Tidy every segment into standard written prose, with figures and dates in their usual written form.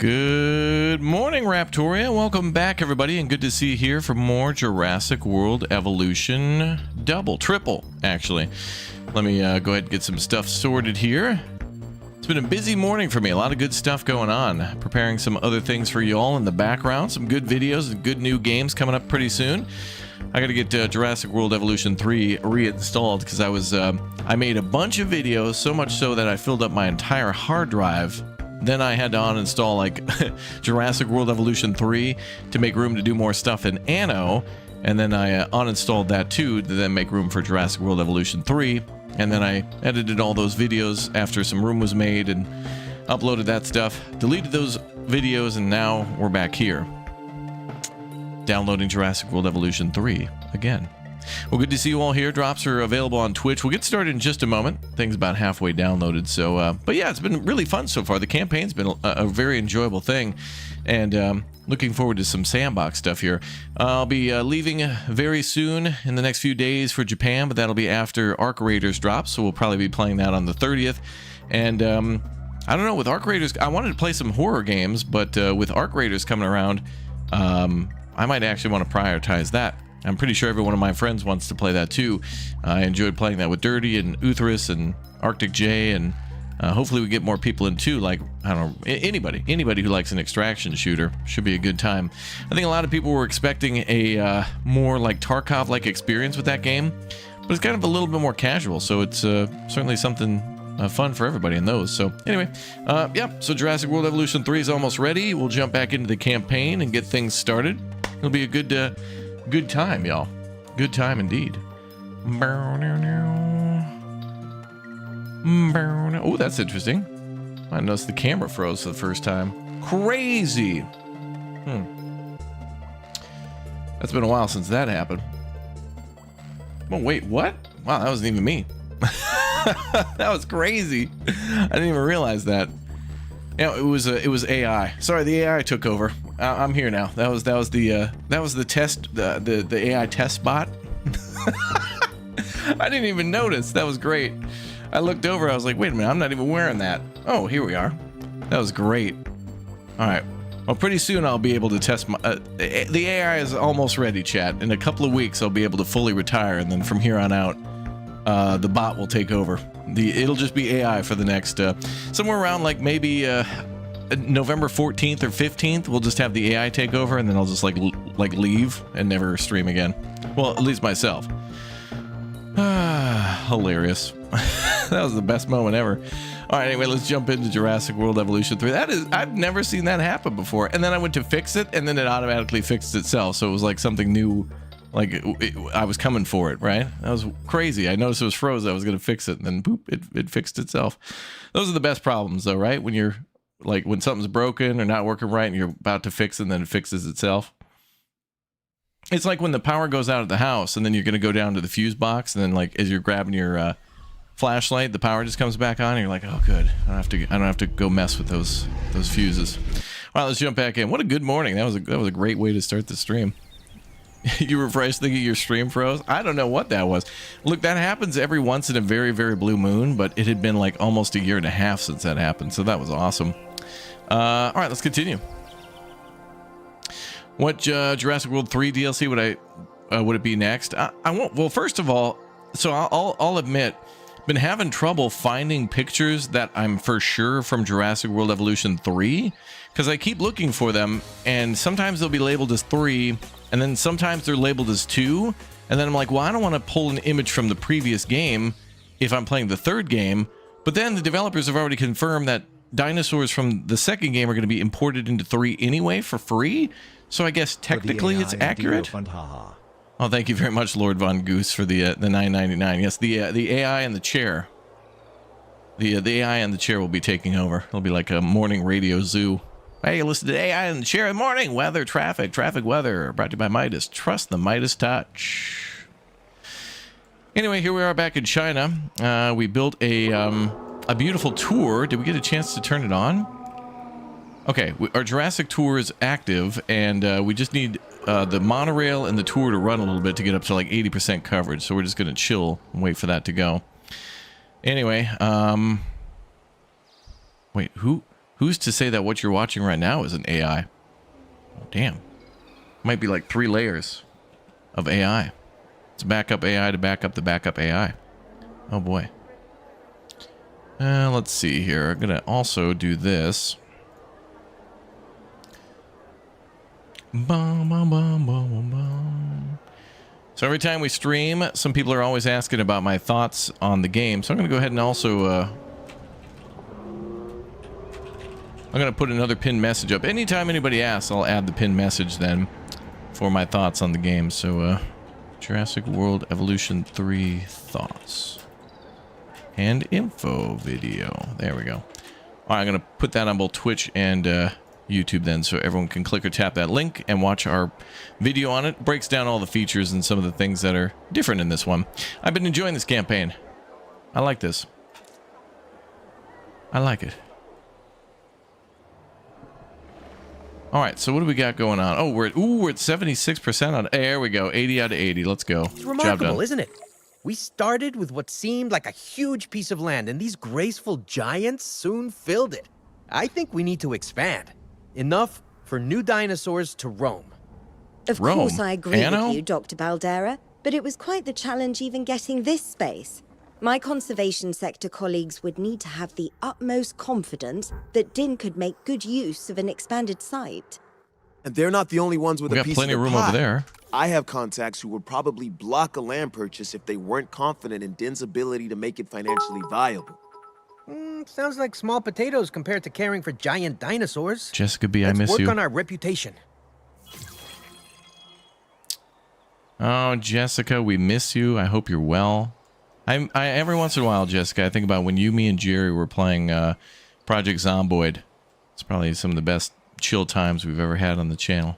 Good morning, Raptoria. Welcome back, everybody, and good to see you here for more Jurassic World Evolution triple, actually. Let me go ahead and get some stuff sorted here. It's been a busy morning for me. A lot of good stuff going on. Preparing some other things for you all in the background. Some good videos and good new games coming up pretty soon. I got to get Jurassic World Evolution 3 reinstalled because I made a bunch of videos, so much so that I filled up my entire hard drive. Then I had to uninstall like Jurassic World Evolution 3 to make room to do more stuff in Anno, and then I uninstalled that too to then make room for Jurassic World Evolution 3, and then I edited all those videos after some room was made and uploaded that stuff, deleted those videos, and now we're back here downloading Jurassic World Evolution 3 again. Well, good to see you all here. Drops are available on Twitch. We'll get started in just a moment. Thing's about halfway downloaded. So, but yeah, it's been really fun so far. The campaign's been a very enjoyable thing, and looking forward to some Sandbox stuff here. I'll be leaving very soon in the next few days for Japan, but that'll be after Arc Raiders drops. So we'll probably be playing that on the 30th. And I don't know, with Arc Raiders, I wanted to play some horror games, but with Arc Raiders coming around, I might actually want to prioritize that. I'm pretty sure every one of my friends wants to play that too. I enjoyed playing that with Dirty and Uthris and Arctic J, and hopefully we get more people in too. Like, I don't know, anybody who likes an extraction shooter. Should be a good time. I think a lot of people were expecting a more like Tarkov-like experience with that game, but it's kind of a little bit more casual, so it's certainly something fun for everybody in those. So anyway, yeah, so Jurassic World Evolution 3 is almost ready. We'll jump back into the campaign and get things started. It'll be a good time, y'all. Good time indeed. Oh, that's interesting. I noticed the camera froze for the first time. Crazy. That's been a while since that happened. Oh, wait, what? Wow, that wasn't even me. That was crazy. I didn't even realize that. Yeah, it was AI. Sorry, the AI took over. I'm here now. That was the test, the AI test bot. I didn't even notice. That was great. I looked over. I was like, wait a minute, I'm not even wearing that. Oh, here we are. That was great. All right. Well, pretty soon I'll be able to test my. The AI is almost ready, chat. In a couple of weeks, I'll be able to fully retire, and then from here on out, the bot will take over. It'll just be AI for the next somewhere around like maybe November 14th or 15th. We'll just have the AI take over, and then I'll just like leave and never stream again. Well, at least myself. Hilarious. That was the best moment ever. All right, anyway, let's jump into Jurassic World Evolution 3. I've never seen that happen before. And then I went to fix it, and then it automatically fixed itself. So it was like something new. Like I was coming for it, right? That was crazy. I noticed it was frozen. I was gonna fix it, and then boop, it fixed itself. Those are the best problems, though, right? When you're like when something's broken or not working right, and you're about to fix it, and then it fixes itself. It's like when the power goes out at the house, and then you're gonna go down to the fuse box, and then like as you're grabbing your flashlight, the power just comes back on, and you're like, oh, good. I don't have to go mess with those fuses. All right, let's jump back in. What a good morning. That was a great way to start the stream. You refreshed thinking your stream froze? I don't know what that was. Look, that happens every once in a very, very blue moon, but it had been like almost a year and a half since that happened, so that was awesome. All right, let's continue. What Jurassic World 3 DLC would it be next? I won't. Well, first of all, so I'll admit, been having trouble finding pictures that I'm for sure from Jurassic World Evolution 3, because I keep looking for them, and sometimes they'll be labeled as 3, and then sometimes they're labeled as 2, and then I'm like, well, I don't want to pull an image from the previous game if I'm playing the third game, but then the developers have already confirmed that dinosaurs from the second game are going to be imported into 3 anyway for free, so I guess technically it's accurate. Oh, thank you very much, Lord Von Goose, for the $9.99. Yes, the AI and the chair. The AI and the chair will be taking over. It'll be like a morning radio zoo. Hey, listen to AI and the chair in the morning. Weather, traffic weather. Brought to you by Midas. Trust the Midas touch. Anyway, here we are back in China. We built a beautiful tour. Did we get a chance to turn it on? Okay, our Jurassic tour is active, and we just need the monorail and the tour to run a little bit to get up to like 80% coverage. So we're just going to chill and wait for that to go. Anyway, wait, who Who's to say that what you're watching right now is an AI? Oh, damn. Might be like 3 layers of AI. It's backup AI to backup the backup AI. Oh boy. Let's see here. I'm gonna also do this. Bum, bum, bum, bum, bum. So every time we stream, some people are always asking about my thoughts on the game. So I'm gonna go ahead and also I'm gonna put another pinned message up. Anytime anybody asks, I'll add the pinned message then for my thoughts on the game. So Jurassic World Evolution 3 thoughts and info video. There we go. All right, I'm gonna put that on both Twitch and YouTube then, so everyone can click or tap that link and watch our video on it. Breaks down all the features and some of the things that are different in this one. I've been enjoying this campaign. I like this. I like it. All right, so what do we got going on? Oh, we're at 76% on. There we go. 80 out of 80. Let's go. It's remarkable, isn't it? We started with what seemed like a huge piece of land, and these graceful giants soon filled it. I think we need to expand. Enough for new dinosaurs to roam. Of course, I agree with you, Dr. Baldera, but it was quite the challenge even getting this space. My conservation sector colleagues would need to have the utmost confidence that DIN could make good use of an expanded site. And they're not the only ones with a piece of the pie. We got plenty of room over there. I have contacts who would probably block a land purchase if they weren't confident in DIN's ability to make it financially viable. Sounds like small potatoes compared to caring for giant dinosaurs. Jessica B, I miss Let's you. work on our reputation. Oh, Jessica, we miss you. I hope you're well. I every once in a while, Jessica, I think about when you, me, and Jerry were playing Project Zomboid. It's probably some of the best chill times we've ever had on the channel.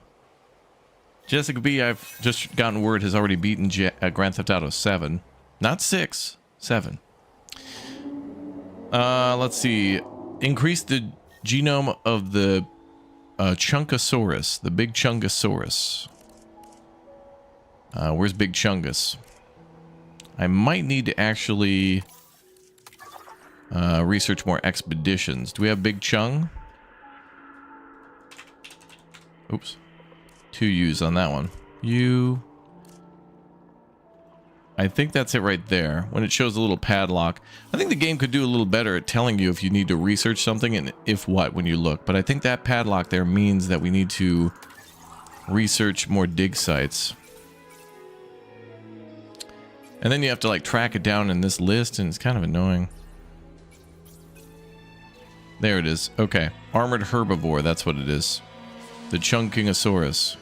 Jessica B, I've just gotten word, has already beaten Grand Theft Auto 7. Not 6, 7. Let's see. Increase the genome of the Chunkosaurus, the big Chungosaurus. Where's Big Chungus? I might need to actually research more expeditions. Do we have Big Chung? Oops. 2 U's on that one. U. I think that's it right there. When it shows a little padlock. I think the game could do a little better at telling you if you need to research something and if what when you look. But I think that padlock there means that we need to research more dig sites. And then you have to like track it down in this list, and it's kind of annoying. There it is. Okay. Armored herbivore, that's what it is. The Chunkingosaurus.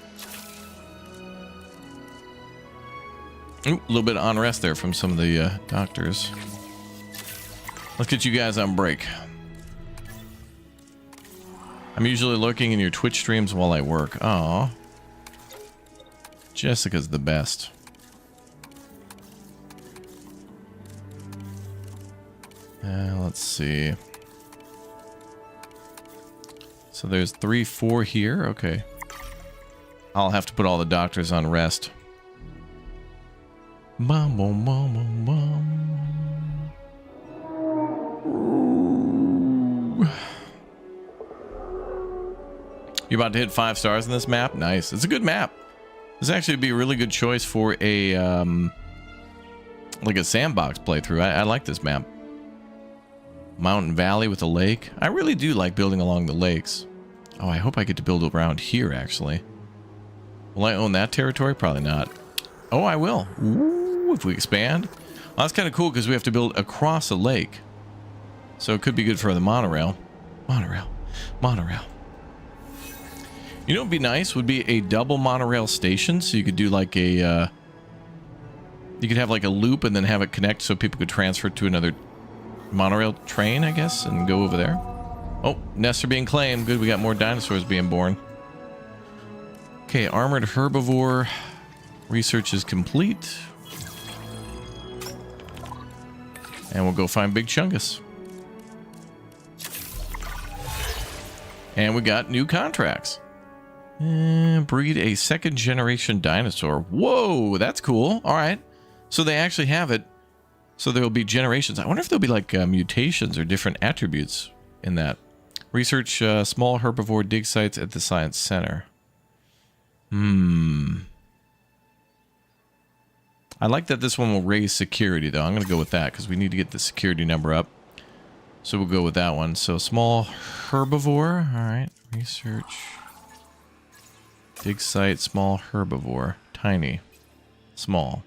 Ooh, a little bit of unrest there from some of the doctors. Let's get you guys on break. I'm usually lurking in your Twitch streams while I work. Aw. Jessica's the best. Let's see. So there's 3, 4 here. Okay. I'll have to put all the doctors on rest. Bum, bum, bum, bum, bum. You're about to hit 5 stars in this map? Nice. It's a good map. This actually would be a really good choice for a like a sandbox playthrough. I like this map. Mountain Valley with a lake. I really do like building along the lakes. Oh, I hope I get to build around here, actually. Will I own that territory? Probably not. Oh, I will. Ooh, if we expand. Well, that's kind of cool because we have to build across a lake. So it could be good for the monorail. Monorail. Monorail. You know what would be nice? Would be a double monorail station. So you could do like a... you could have like a loop and then have it connect so people could transfer to another monorail train, I guess, and go over there. Oh, nests are being claimed. Good, we got more dinosaurs being born. Okay, armored herbivore. Research is complete. And we'll go find Big Chungus. And we got new contracts. Breed a 2nd generation dinosaur. Whoa, that's cool. All right. So they actually have it. So there will be generations. I wonder if there'll be like mutations or different attributes in that. Research small herbivore dig sites at the Science Center. I like that this one will raise security, though. I'm going to go with that because we need to get the security number up. So we'll go with that one. So small herbivore. All right. Research. Dig site, small herbivore. Tiny. Small.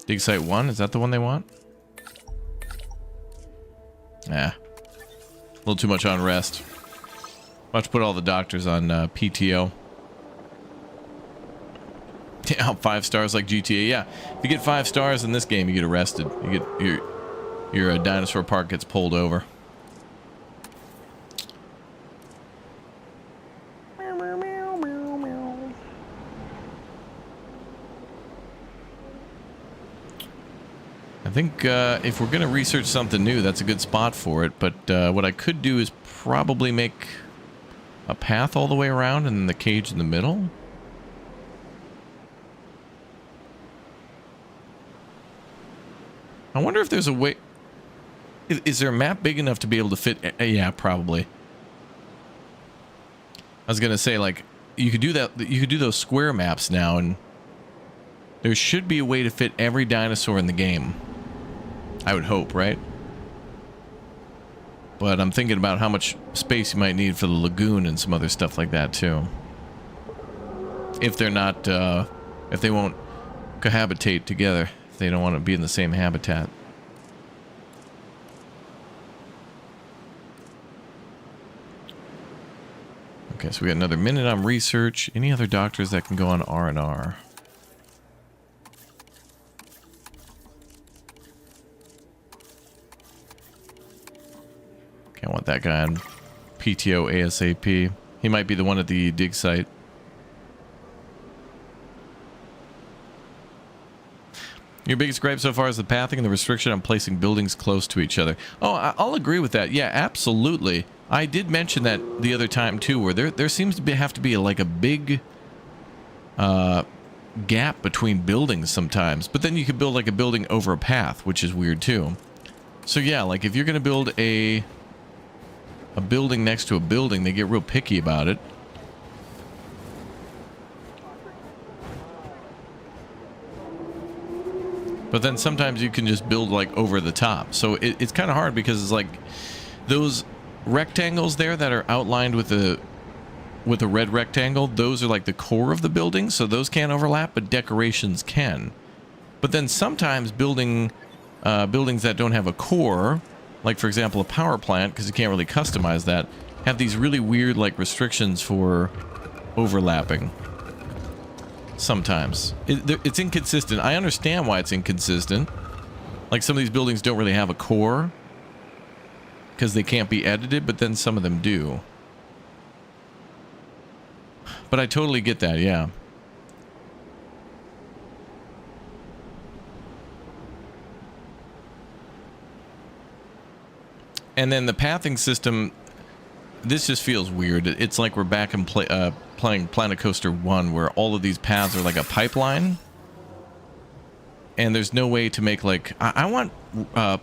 Dig site 1. Is that the one they want? A little too much on rest. I'll have to put all the doctors on PTO. Yeah, 5 stars like GTA. Yeah, if you get 5 stars in this game, you get arrested. You get your dinosaur park gets pulled over. I think if we're going to research something new, that's a good spot for it. But what I could do is probably make a path all the way around and then the cage in the middle. I wonder if there's a way... Is there a map big enough to be able to fit... Yeah, probably. I was going to say, like, you could do that. You could do those square maps now, and there should be a way to fit every dinosaur in the game. I would hope, right? But I'm thinking about how much space you might need for the lagoon and some other stuff like that, too. If they're not... if they won't cohabitate together. If they don't want to be in the same habitat. Okay, so we got another minute on research. Any other doctors that can go on R&R? Okay, I want that guy on PTO ASAP. He might be the one at the dig site. Your biggest gripe so far is the pathing and the restriction on placing buildings close to each other. Oh, I'll agree with that. Yeah, absolutely. I did mention that the other time too, where there seems to have to be like a big gap between buildings sometimes. But then you could build like a building over a path, which is weird too. So yeah, like if you're going to build a building next to a building, they get real picky about it. But then sometimes you can just build like over the top. So it's kind of hard because it's like those rectangles there that are outlined with a red rectangle, those are like the core of the building, so those can't overlap, but decorations can. But then sometimes buildings that don't have a core, like for example a power plant, because you can't really customize that, have these really weird like restrictions for overlapping. Sometimes it's inconsistent. I understand why it's inconsistent. Like some of these buildings don't really have a core because they can't be edited, but then some of them do. But I totally get that, yeah. And then the pathing system, this just feels weird. It's like we're back in playing Planet Coaster 1, where all of these paths are like a pipeline. And there's no way to make like... I want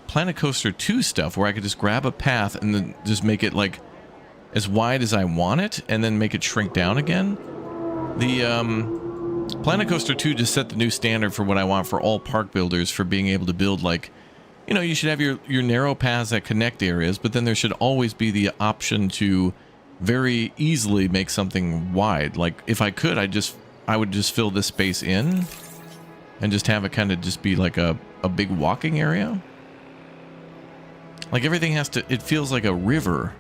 Planet Coaster 2 stuff, where I could just grab a path and then just make it like as wide as I want it, and then make it shrink down again. The Planet Coaster 2 just set the new standard for what I want for all park builders for being able to build like... You know, you should have your narrow paths that connect areas, but then there should always be the option to very easily make something wide. Like, if I could, I would just fill this space in and just have it kind of just be like a big walking area. Like, everything has to... It feels like a river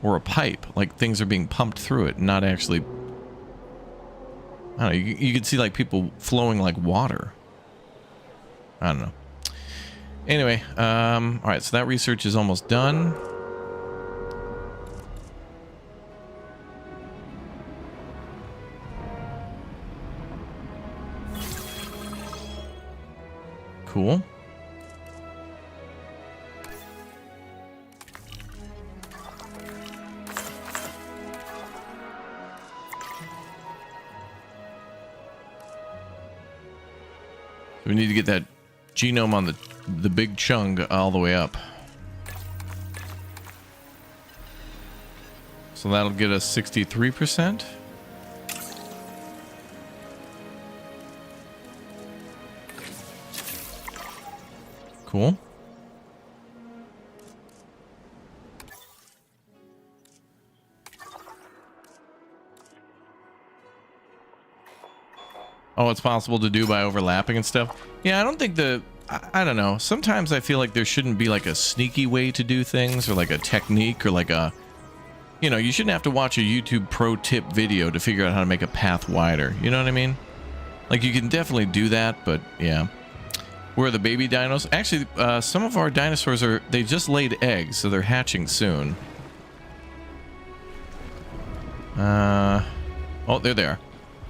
or a pipe. Like, things are being pumped through it, not actually... I don't know, you could see, like, people flowing like water. I don't know. Anyway, all right, so that research is almost done. Cool. We need to get that genome on the big chunk all the way up. So that'll get us 63%. Cool. Oh, it's possible to do by overlapping and stuff. Yeah, I don't think I don't know. Sometimes I feel like there shouldn't be like a sneaky way to do things or like a technique or like a, you know, you shouldn't have to watch a YouTube pro tip video to figure out how to make a path wider. You know what I mean? Like you can definitely do that, but yeah. Where are the baby dinos? Actually, some of our dinosaurs they just laid eggs, so they're hatching soon. Oh, there they are.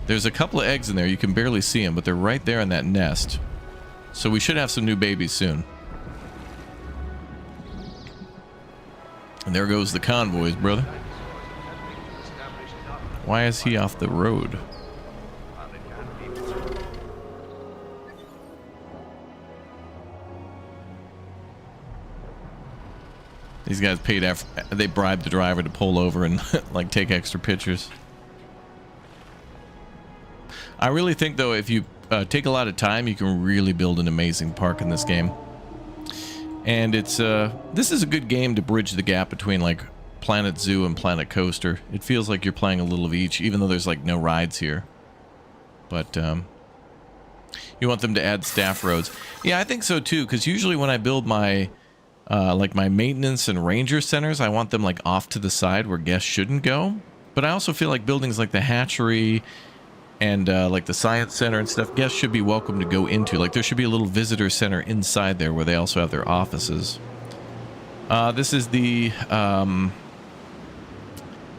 There's a couple of eggs in there. You can barely see them, but they're right there in that nest. So we should have some new babies soon. And there goes the convoys, brother. Why is he off the road? These guys paid after they bribed the driver to pull over and like take extra pictures. I really think though, if you take a lot of time, you can really build an amazing park in this game. And it's this is a good game to bridge the gap between like Planet Zoo and Planet Coaster. It feels like you're playing a little of each, even though there's like no rides here. But you want them to add staff roads. Yeah, I think so too, because usually when I build my like my maintenance and ranger centers, I want them like off to the side where guests shouldn't go. But I also feel like buildings like the hatchery and like the science center and stuff, guests should be welcome to go into. Like there should be a little visitor center inside there where they also have their offices. This is the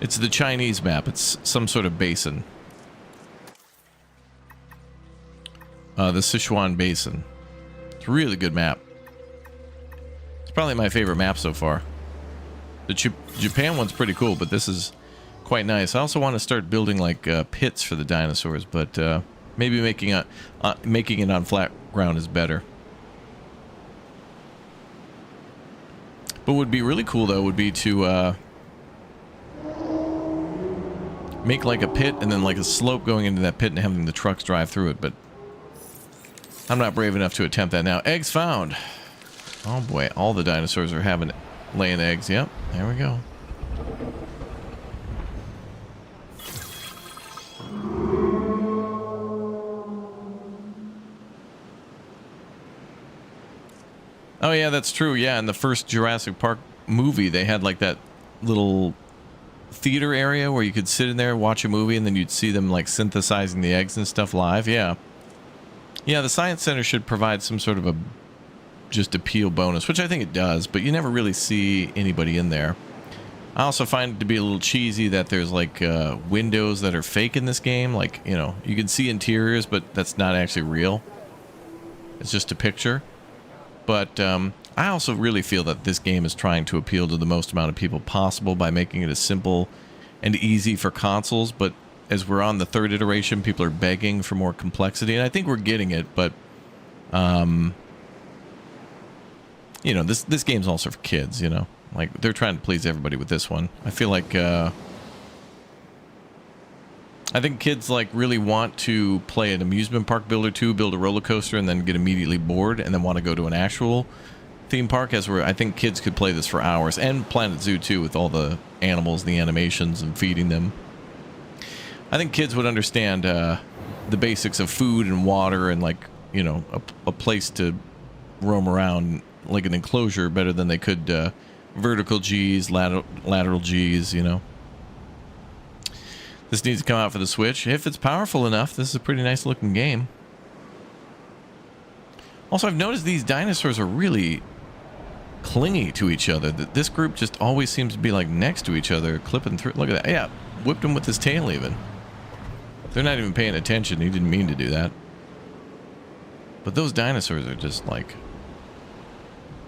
it's the Chinese map. It's some sort of basin. The Sichuan Basin. It's a really good map. It's probably my favorite map so far. The Japan one's pretty cool, but this is quite nice. I also want to start building like pits for the dinosaurs, but maybe making it on flat ground is better. What would be really cool though would be to make like a pit and then like a slope going into that pit and having the trucks drive through it, but I'm not brave enough to attempt that now. Eggs found. Oh boy, all the dinosaurs are laying eggs. Yep, there we go. Oh yeah, that's true. Yeah, in the first Jurassic Park movie, they had like that little theater area where you could sit in there and watch a movie, and then you'd see them like synthesizing the eggs and stuff live. Yeah. Yeah, the Science Center should provide some sort of a just appeal bonus, which I think it does, but you never really see anybody in there. I also find it to be a little cheesy that there's like windows that are fake in this game. Like, you know, you can see interiors, but that's not actually real. It's just a picture. But I also really feel that this game is trying to appeal to the most amount of people possible by making it as simple and easy for consoles. But as we're on the third iteration, people are begging for more complexity, and I think we're getting it. But you know, this game's also for kids. You know, like they're trying to please everybody with this one. I feel like I think kids like really want to play an amusement park builder too, build a roller coaster, and then get immediately bored, and then want to go to an actual theme park. As where I think kids could play this for hours, and Planet Zoo too, with all the animals, the animations, and feeding them. I think kids would understand the basics of food and water, and like, you know, a place to roam around, like an enclosure, better than they could vertical G's, lateral G's, you know. This needs to come out for the Switch. If it's powerful enough, this is a pretty nice looking game. Also, I've noticed these dinosaurs are really clingy to each other. This group just always seems to be like next to each other, clipping through. Look at that. Yeah, whipped him with his tail even. They're not even paying attention. He didn't mean to do that. But those dinosaurs are just like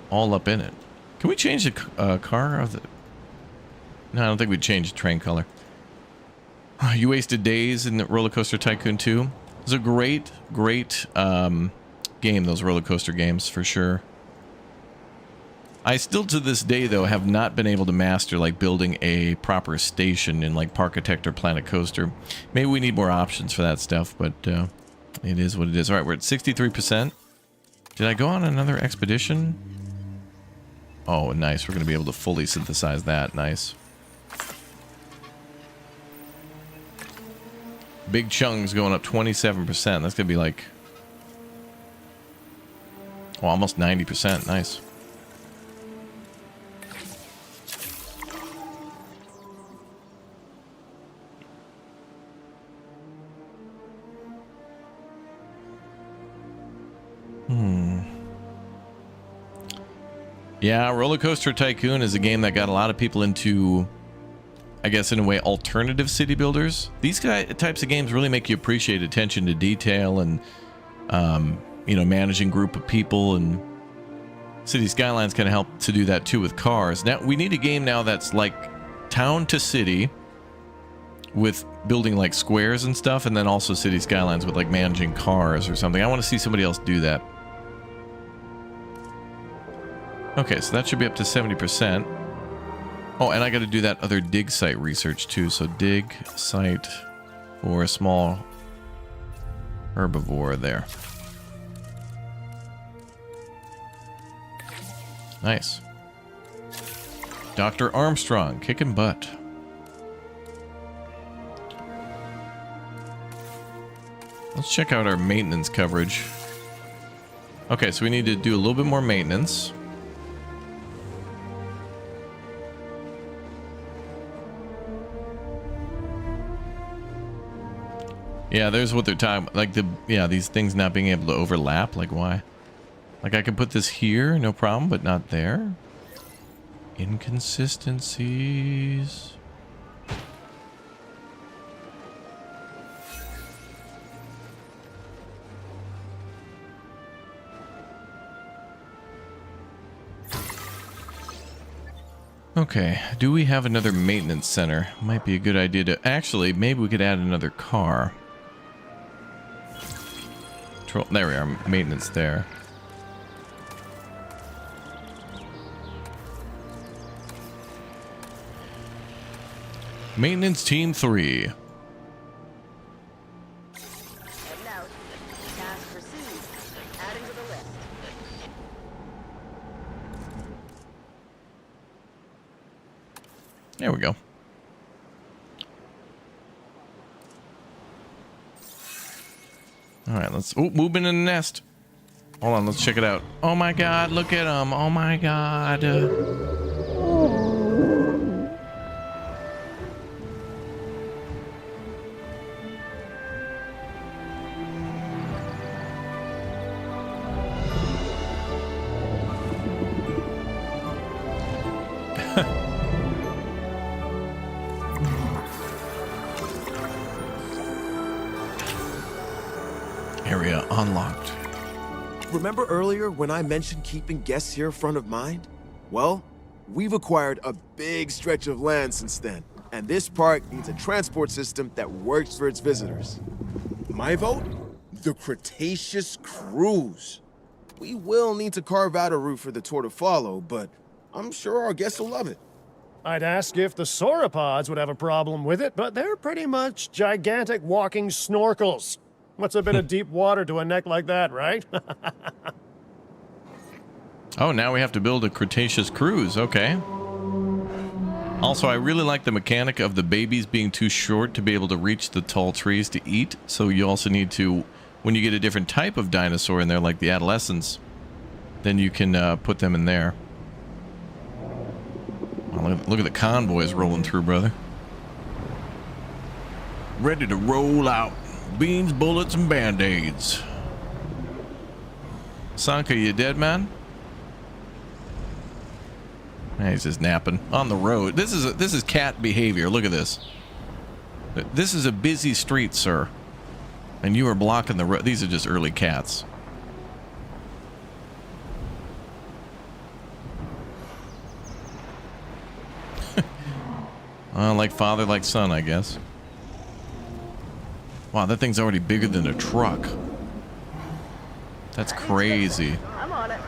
all up in it. Can we change the car? Of the... No, I don't think we'd change the train color. You wasted days in the Roller Coaster Tycoon 2. It's a great game, those roller coaster games, for sure. I still to this day though have not been able to master like building a proper station in like Parkitect or Planet Coaster. Maybe we need more options for that stuff, but it is what it is. All right, we're at 63%. Did I go on another expedition? Oh, nice. We're going to be able to fully synthesize that. Nice. Big Chung's going up 27%. That's going to be like... oh, almost 90%. Nice. Yeah, Roller Coaster Tycoon is a game that got a lot of people into, I guess in a way, alternative city builders. These types of games really make you appreciate attention to detail and, you know, managing group of people, and City Skylines kind of help to do that too with cars. Now, we need a game now that's like town to city with building like squares and stuff, and then also City Skylines with like managing cars or something. I want to see somebody else do that. Okay, so that should be up to 70%. Oh, and I got to do that other dig site research too. So dig site for a small herbivore there. Nice. Dr. Armstrong, kicking butt. Let's check out our maintenance coverage. Okay, so we need to do a little bit more maintenance. Yeah, there's what they're talking about. Like these things not being able to overlap. Like why? Like I could put this here, no problem, but not there. Inconsistencies. Okay, do we have another maintenance center? Might be a good idea to... actually, maybe we could add another car. There we are, maintenance there. Maintenance Team 3. There we go. All right, let's... oh, moving in the nest. Hold on, let's check it out. Oh my god, look at him. Oh my god. Area unlocked. Remember earlier when I mentioned keeping guests here front of mind? Well, we've acquired a big stretch of land since then, and this park needs a transport system that works for its visitors. My vote? The Cretaceous Cruise. We will need to carve out a route for the tour to follow, but I'm sure our guests will love it. I'd ask if the sauropods would have a problem with it, but they're pretty much gigantic walking snorkels. What's a bit of deep water to a neck like that, right? Oh, now we have to build a Cretaceous cruise. Okay. Also, I really like the mechanic of the babies being too short to be able to reach the tall trees to eat. So you also need to, when you get a different type of dinosaur in there, like the adolescents, then you can put them in there. Oh, look at the convoys rolling through, brother. Ready to roll out. Beans, bullets, and band-aids. Sanka, you dead, man? He's just napping on the road. This is cat behavior. Look at this. This is a busy street, sir, and you are blocking the road. These are just early cats. Like father, like son, I guess. Wow, that thing's already bigger than a truck. That's crazy. I'm on it.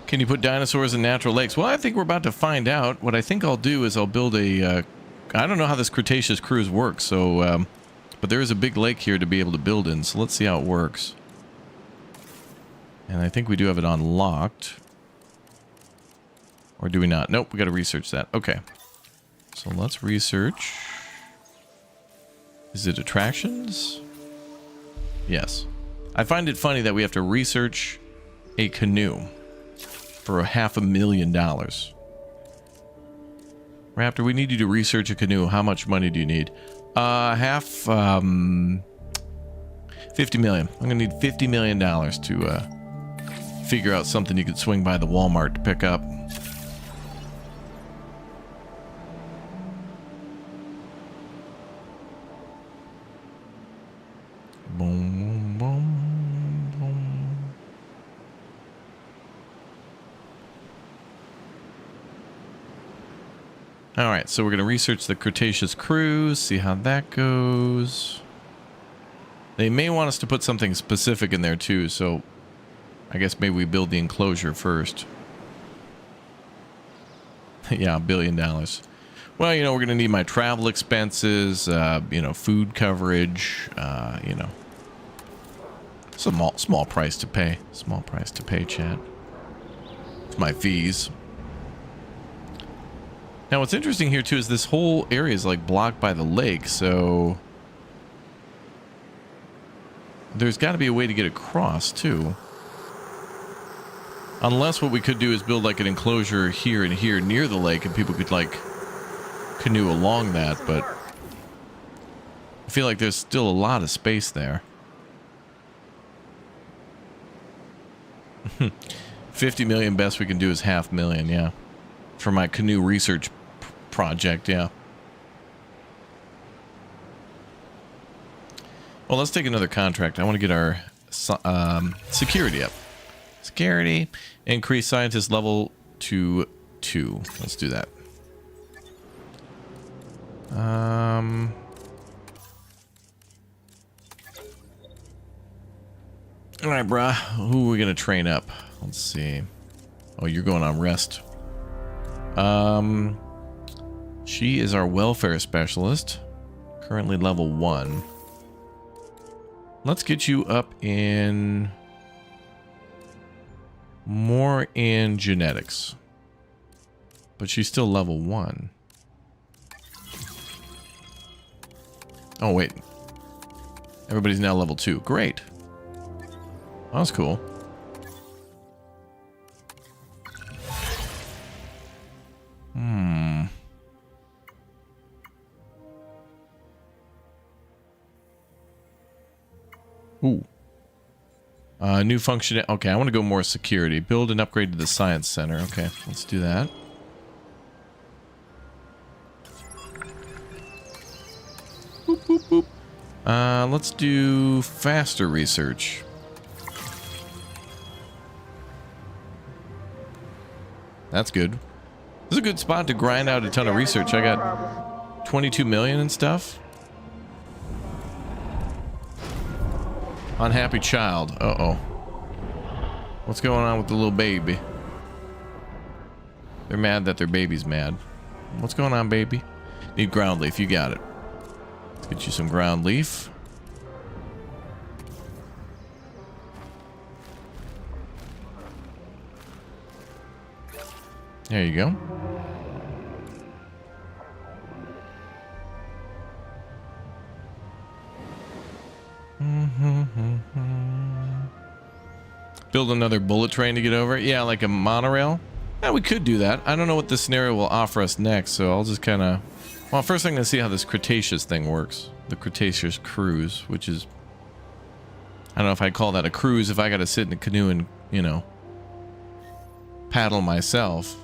Can you put dinosaurs in natural lakes? Well, I think we're about to find out. What I think I'll do is I'll build a... I don't know how this Cretaceous cruise works, so... but there is a big lake here to be able to build in, so let's see how it works. And I think we do have it unlocked. Or do we not? Nope, we got to research that. Okay. So let's research. Is it attractions? Yes. I find it funny that we have to research a canoe for $500,000. Raptor, we need you to research a canoe. How much money do you need? 50 million. I'm gonna need $50 million to figure out something you could swing by the Walmart to pick up. Boom, boom, boom, boom. All right, so we're going to research the Cretaceous cruise, see how that goes. They may want us to put something specific in there too, so I guess maybe we build the enclosure first. Yeah, $1 billion. Well, you know, we're going to need my travel expenses, you know, food coverage, you know. Small price to pay. Small price to pay, chat. It's my fees. Now, what's interesting here, too, is this whole area is, like, blocked by the lake, so... there's got to be a way to get across, too. Unless what we could do is build, like, an enclosure here and here near the lake, and people could, like, canoe along that, but... I feel like there's still a lot of space there. 50 million, best we can do is $500,000, yeah. For my canoe research project, yeah. Well, let's take another contract. I want to get our security up. Security. Increase scientist level to 2. Let's do that. All right, bruh. Who are we going to train up? Let's see. Oh, you're going on rest. She is our welfare specialist. Currently level 1. Let's get you up in... more in genetics. But she's still level 1. Oh, wait. Everybody's now level 2. Great. That was cool. Ooh. New function. Okay, I want to go more security. Build and upgrade to the science center. Okay, let's do that. Boop, boop, boop. Let's do faster research. That's good. This is a good spot to grind out a ton of research. I got 22 million and stuff. Unhappy child. Uh-oh. What's going on with the little baby? They're mad that their baby's mad. What's going on, baby? Need ground leaf. You got it. Let's get you some ground leaf. There you go. Build another bullet train to get over. Yeah, like a monorail. Yeah, we could do that. I don't know what this scenario will offer us next, so I'll just kind of... Well, first I'm going to see how this Cretaceous thing works. The Cretaceous cruise, which is... I don't know if I'd call that a cruise if I got to sit in a canoe and, you know, paddle myself.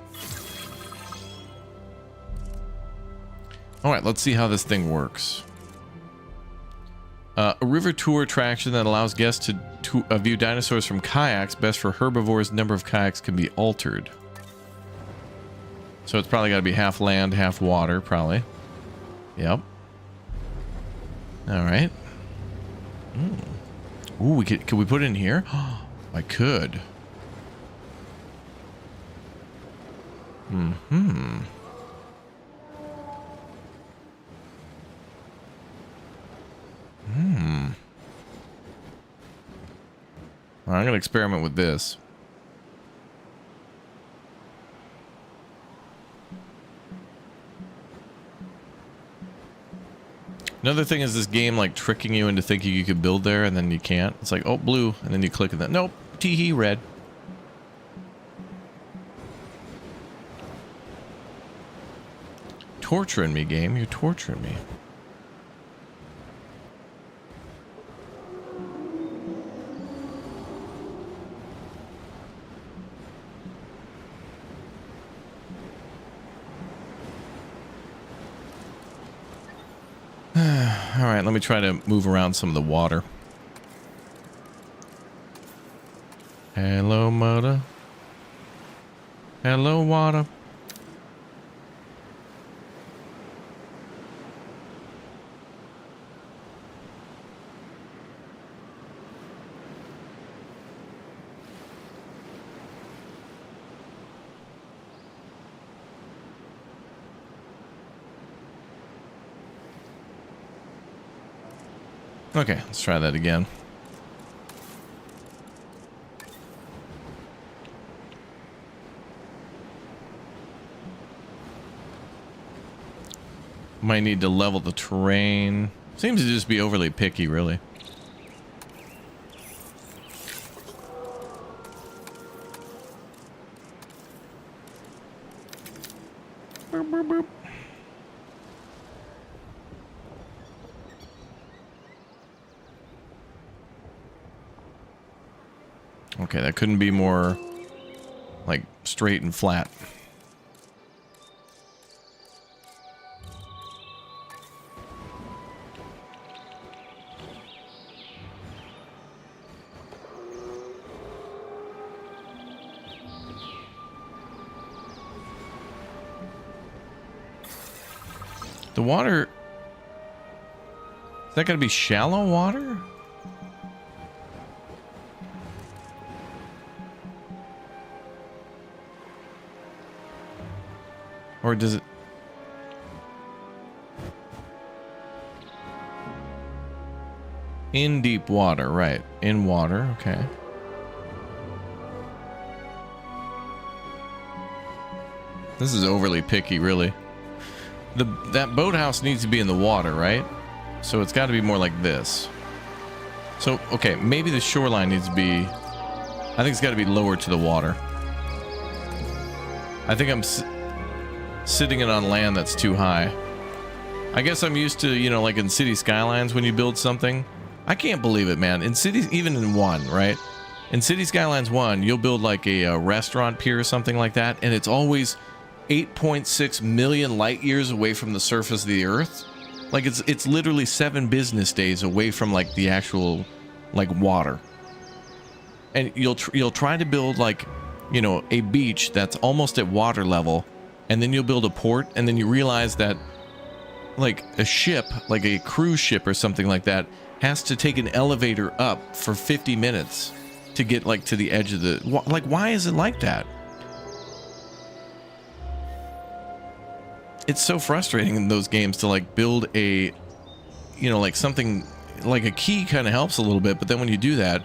Alright, let's see how this thing works. A river tour attraction that allows guests to view dinosaurs from kayaks. Best for herbivores. Number of kayaks can be altered. So it's probably got to be half land, half water, probably. Yep. Alright. Ooh, could we put it in here? I could. Mm-hmm. Well, I'm going to experiment with this. Another thing is this game like tricking you into thinking you could build there and then you can't. It's like, oh, blue, and then you click on that. Nope, tee-hee, red. Torturing me, game. You're torturing me. All right, let me try to move around some of the water. Hello, mother. Hello, water. Okay, let's try that again. Might need to level the terrain. Seems to just be overly picky, really. Boop, boop, boop. Okay, that couldn't be more, like, straight and flat. The water... Is that going to be shallow water? Or does it... In deep water, right. In water, okay. This is overly picky, really. That boathouse needs to be in the water, right? So it's got to be more like this. So, okay, maybe the shoreline needs to be... I think it's got to be lower to the water. I think I'm... sitting it on land that's too high. I guess I'm used to, you know, like in City Skylines when you build something. I can't believe it, man. In cities, even in 1, right? In City Skylines 1, you'll build like a restaurant pier or something like that, and it's always 8.6 million light years away from the surface of the Earth. Like it's literally 7 business days away from like the actual like water. And you'll try to build like, you know, a beach that's almost at water level. And then you'll build a port, and then you realize that, like, a ship, like a cruise ship or something like that, has to take an elevator up for 50 minutes to get, like, to the edge of the... Like, why is it like that? It's so frustrating in those games to, like, build a, you know, like, something... Like, a key kind of helps a little bit, but then when you do that...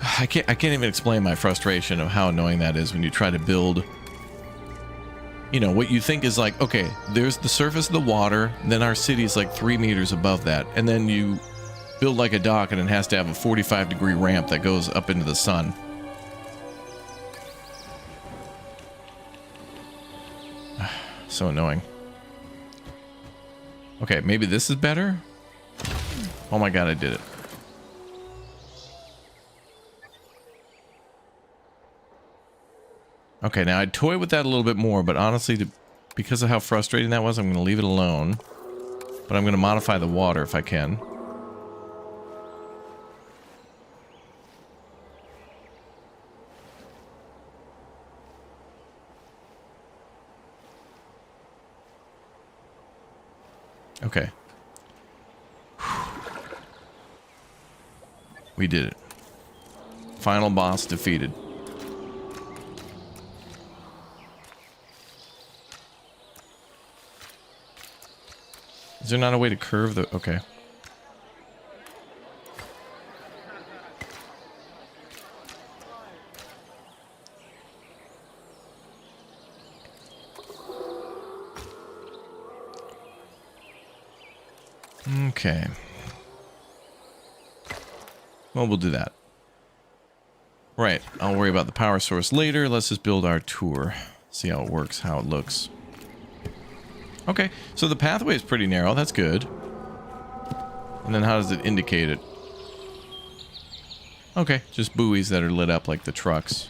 I can't even explain my frustration of how annoying that is when you try to build... You know, what you think is like, okay, there's the surface of the water, then our city is like 3 meters above that, and then you build like a dock and it has to have a 45-degree ramp that goes up into the sun. So annoying. Okay, maybe this is better? Oh my god, I did it. Okay, now I'd toy with that a little bit more, but honestly, because of how frustrating that was, I'm going to leave it alone. But I'm going to modify the water if I can. Okay. We did it. Final boss defeated. Is there not a way to curve the... Okay. Okay. Well, we'll do that. Right. I'll worry about the power source later. Let's just build our tour. See how it works, how it looks. Okay. So the pathway is pretty narrow. That's good. And then how does it indicate it? Okay. Just buoys that are lit up like the trucks.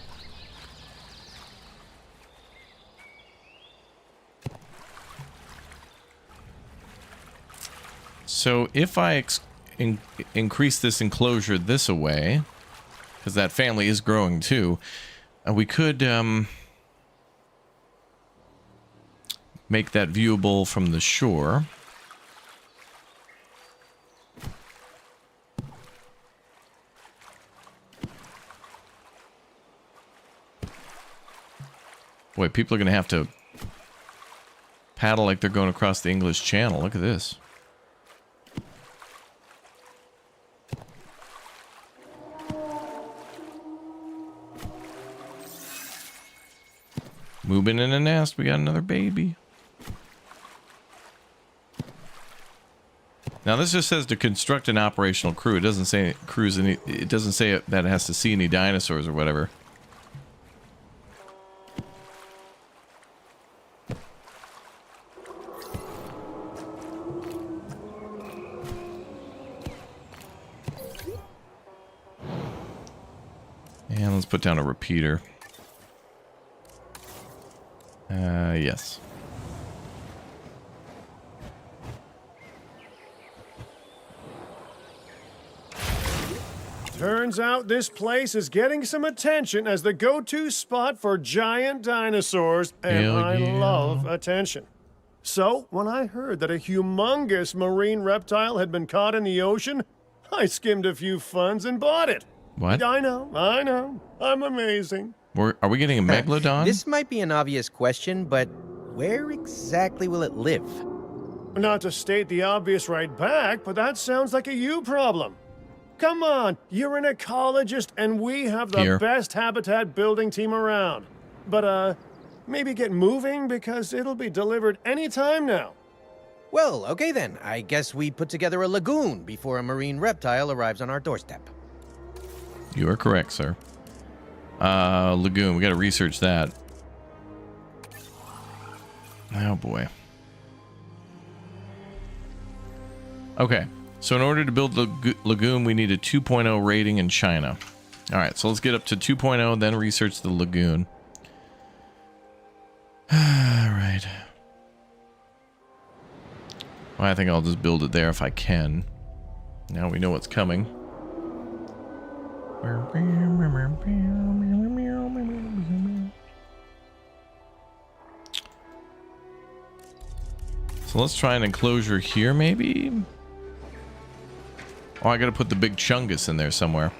So if I increase this enclosure this away, because that family is growing too, we could make that viewable from the shore. Boy, people are going to have to paddle like they're going across the English Channel. Look at this. Moving in a nest, we got another baby. Now this just says to construct an operational crew. It doesn't say cruise any. It doesn't say that it has to see any dinosaurs or whatever. And let's put down a repeater. Yes. Turns out this place is getting some attention as the go-to spot for giant dinosaurs, and I love attention. So, when I heard that a humongous marine reptile had been caught in the ocean, I skimmed a few funds and bought it. What? I know. I'm amazing. Are we getting a megalodon? This might be an obvious question, but where exactly will it live? Not to state the obvious right back, but that sounds like a you problem. Come on, you're an ecologist and we have the best habitat building team around. But, maybe get moving because it'll be delivered anytime now. Well, okay then. I guess we put together a lagoon before a marine reptile arrives on our doorstep. You are correct, sir. Lagoon, we gotta research that. Oh boy. Okay, so in order to build the lagoon, we need a 2.0 rating in China. Alright, so let's get up to 2.0, then research the lagoon. Alright. Well, I think I'll just build it there if I can. Now we know what's coming. So let's try an enclosure here, maybe? Oh, I gotta put the big chungus in there somewhere.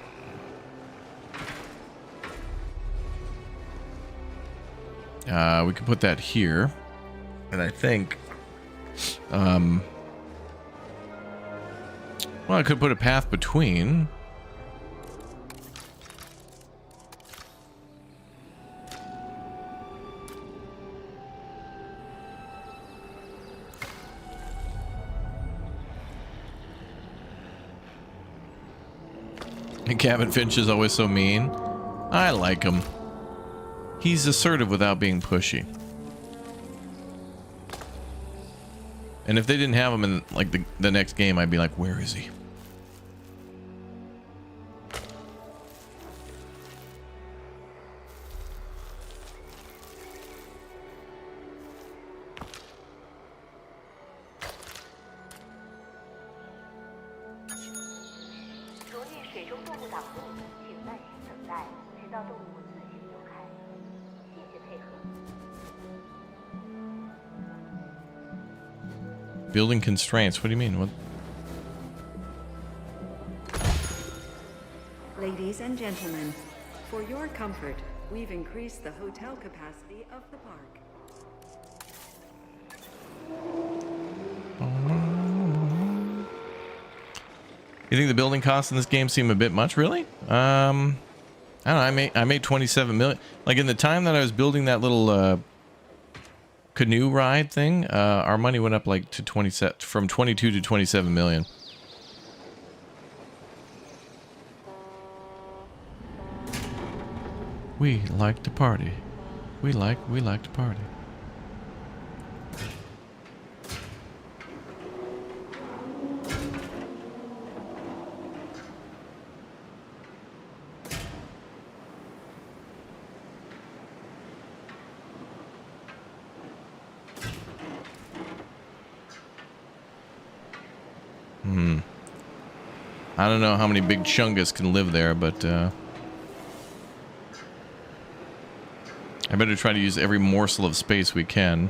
We can put that here. And I think... well, I could put a path between... Cabin Finch is always so mean. I like him. He's assertive without being pushy. And if they didn't have him in like the next game, I'd be like, where is he? Building constraints. What do you mean? What? Ladies and gentlemen, for your comfort, we've increased the hotel capacity of the park. You think the building costs in this game seem a bit much? Really? I don't know. I made 27 million. Like in the time that I was building that little canoe ride thing, our money went up like to from 22 to 27 million. We like to party. We like to party. I don't know how many big chungus can live there, but I better try to use every morsel of space we can.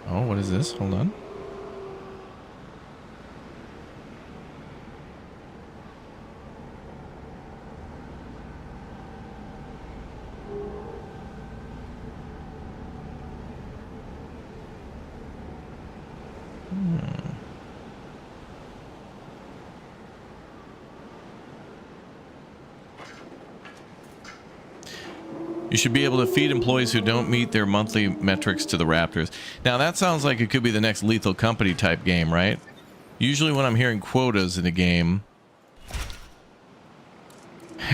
Oh, what is this? Hold on. You should be able to feed employees who don't meet their monthly metrics to the Raptors. Now that sounds like it could be the next Lethal Company type game, right? Usually when I'm hearing quotas in a game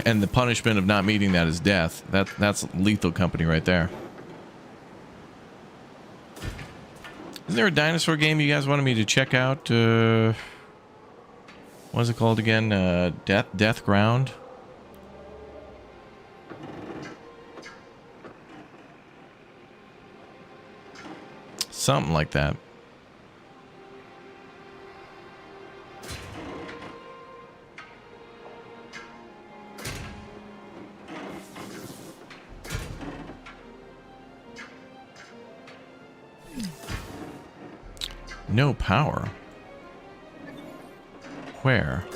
and the punishment of not meeting that is death, that's Lethal Company right there. Isn't there a dinosaur game you guys wanted me to check out? What is it called again? Death Ground? Something like that. No power. Where?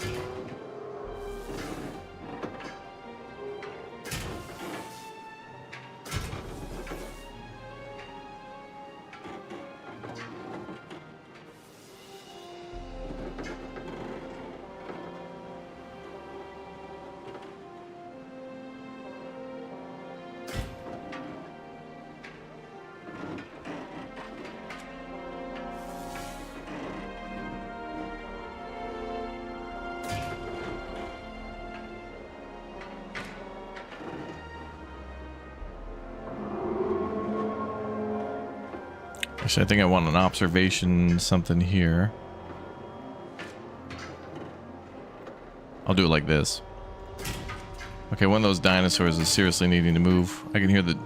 Actually, I think I want an observation something here. I'll do it like this. Okay, one of those dinosaurs is seriously needing to move. I can hear the...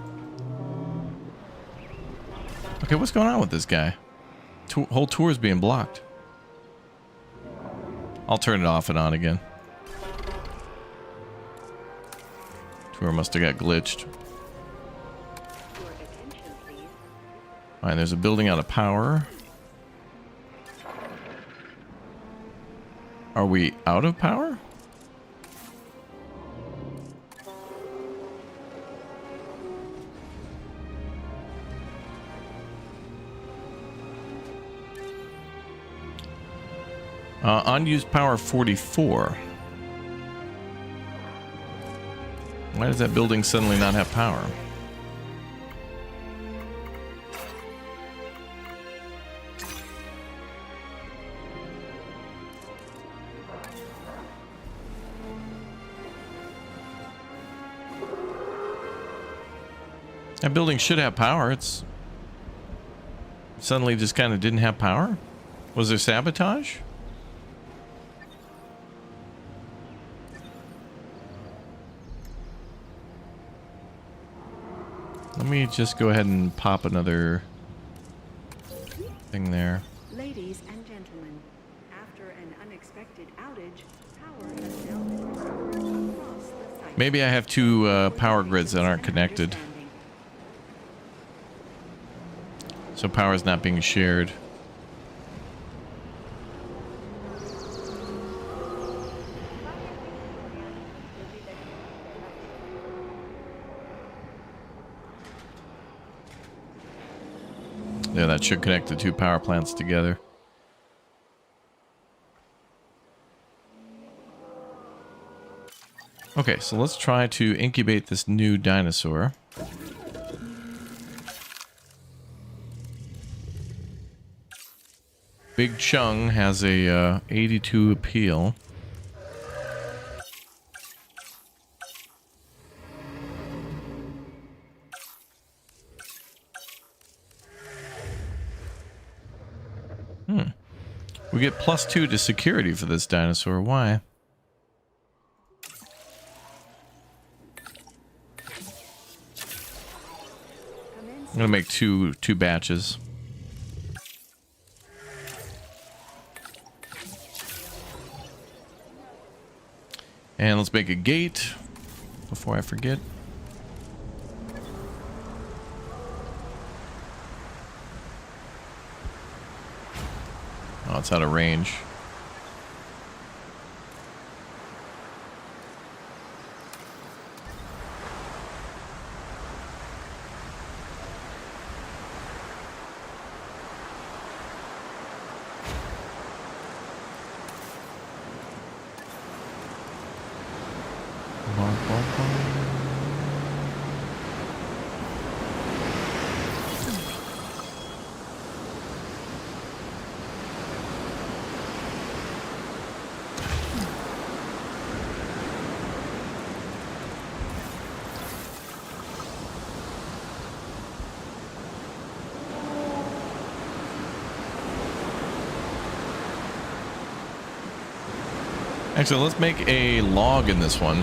Okay, what's going on with this guy? Whole tour is being blocked. I'll turn it off and on again. Tour must have got glitched. Alright, there's a building out of power. Are we out of power? Unused power 44. Why does that building suddenly not have power? That building should have power. It's suddenly just kind of didn't have power. Was there sabotage? Let me just go ahead and pop another thing there. Ladies and gentlemen, after an unexpected outage, power has now been restored across the site. Maybe I have two power grids that aren't connected. So power is not being shared. Yeah, that should connect the two power plants together. Okay, so let's try to incubate this new dinosaur. Big Chung has a 82 appeal. We get +2 to security for this dinosaur. Why? I'm gonna make two batches. And let's make a gate before I forget. Oh, it's out of range. Actually, let's make a log in this one.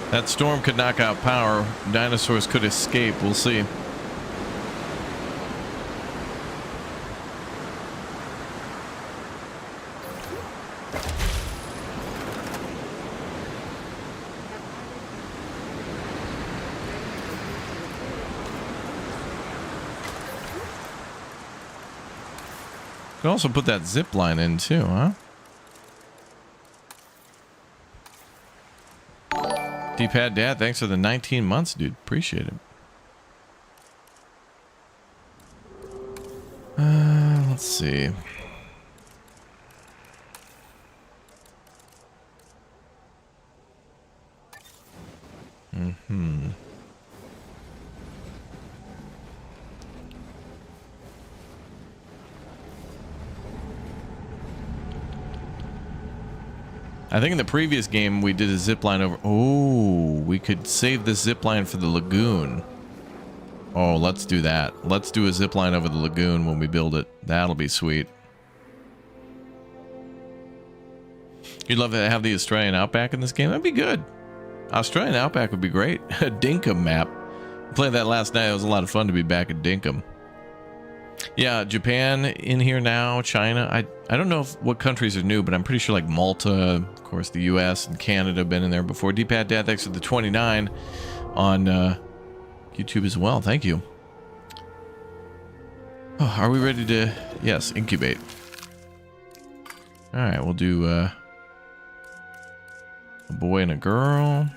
That storm could knock out power. Dinosaurs could escape. We'll see. Could also put that zip line in too, huh? D-Pad Dad, thanks for the 19 months, dude. Appreciate it. Let's see. I think in the previous game we did a zip line over. Oh, we could save this zip line for the lagoon. Oh, let's do that. Let's do a zip line over the lagoon when we build it. That'll be sweet. You'd love to have the Australian Outback in this game? That'd be good. Australian Outback would be great. A Dinkum map. I played that last night. It was a lot of fun to be back at Dinkum. Yeah, Japan in here now, China. I don't know what countries are new, but I'm pretty sure like Malta, of course the US and Canada have been in there before. D-Pad Dad, thanks for the 29 on YouTube as well. Thank you. Oh, are we ready to, yes, incubate. Alright, we'll do a boy and a girl.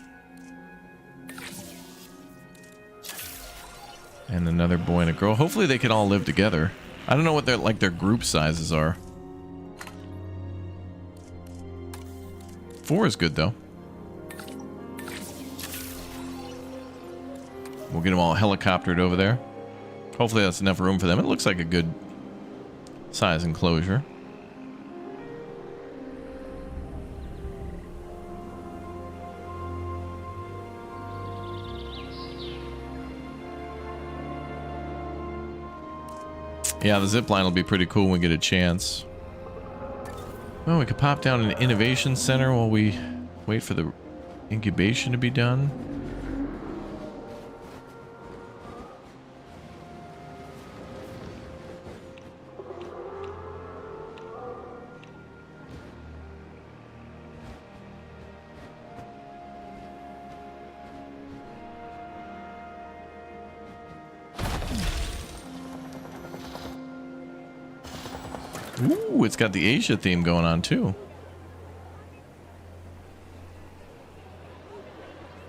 And another boy and a girl. Hopefully they can all live together. I don't know what their group sizes are. 4 is good though. We'll get them all helicoptered over there. Hopefully that's enough room for them. It looks like a good size enclosure. Yeah, the zip line will be pretty cool when we get a chance. Well, we could pop down an innovation center while we wait for the incubation to be done. Ooh, it's got the Asia theme going on too.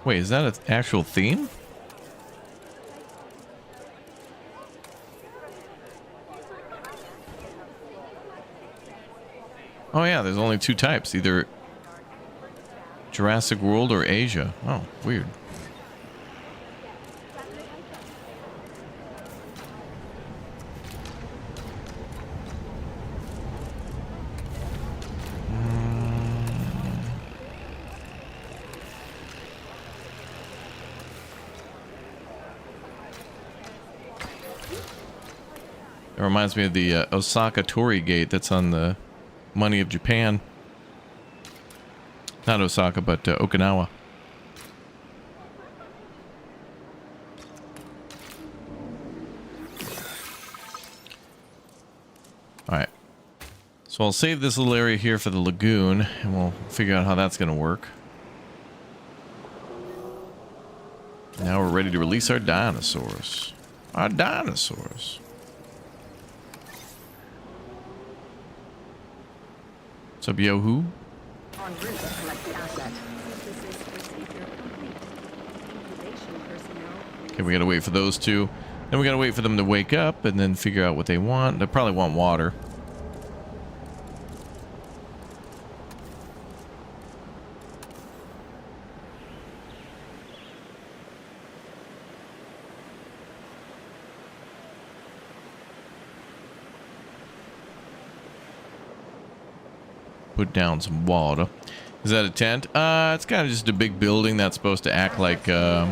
Wait, is that an actual theme? Oh yeah, there's only two types, either Jurassic World or Asia. Oh, weird. It reminds me of the Osaka Torii Gate that's on the Money of Japan. Not Osaka, but Okinawa. Alright. So I'll save this little area here for the lagoon, and we'll figure out how that's going to work. Now we're ready to release our dinosaurs. Our dinosaurs. What's up, yo-hoo? En route to collect the asset. Synthesis procedure complete. Incubation personnel. Okay, we gotta wait for those two. Then we gotta wait for them to wake up and then figure out what they want. They probably want water. Put down some water. Is that a tent? It's kind of just a big building that's supposed to act like, I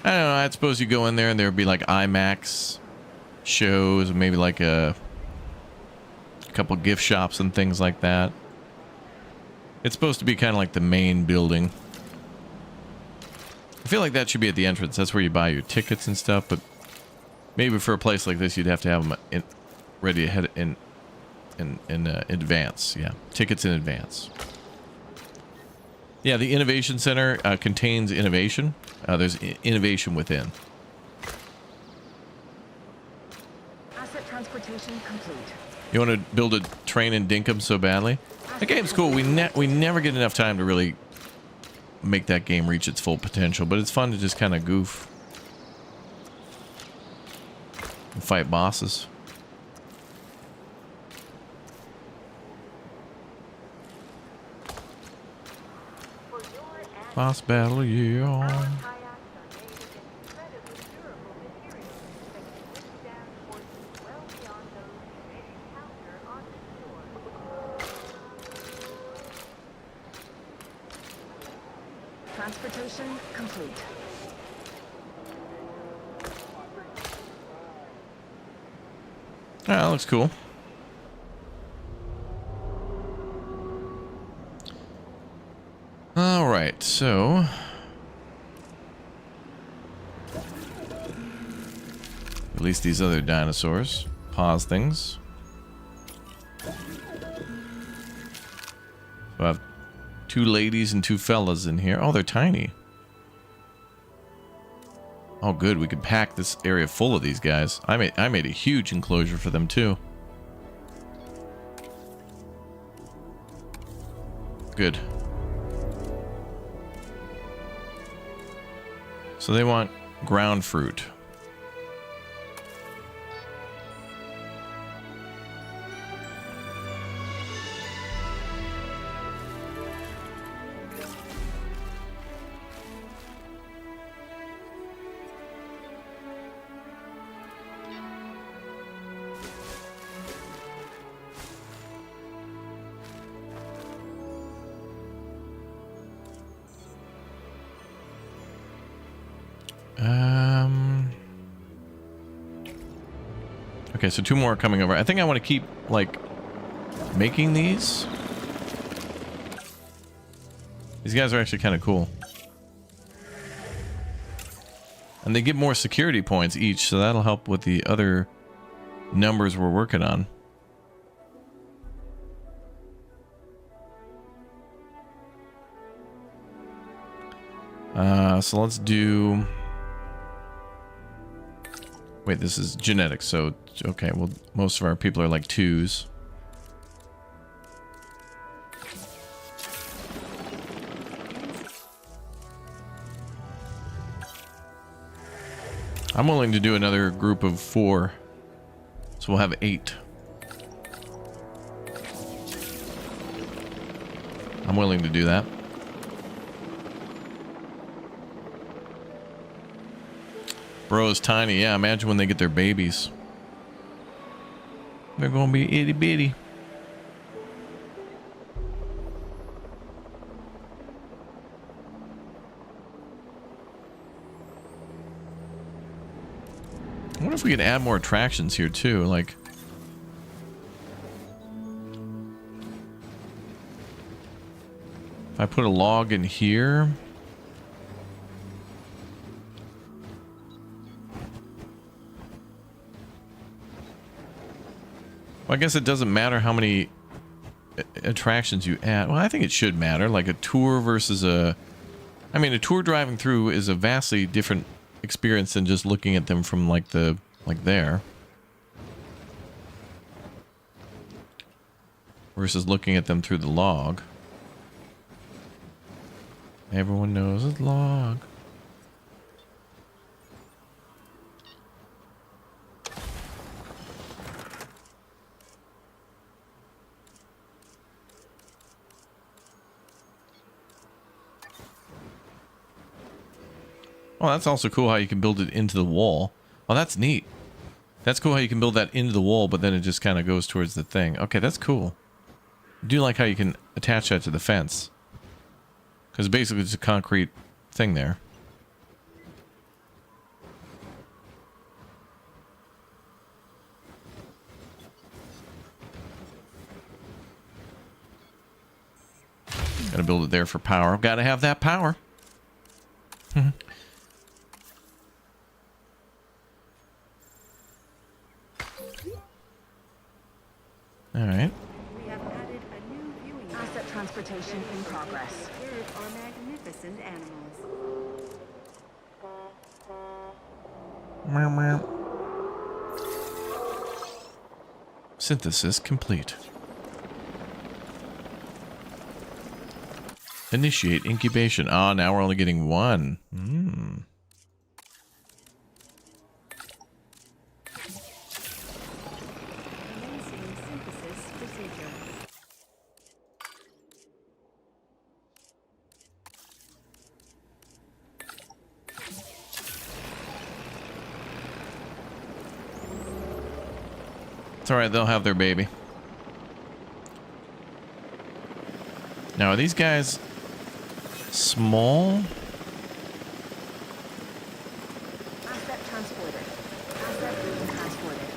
don't know, I suppose you go in there and there would be like IMAX shows, maybe like a couple gift shops and things like that. It's supposed to be kind of like the main building. I feel like that should be at the entrance. That's where you buy your tickets and stuff, but maybe for a place like this, you'd have to have them ready ahead in advance. Yeah, tickets in advance. Yeah, the Innovation Center contains innovation. There's innovation within. Asset transportation complete. You want to build a train in Dinkum so badly? That game's cool. We never get enough time to really make that game reach its full potential, but it's fun to just kind of goof and fight bosses. Boss battle, yeah. Transportation complete. That looks cool. All right, so release these other dinosaurs. Pause things. So I have two ladies and two fellas in here. Oh, they're tiny. Oh, good. We could pack this area full of these guys. I made a huge enclosure for them too. Good. So they want ground fruit. Okay, so two more are coming over. I think I want to keep, like, making these. These guys are actually kind of cool. And they get more security points each, so that'll help with the other numbers we're working on. So let's do... Wait, this is genetics, so... Okay, well, most of our people are like 2s. I'm willing to do another group of 4. So we'll have 8. I'm willing to do that. Bro's tiny. Yeah, imagine when they get their babies. They're gonna be itty bitty. I wonder if we could add more attractions here too, like if I put a log in here. Well, I guess it doesn't matter how many attractions you add. Well, I think it should matter, like a tour versus a... I mean, a tour driving through is a vastly different experience than just looking at them from like there. Versus looking at them through the log. Everyone knows a log. Well, that's also cool how you can build it into the wall. Oh, that's neat. That's cool how you can build that into the wall, but then it just kind of goes towards the thing. Okay, that's cool. I do like how you can attach that to the fence. Because basically it's a concrete thing there. Gotta build it there for power. Gotta have that power. All right. We have added a new viewing Asset transportation in progress. Here are magnificent animals. Meow, meow. Synthesis complete. Initiate incubation. Ah, now we're only getting 1. Commencing synthesis procedure. It's alright, they'll have their baby. Now, are these guys small? Asset transported. Asset being transported.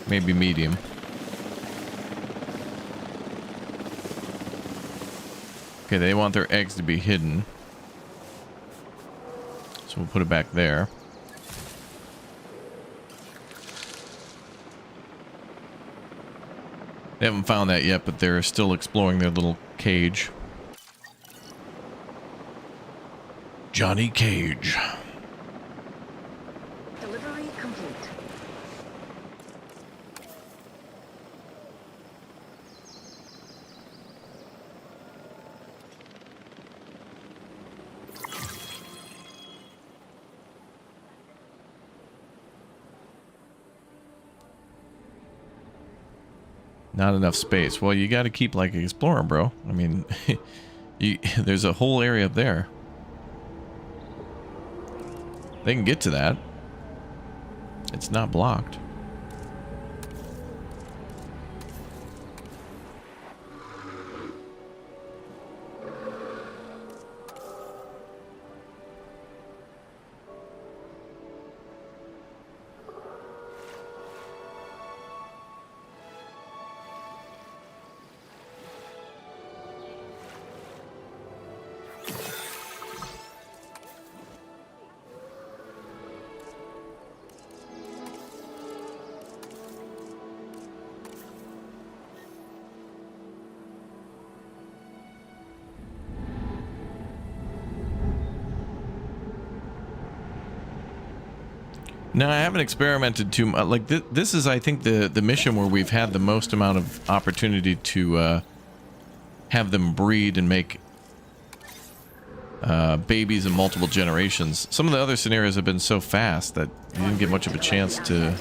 Maybe medium. Okay, they want their eggs to be hidden. So we'll put it back there. They haven't found that yet, but they're still exploring their little cage. Johnny Cage. Delivery complete. Not enough space. Well, you got to keep like exploring, bro. I mean, there's a whole area up there. They can get to that. It's not blocked. No, I haven't experimented too much. Like this is, I think, the mission where we've had the most amount of opportunity to have them breed and make babies in multiple generations. Some of the other scenarios have been so fast that you didn't get much of a chance to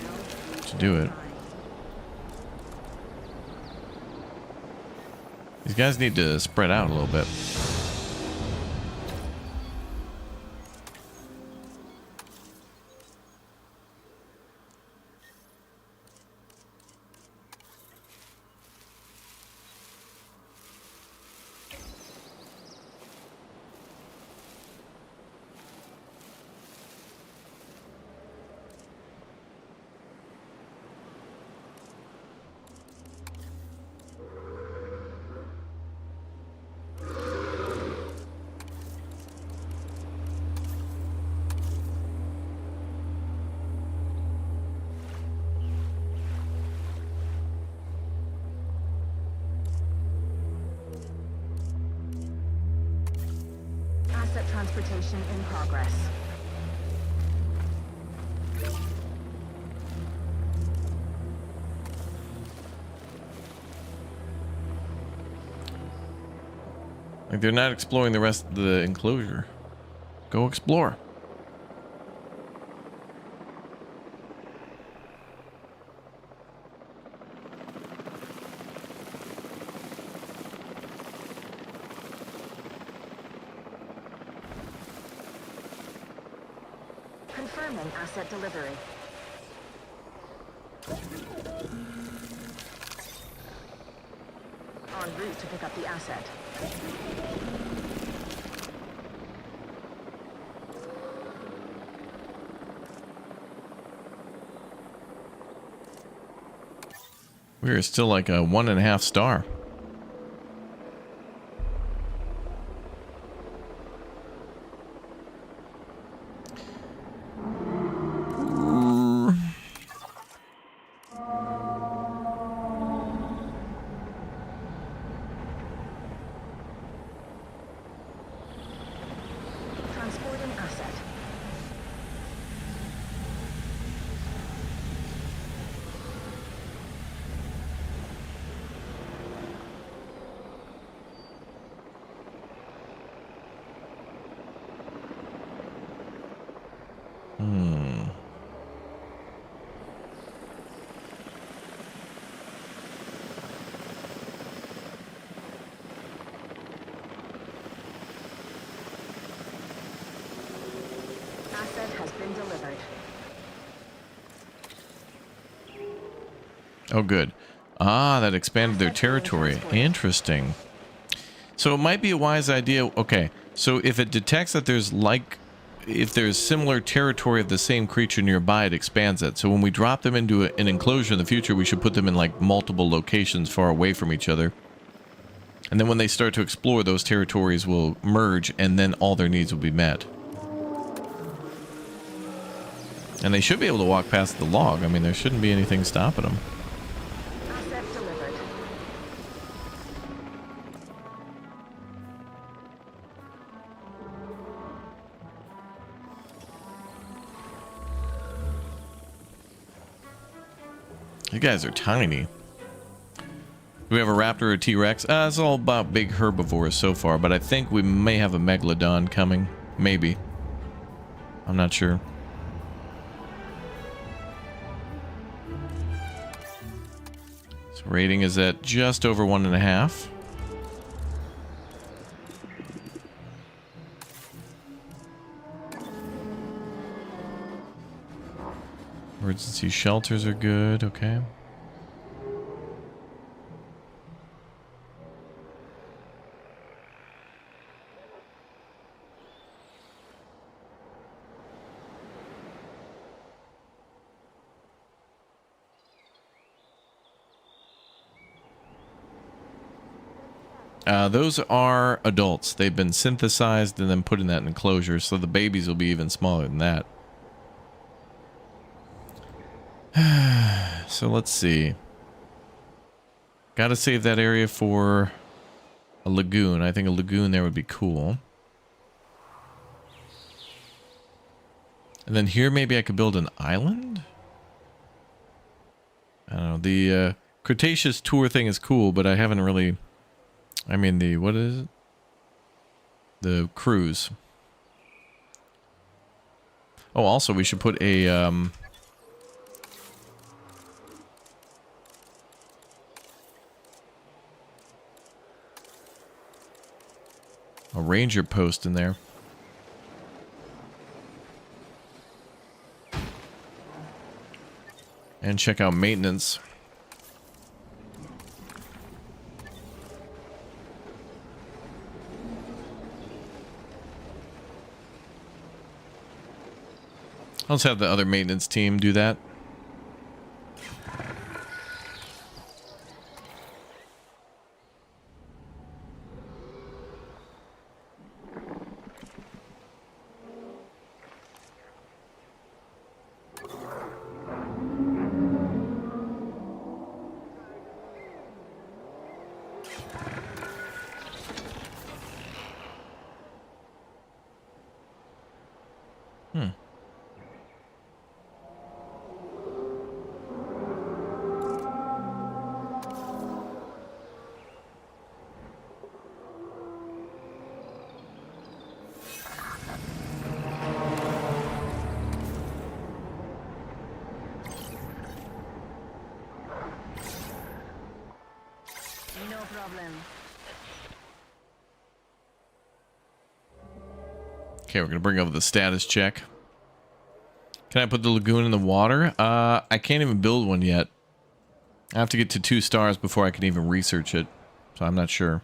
do it. These guys need to spread out a little bit. Asset transportation in progress. Like they're not exploring the rest of the enclosure. Go explore. Confirming asset delivery. En route to pick up the asset. We are still like a 1.5 star. Transporting asset. Asset has been delivered. Oh, good. Ah, that expanded their territory. Interesting. So it might be a wise idea. Okay, so if it detects that if there's similar territory of the same creature nearby, it expands it. So when we drop them into an enclosure in the future, we should put them in like multiple locations far away from each other. And then when they start to explore, those territories will merge, and then all their needs will be met. And they should be able to walk past the log. I mean, there shouldn't be anything stopping them. Asset delivered. You guys are tiny. Do we have a raptor or a T-Rex? It's all about big herbivores so far, but I think we may have a megalodon coming. Maybe. I'm not sure. So rating is at just over 1.5. Emergency shelters are good, okay. Those are adults. They've been synthesized and then put in that enclosure, so the babies will be even smaller than that. So let's see. Gotta save that area for a lagoon. I think a lagoon there would be cool. And then here maybe I could build an island? I don't know. The Cretaceous tour thing is cool, but I haven't really... I mean, what is it? the cruise. Oh, also we should put a ranger post in there. And check out maintenance. Let's have the other maintenance team do that. No problem. Okay, we're gonna bring over the status check. Can I put the lagoon in the water? I can't even build one yet. I have to get to 2 stars before I can even research it, so I'm not sure.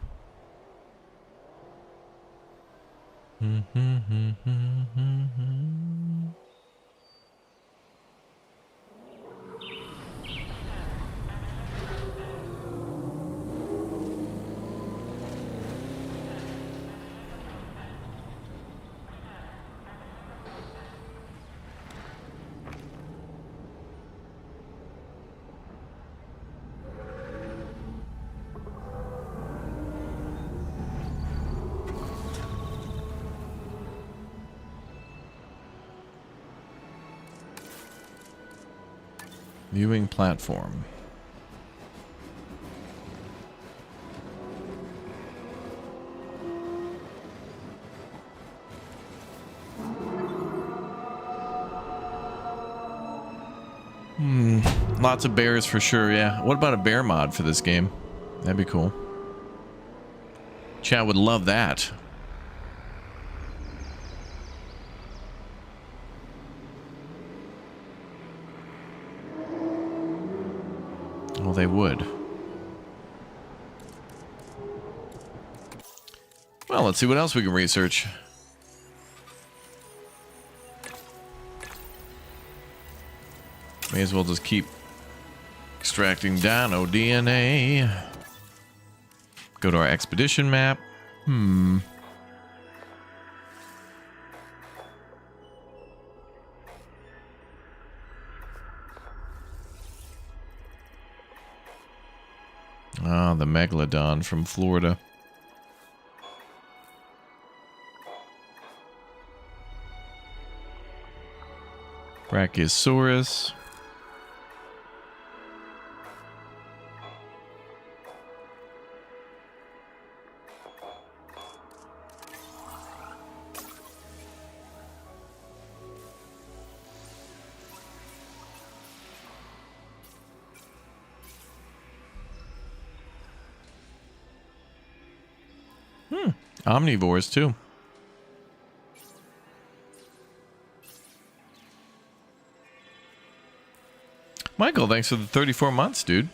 Viewing platform. Lots of bears for sure, yeah. What about a bear mod for this game? That'd be cool. Chat would love that. Well, they would. Well, let's see what else we can research. May as well just keep extracting dino DNA. Go to our expedition map. Ah, the megalodon from Florida. Brachiosaurus. Omnivores too. Michael, thanks for the 34 months, dude.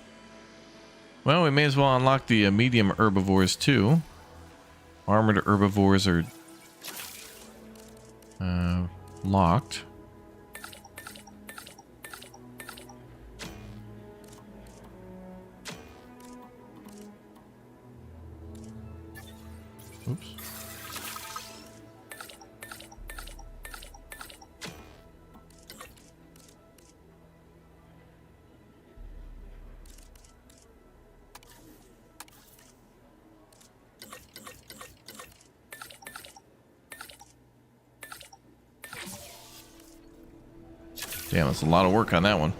Well, we may as well unlock the medium herbivores too. Armored herbivores are locked. Oops. Damn, that's a lot of work on that one.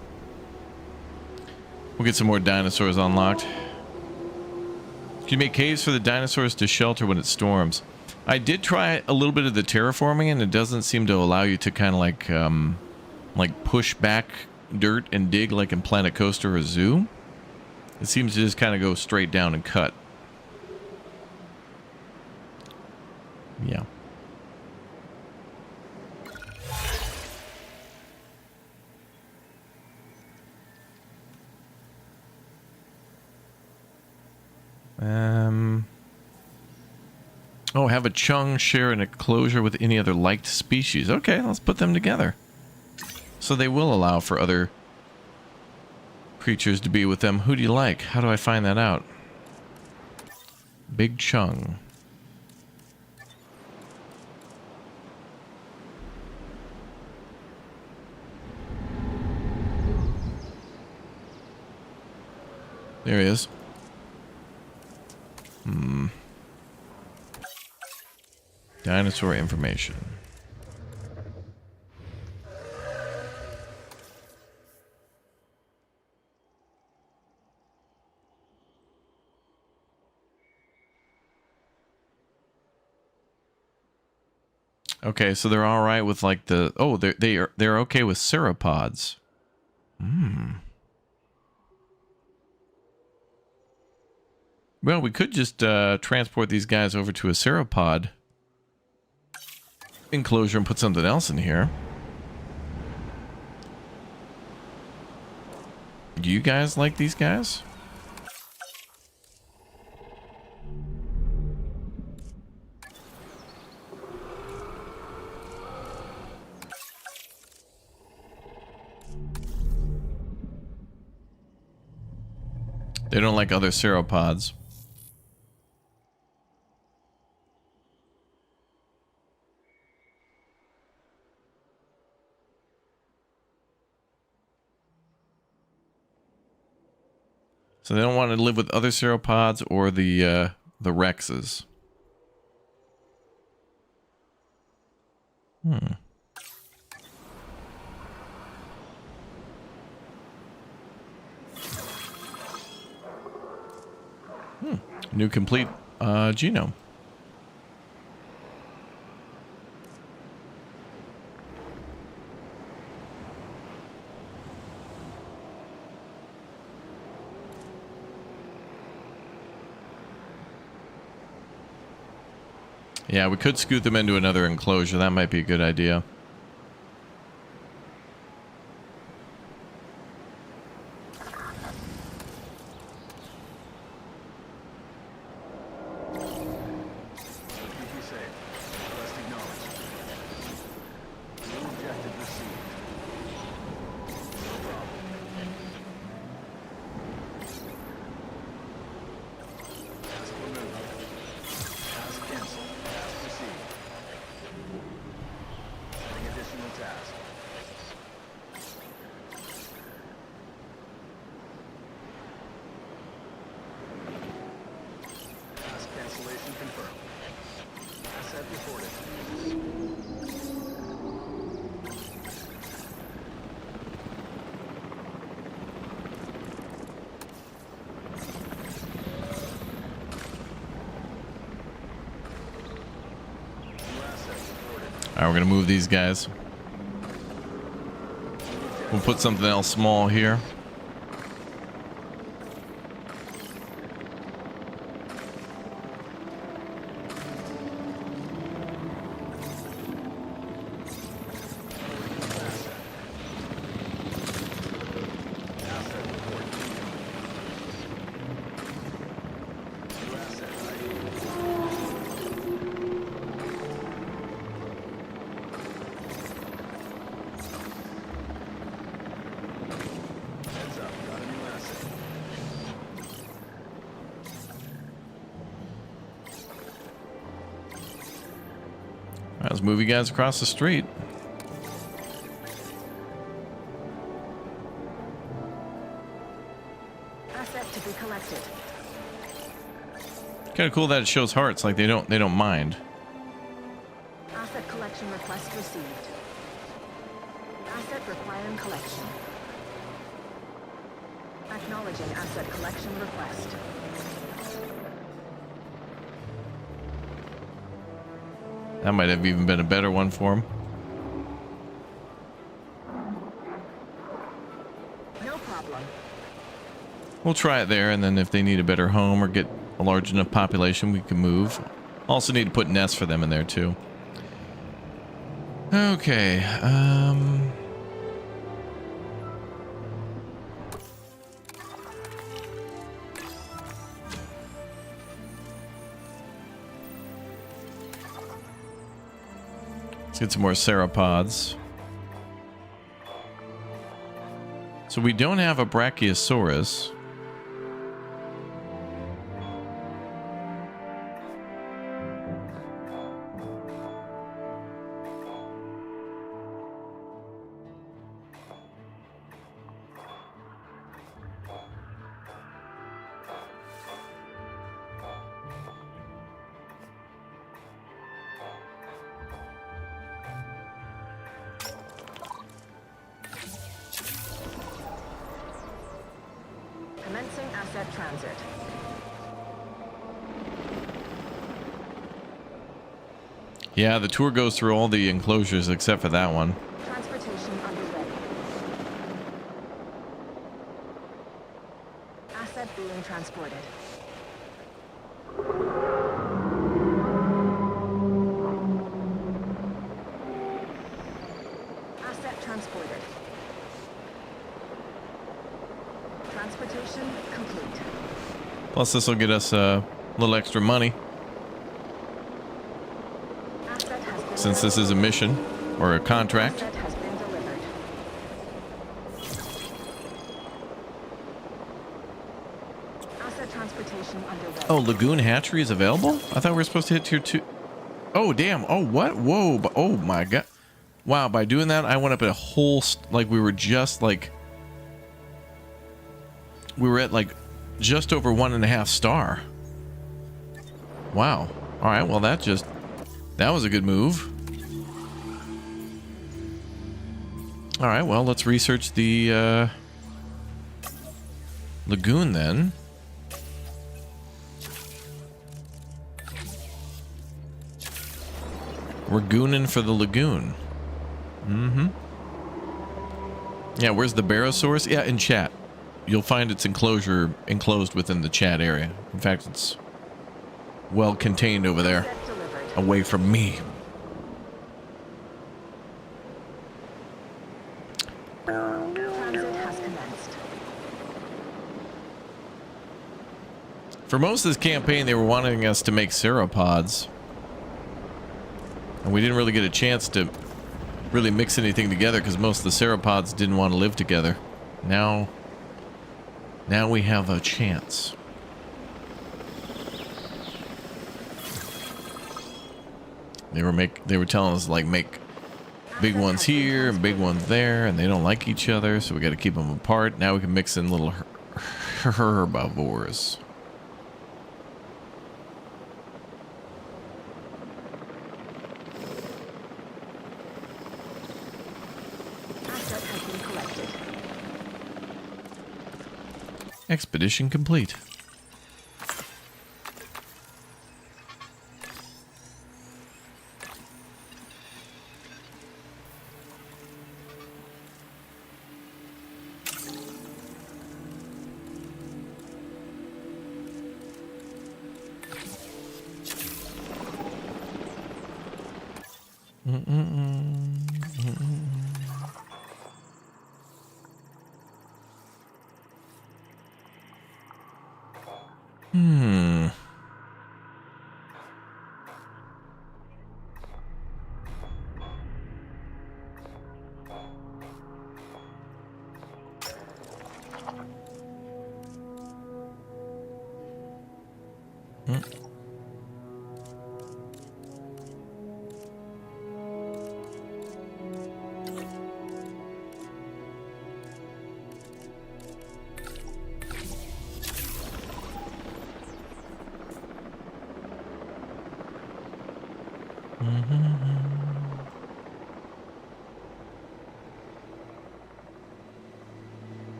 We'll get some more dinosaurs unlocked. Can you make caves for the dinosaurs to shelter when it storms? I did try a little bit of the terraforming, and it doesn't seem to allow you to kind of like push back dirt and dig like in Planet Coaster or Zoo. It seems to just kind of go straight down and cut. Yeah. Oh, have a chung share an enclosure with any other liked species. Okay, let's put them together. So they will allow for other creatures to be with them. Who do you like? How do I find that out? Big chung. There he is. Dinosaur information. Okay, so they're all right with like the they're okay with sauropods. Well, we could just transport these guys over to a sauropod enclosure and put something else in here. Do you guys like these guys? They don't like other sauropods. So they don't want to live with other sauropods or the Rexes. New complete genome. Yeah, we could scoot them into another enclosure. That might be a good idea. Alright, we're gonna move these guys. We'll put something else small here. Let's move you guys across the street. Asset to be collected. Kind of cool that it shows hearts, like they don't mind. Asset collection request received. Asset requiring collection. Acknowledging asset collection request. That might have even been a better one for him. No problem. We'll try it there, and then if they need a better home or get a large enough population, we can move. Also need to put nests for them in there too. Okay, let's get some more sauropods. So we don't have a Brachiosaurus. Commencing asset transit. Yeah, the tour goes through all the enclosures except for that one. Transportation underway. Asset being transported. Asset transported. Transportation complete. Plus, this will get us a little extra money Asset has been since this is a mission or a contract. Asset has been delivered. Asset transportation underway. Oh, Lagoon Hatchery is available? I thought we were supposed to hit tier 2. Oh, damn. Oh, what? Whoa. Oh, my God. Wow, by doing that, I went up a whole... like, we were just, like... we were at, like, just over 1.5 star. Wow. All right, well, that was a good move. All right, well, let's research the Lagoon then. We're gooning for the Lagoon. Mm-hmm. Yeah, where's the Barosaurus? Yeah, in chat. You'll find its enclosure enclosed within the chat area. In fact, it's well contained over there, Asset delivered. away from me. Transit has commenced. For most of this campaign, they were wanting us to make sauropods. And we didn't really get a chance to really mix anything together because most of the sauropods didn't want to live together. Now we have a chance. They were telling us like make big ones here and big ones there, and they don't like each other, so we got to keep them apart. Now we can mix in little herbivores. Asset has been collected. Expedition complete.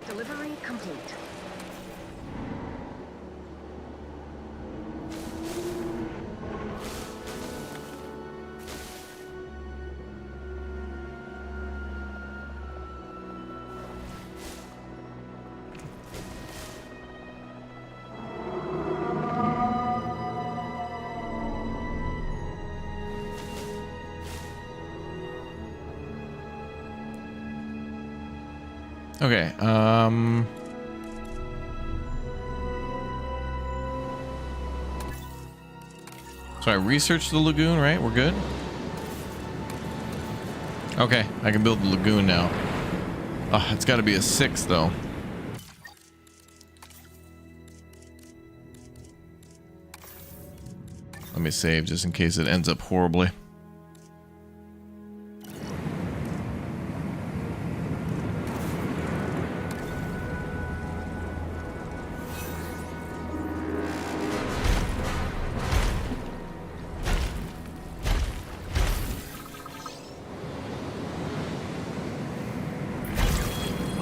Delivery complete. Okay, so I researched the lagoon, right? We're good? Okay, I can build the lagoon now. Oh, it's got to be a 6, though. Let me save just in case it ends up horribly.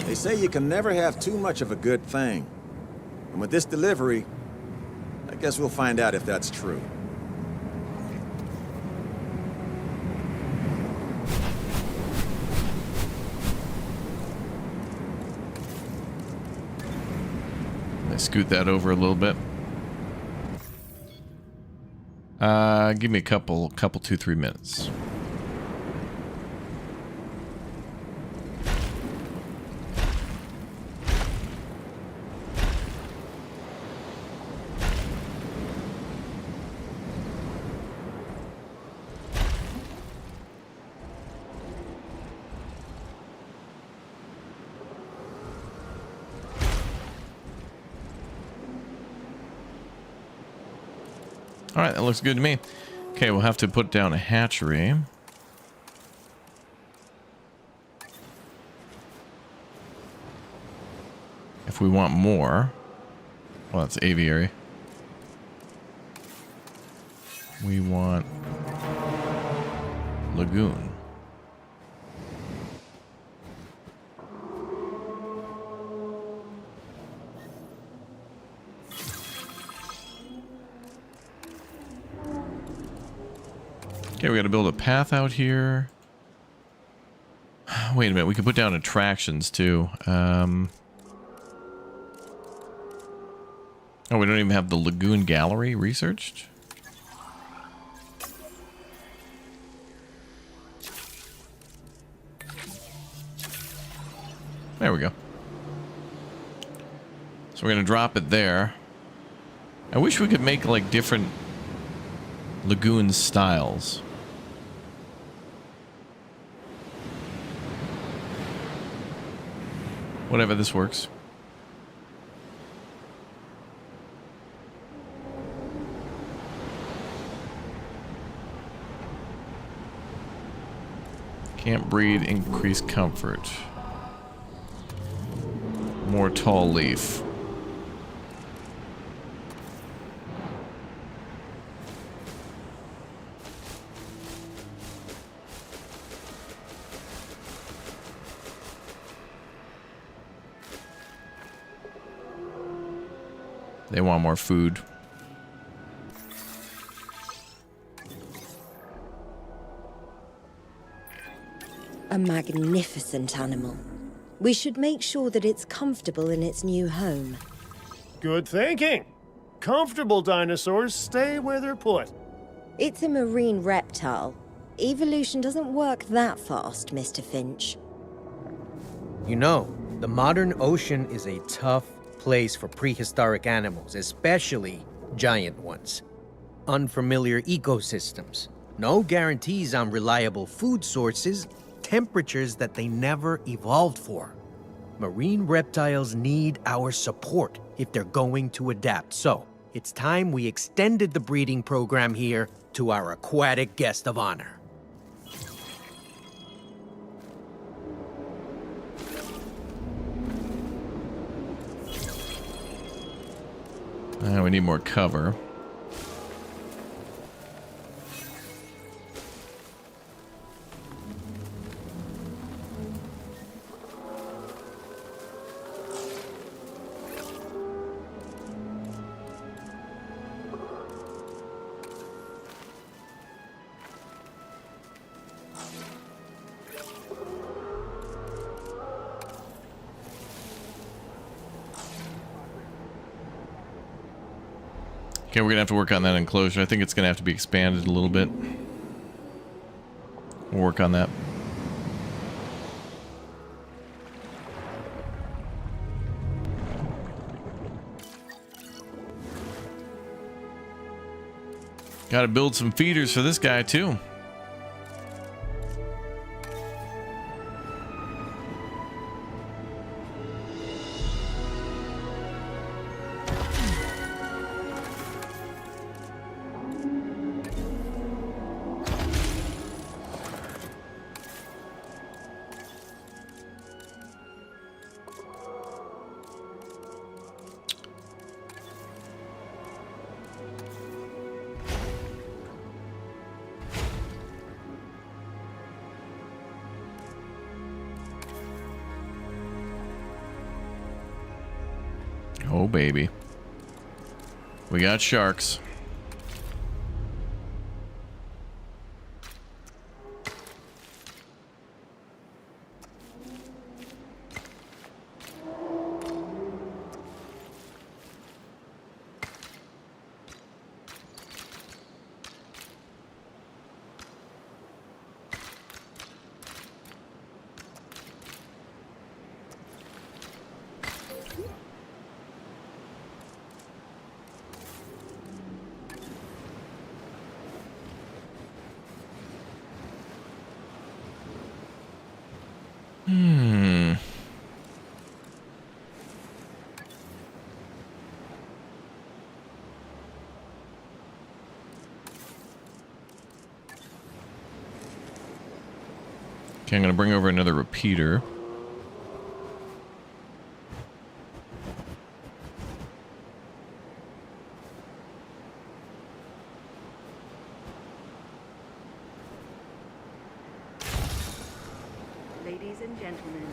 They say you can never have too much of a good thing. And with this delivery, I guess we'll find out if that's true. I scoot that over a little bit. Give me a couple 2-3 minutes. All right, that looks good to me. Okay, we'll have to put down a hatchery. If we want more. Well, that's aviary. We want lagoon. Okay, we got to build a path out here. Wait a minute, we could put down attractions too. Oh, we don't even have the lagoon gallery researched? There we go. So we're going to drop it there. I wish we could make like different lagoon styles. Whatever, this works. Can't breed, increase comfort. More tall leaf. They want more food. A magnificent animal. We should make sure that it's comfortable in its new home. Good thinking. Comfortable dinosaurs stay where they're put. It's a marine reptile. Evolution doesn't work that fast, Mr. Finch. You know, the modern ocean is a tough place for prehistoric animals, especially giant ones. Unfamiliar ecosystems, no guarantees on reliable food sources, temperatures that they never evolved for. Marine reptiles need our support if they're going to adapt, so it's time we extended the breeding program here to our aquatic guest of honor. We need more cover. Okay, we're gonna have to work on that enclosure. I think it's gonna have to be expanded a little bit. We'll work on that. Got to build some feeders for this guy too. Oh, baby. We got sharks. Okay, I'm going to bring over another repeater. Ladies and gentlemen,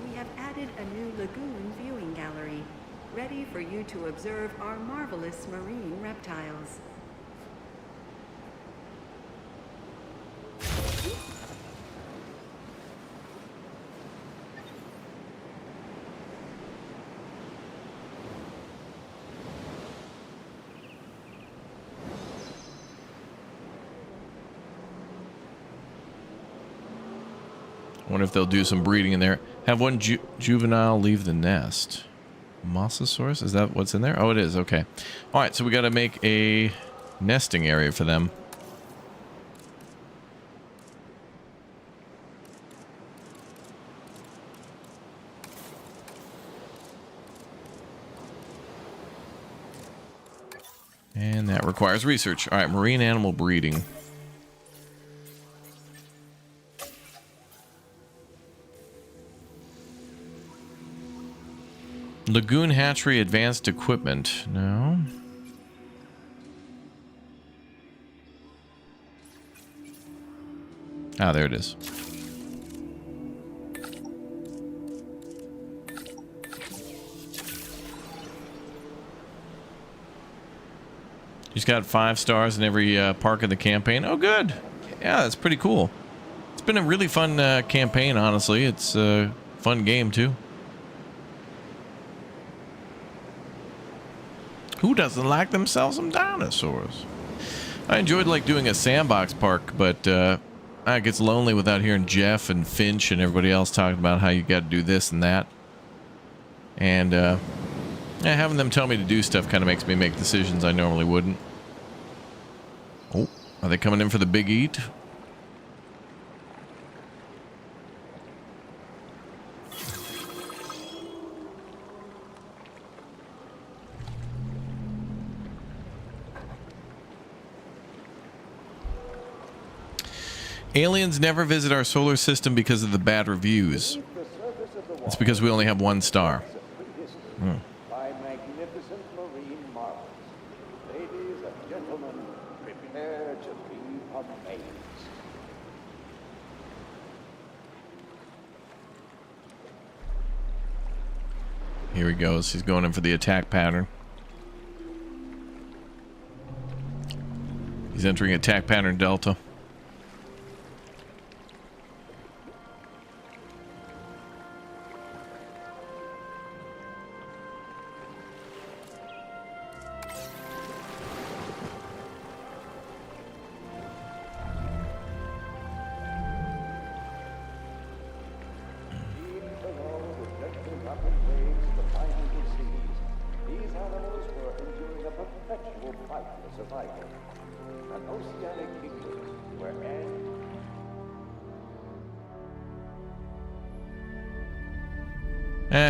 we have added a new Lagoon viewing gallery, ready for you to observe our marvelous marine reptiles. I wonder if they'll do some breeding in there. Have one juvenile leave the nest. Mosasaurus? Is that what's in there? Oh, it is. Okay. All right, so we got to make a nesting area for them. And that requires research. All right, marine animal breeding. Lagoon hatchery advanced equipment. No. Ah, there it is. He's got 5 stars in every park of the campaign. Oh, good. Yeah, that's pretty cool. It's been a really fun campaign, honestly. It's a fun game, too. Who doesn't like themselves some dinosaurs? I enjoyed like doing a sandbox park, but it gets lonely without hearing Jeff and Finch and everybody else talking about how you got to do this and that. And yeah, having them tell me to do stuff kind of makes me make decisions I normally wouldn't. Oh, are they coming in for the big eat? Aliens never visit our solar system because of the bad reviews. It's because we only have 1 star. By magnificent marine marvels. Ladies and gentlemen, prepare to be amazed. Here he goes. He's going in for the attack pattern. He's entering attack pattern Delta. Below the dreadful rapid waves of the mighty seas, these animals were enduring a perpetual fight for survival. An oceanic kingdom where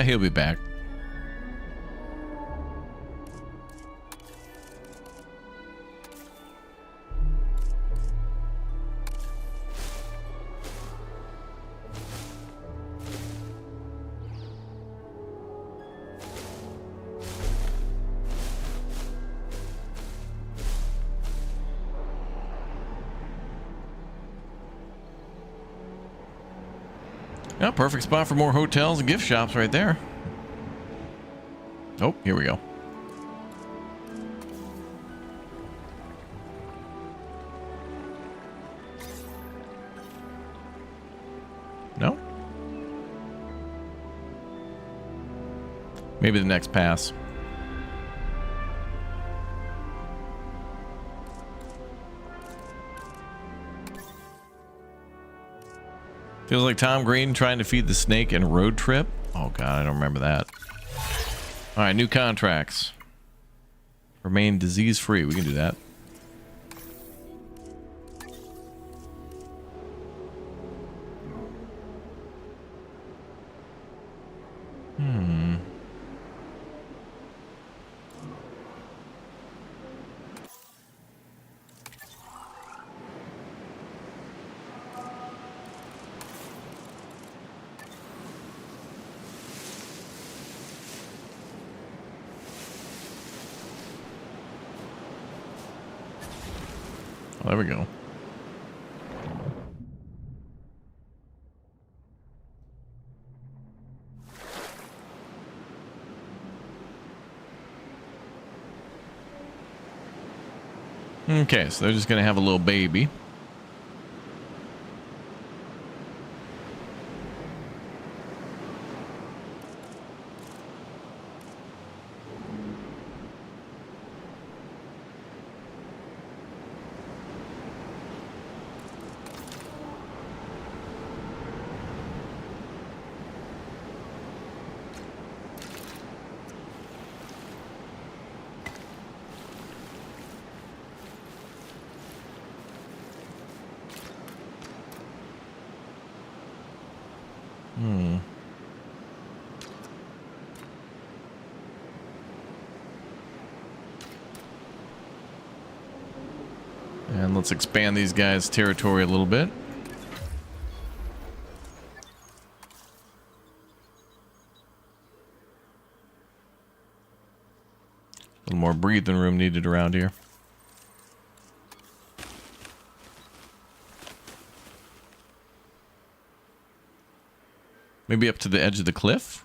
He'll be back. Yeah, perfect spot for more hotels and gift shops right there. Oh, here we go. No? Maybe the next pass. Feels like Tom Green trying to feed the snake in Road Trip. Oh god, I don't remember that. All right, new contracts. Remain disease-free. We can do that. There we go. Okay, so they're just gonna have a little baby. And let's expand these guys' territory a little bit. A little more breathing room needed around here. Maybe up to the edge of the cliff?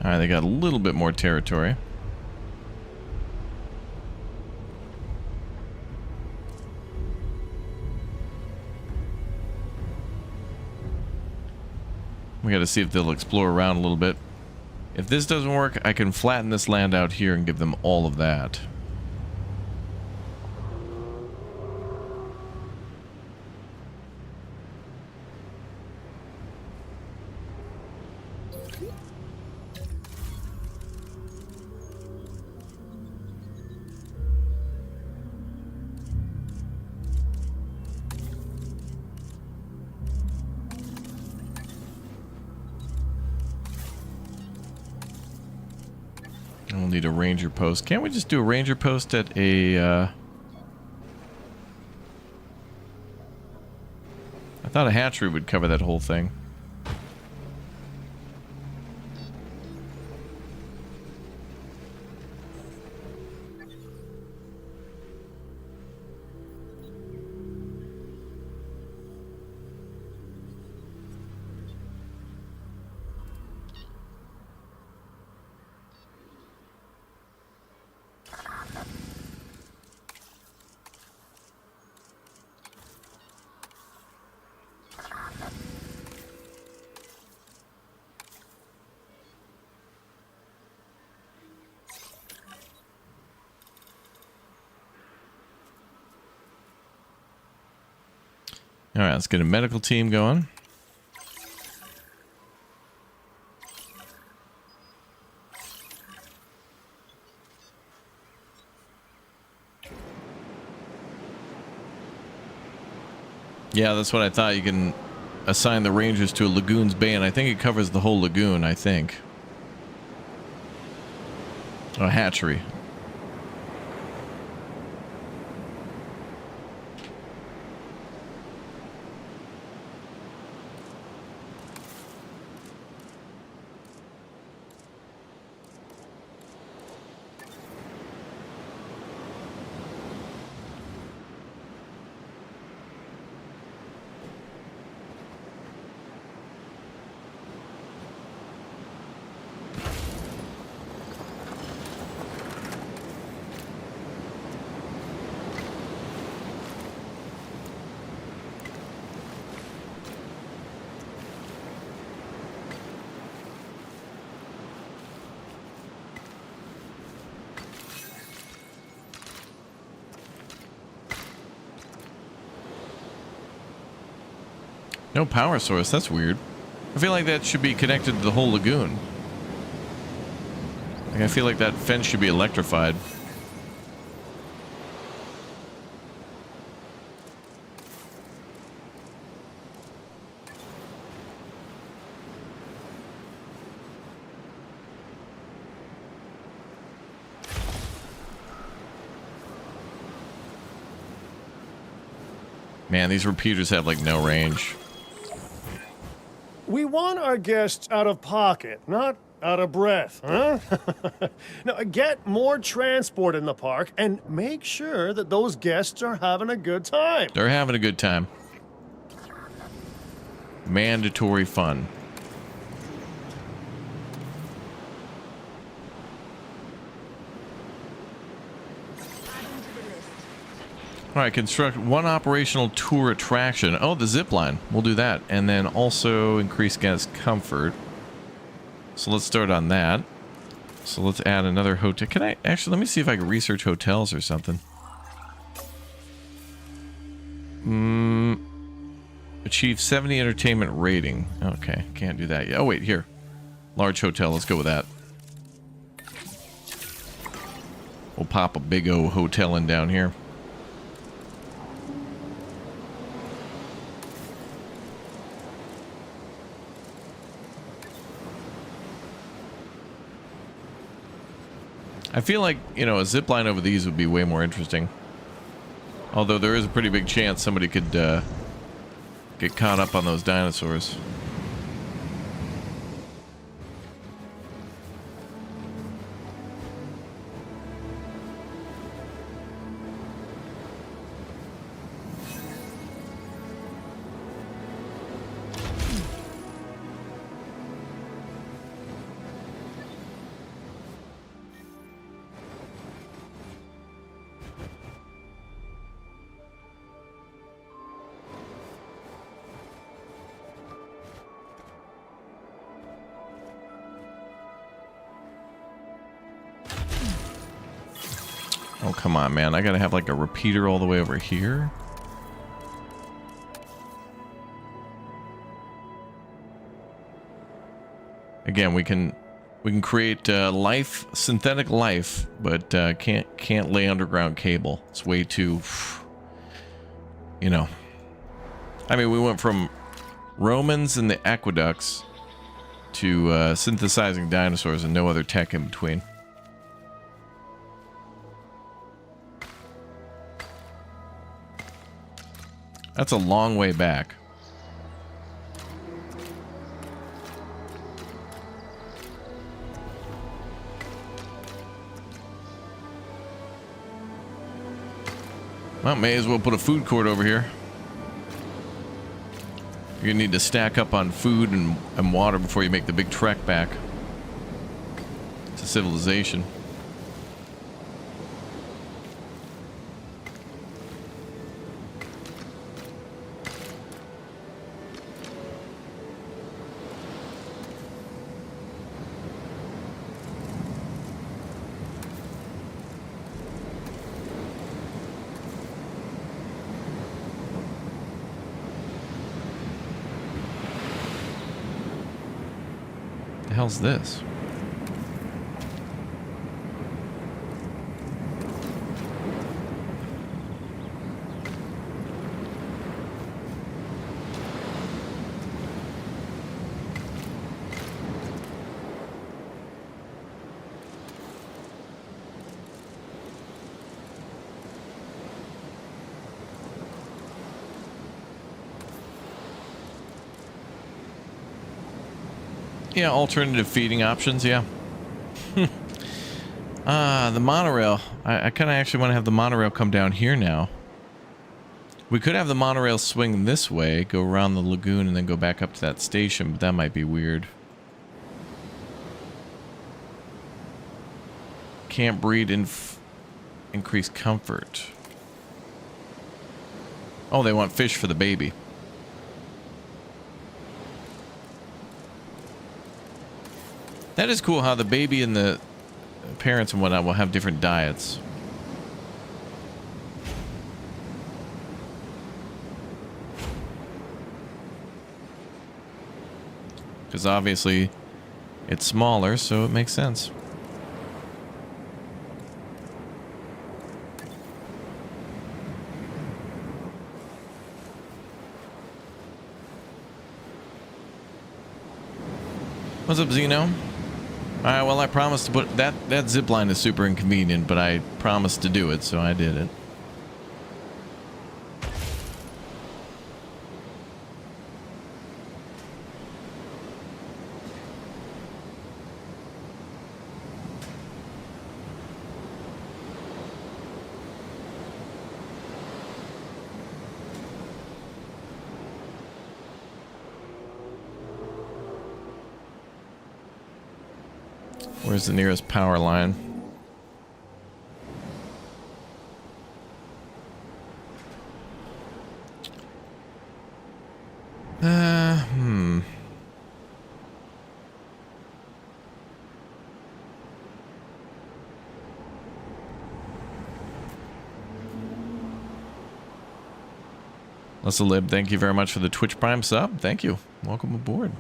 All right, they got a little bit more territory. We got to see if they'll explore around a little bit. If this doesn't work, I can flatten this land out here and give them all of that. We'll need a ranger post. Can't we just do a ranger post at a... I thought a hatchery would cover that whole thing. All right, let's get a medical team going. Yeah, that's what I thought. You can assign the rangers to a Lagoon's Bay, and I think it covers the whole lagoon, I think. A hatchery. No power source. That's weird. I feel like that should be connected to the whole lagoon. Like, I feel like that fence should be electrified. Man, these repeaters have like no range. We want our guests out of pocket, not out of breath, huh? Now, get more transport in the park and make sure that those guests are having a good time. They're having a good time. Mandatory fun. All right, construct one operational tour attraction. Oh, the zip line. We'll do that. And then also increase guest comfort. So let's start on that. So let's add another hotel. Can I actually, let me see if I can research hotels or something. Achieve 70 entertainment rating. Okay, can't do that yet. Oh, wait, here. Large hotel. Let's go with that. We'll pop a big O hotel in down here. I feel like, you know, a zip line over these would be way more interesting. Although there is a pretty big chance somebody could get caught up on those dinosaurs. Oh, come on, man. I gotta have like a repeater all the way over here. Again, we can create life, synthetic life, but can't lay underground cable. It's way too, you know. I mean, we went from Romans and the aqueducts to synthesizing dinosaurs and no other tech in between. That's a long way back. Well, may as well put a food court over here. You're gonna need to stack up on food and water before you make the big trek back to civilization. The hell's this? Yeah, alternative feeding options, yeah. The monorail. I kind of actually want to have the monorail come down here now. We could have the monorail swing this way, go around the lagoon, and then go back up to that station, but that might be weird. Can't breed increase comfort. Oh, they want fish for the baby. That is cool how the baby and the parents and whatnot will have different diets. Because obviously it's smaller, so it makes sense. What's up, Zeno? Alright, well, I promised to put that zip line is super inconvenient, but I promised to do it, so I did it. Where's the nearest power line? Leslie Lib, thank you very much for the Twitch Prime sub. Thank you. Welcome aboard.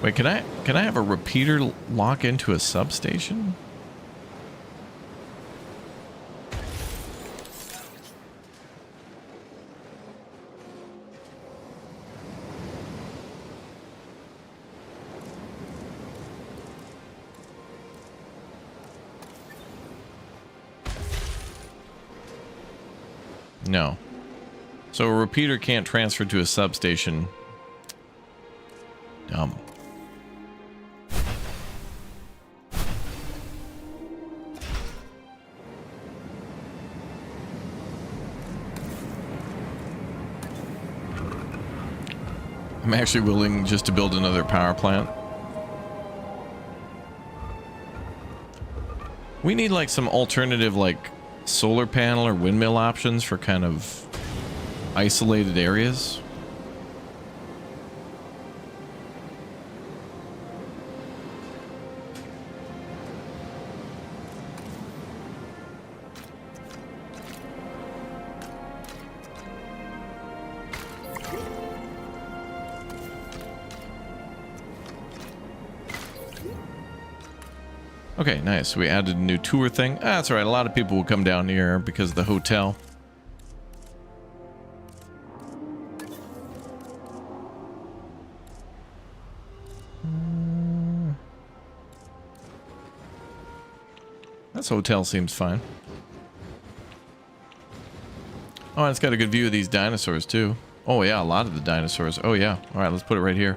Wait, can I have a repeater lock into a substation? No. So a repeater can't transfer to a substation. Dumb. I'm actually willing just to build another power plant. We need like some alternative like solar panel or windmill options for kind of isolated areas. Okay, nice. We added a new tour thing. Ah, that's all right. A lot of people will come down here because of the hotel. This hotel seems fine. Oh, and it's got a good view of these dinosaurs, too. Oh, yeah, a lot of the dinosaurs. Oh, yeah. All right, let's put it right here.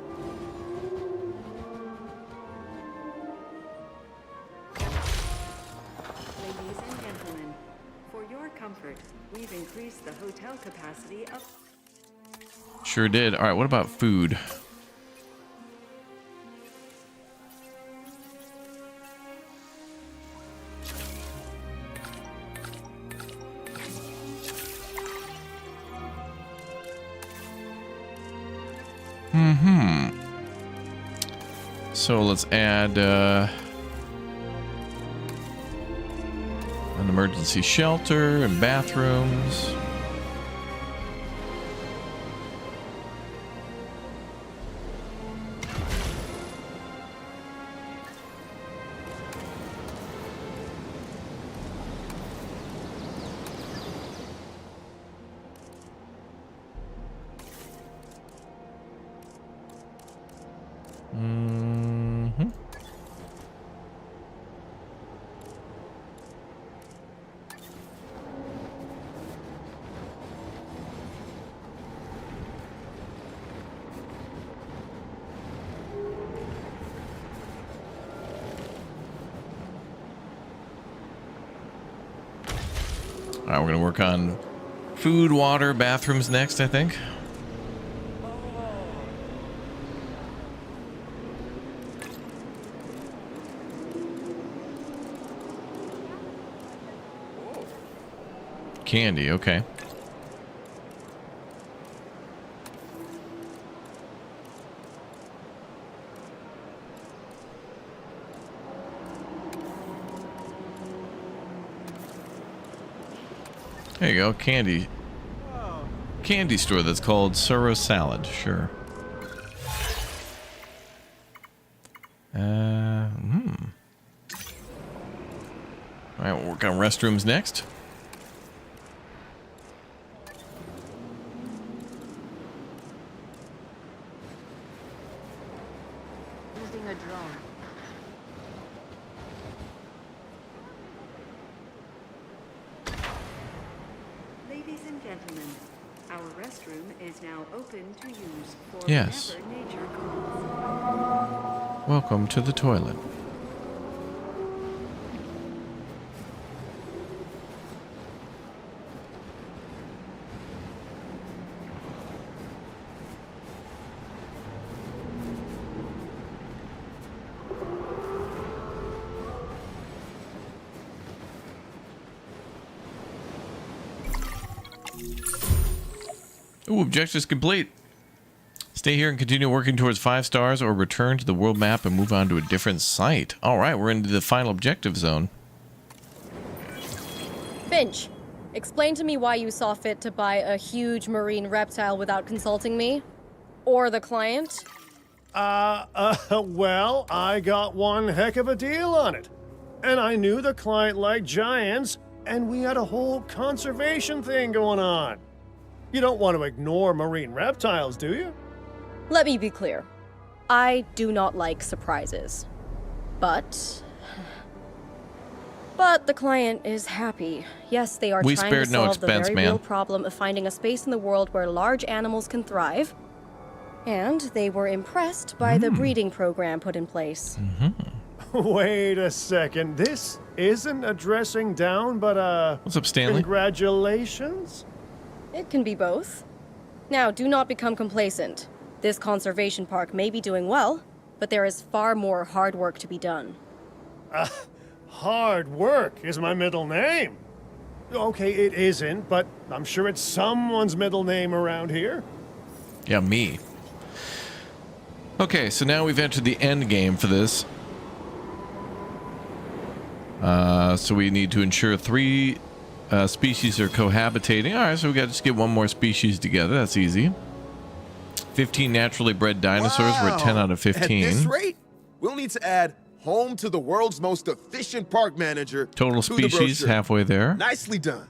Ladies and gentlemen, for your comfort, we've increased the hotel capacity up. Sure did. All right, what about food? So let's add an emergency shelter and bathrooms. All right, we're going to work on food, water, bathrooms next, I think. Candy, okay. There you go, candy. Candy store that's called Sura Salad, sure. Alright, we'll work on restrooms next. Using a drone. Ladies and gentlemen, our restroom is now open to use for Yes. whenever nature calls. Welcome to the toilet. Ooh, objectives complete. Stay here and continue working towards 5 stars or return to the world map and move on to a different site. All right, we're into the final objective zone. Finch, explain to me why you saw fit to buy a huge marine reptile without consulting me. Or the client. Well, I got one heck of a deal on it. And I knew the client liked giants, and we had a whole conservation thing going on. You don't want to ignore marine reptiles, do you? Let me be clear. I do not like surprises. But the client is happy. Yes, they are We trying spared to no solve the expense, very ma'am. real problem of finding a space in the world where large animals can thrive. And they were impressed by the breeding program put in place. Wait a second. This isn't a dressing down, but What's up, Stanley? congratulations? It can be both. Now, do not become complacent. This conservation park may be doing well, but there is far more hard work to be done. Hard work is my middle name. Okay, it isn't, but I'm sure it's someone's middle name around here. Yeah, me. Okay, so now we've entered the end game for this. So we need to ensure 3 species are cohabitating. All right, so we got to just get one more species together. That's easy. 15 naturally bred dinosaurs. We're at 10 out of 15. At this rate, we'll need to add home to the world's most efficient park manager. Total to the species, brochure. halfway there. Nicely done.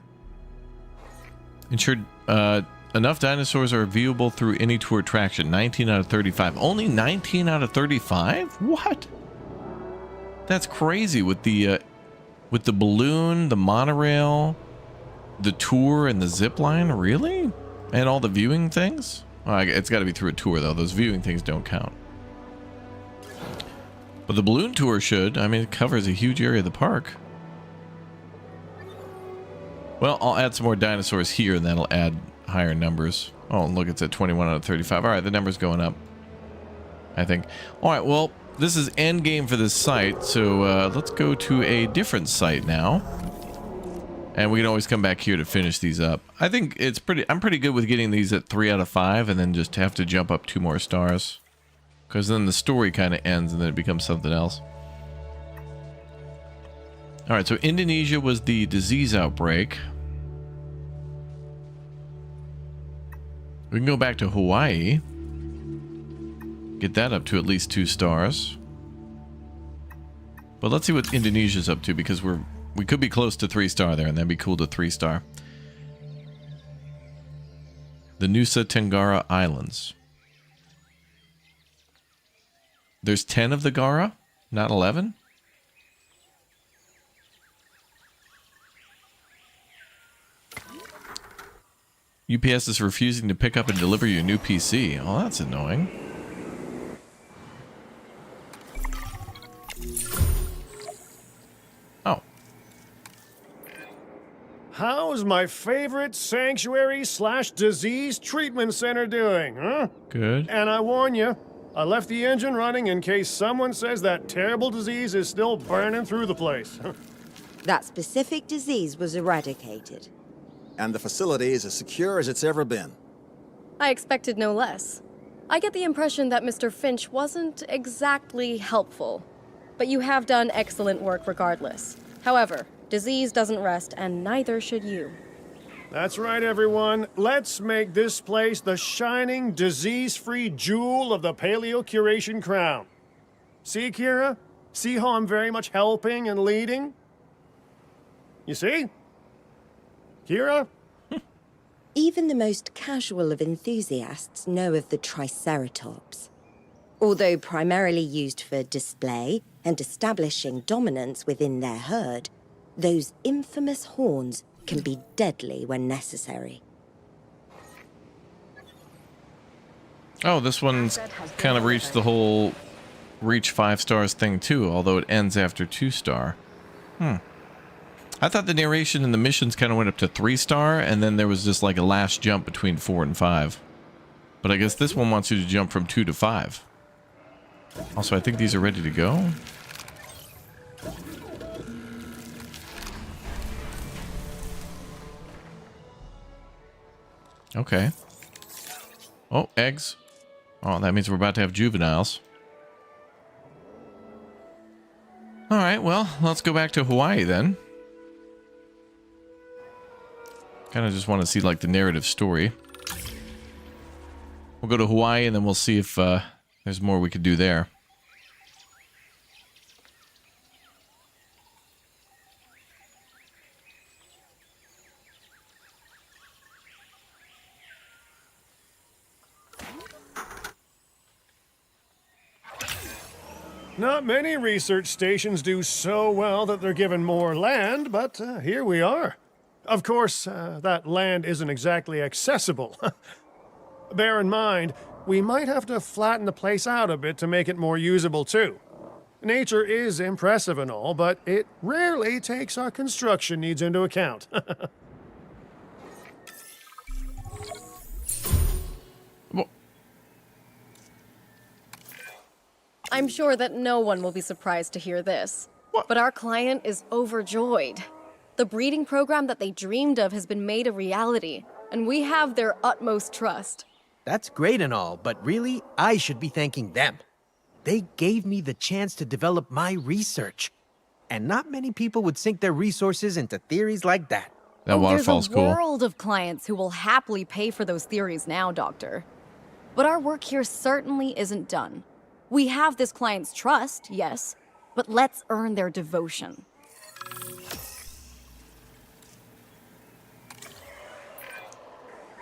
Ensured enough dinosaurs are viewable through any tour attraction. 19 out of 35. Only 19 out of 35? What? That's crazy with the balloon, the monorail, the tour, and the zip line. Really? And all the viewing things? Well, it's got to be through a tour, though. Those viewing things don't count. But the balloon tour should. I mean, it covers a huge area of the park. Well, I'll add some more dinosaurs here, and that'll add higher numbers. Oh, look, it's at 21 out of 35. All right, the number's going up, I think. All right, well, this is end game for this site, so let's go to a different site now. And we can always come back here to finish these up. I think it's I'm pretty good with getting these at 3 out of 5, and then just have to jump up 2 more stars. Because then the story kind of ends, and then it becomes something else. All right, so Indonesia was the disease outbreak. We can go back to Hawaii. Get that up to at least 2 stars. But let's see what Indonesia's up to, because we could be close to 3-star there, and that'd be cool to 3-star. The Nusa Tenggara Islands. There's 10 of the Gara, not 11? UPS is refusing to pick up and deliver your new PC. Oh, that's annoying. Oh. How's my favorite sanctuary/disease treatment center doing, huh? Good. And I warn you, I left the engine running in case someone says that terrible disease is still burning through the place. That specific disease was eradicated. And the facility is as secure as it's ever been. I expected no less. I get the impression that Mr. Finch wasn't exactly helpful. But you have done excellent work regardless. However, disease doesn't rest, and neither should you. That's right, everyone. Let's make this place the shining, disease-free jewel of the paleo-curation crown. See, Kira? See how I'm very much helping and leading? You see? Kira? Even the most casual of enthusiasts know of the Triceratops. Although primarily used for display and establishing dominance within their herd, those infamous horns can be deadly when necessary. Oh, this one's kind of reached the whole reach 5 stars thing too, although it ends after 2-star. I thought the narration and the missions kind of went up to 3-star, and then there was just like a last jump between 4 and 5. But I guess this one wants you to jump from 2 to 5. Also, I think these are ready to go. Okay. Oh, eggs. Oh, that means we're about to have juveniles. All right, well, let's go back to Hawaii then. Kind of just want to see like the narrative story. We'll go to Hawaii and then we'll see if there's more we could do there. Not many research stations do so well that they're given more land, but here we are. Of course, that land isn't exactly accessible. Bear in mind, we might have to flatten the place out a bit to make it more usable too. Nature is impressive and all, but it rarely takes our construction needs into account. I'm sure that no one will be surprised to hear this. But our client is overjoyed. The breeding program that they dreamed of has been made a reality, and we have their utmost trust. That's great and all, but really, I should be thanking them. They gave me the chance to develop my research. And not many people would sink their resources into theories like that. That waterfall's cool. There's a world of clients who will happily pay for those theories now, Doctor. But our work here certainly isn't done. We have this client's trust, yes, but let's earn their devotion.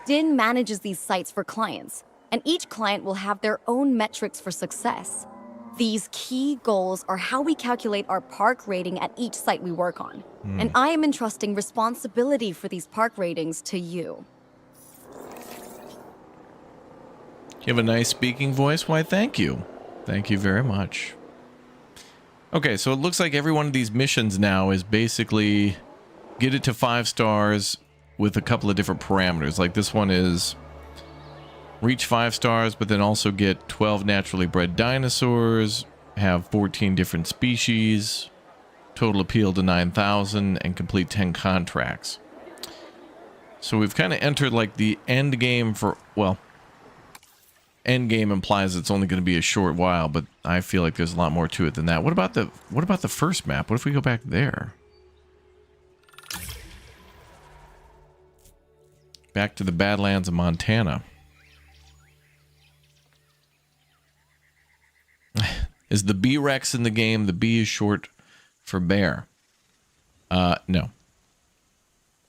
Din manages these sites for clients, and each client will have their own metrics for success. These key goals are how we calculate our park rating at each site we work on. And I am entrusting responsibility for these park ratings to you. You have a nice speaking voice. Why, thank you. Thank you very much. Okay, so it looks like every one of these missions now is basically get it to 5 stars with a couple of different parameters. Like this one is reach 5 stars, but then also get 12 naturally bred dinosaurs, have 14 different species, total appeal to 9,000, and complete 10 contracts. So we've kind of entered like the end game for, well, end game implies it's only going to be a short while, but I feel like there's a lot more to it than that. What about the first map? What if we go back there? Back to the Badlands of Montana. Is the B-Rex in the game? The B is short for bear. No.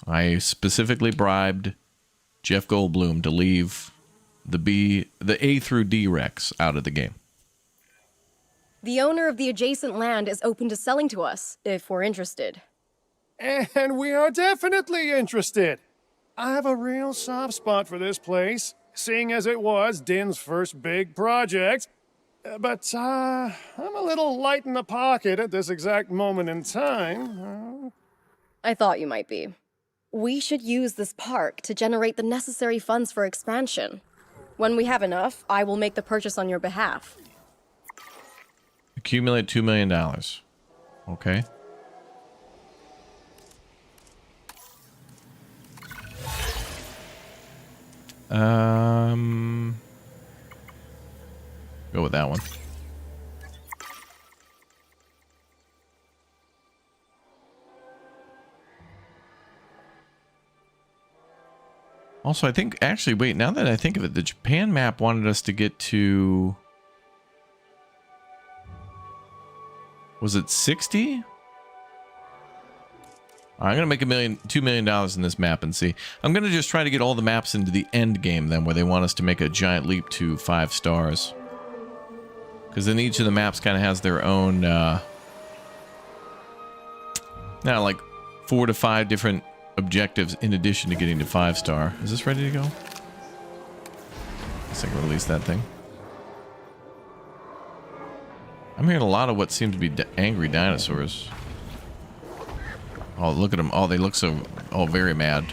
I specifically bribed Jeff Goldblum to leave the A through D Rex out of the game. The owner of the adjacent land is open to selling to us, if we're interested. And we are definitely interested. I have a real soft spot for this place, seeing as it was Din's first big project. But I'm a little light in the pocket at this exact moment in time. I thought you might be. We should use this park to generate the necessary funds for expansion. When we have enough, I will make the purchase on your behalf. Accumulate $2 million. Okay. Go with that one. Also, I think, actually, wait, now that I think of it, the Japan map wanted us to get to... Was it 60? I'm going to make $2 million in this map and see. I'm going to just try to get all the maps into the end game then, where they want us to make a giant leap to 5 stars. Because then each of the maps kind of has their own, now like 4 to 5 different objectives in addition to getting to 5 star. Is this ready to go? Let's release that thing. I'm hearing a lot of what seem to be angry dinosaurs. Oh, look at them. Oh, they look so... Oh, very mad.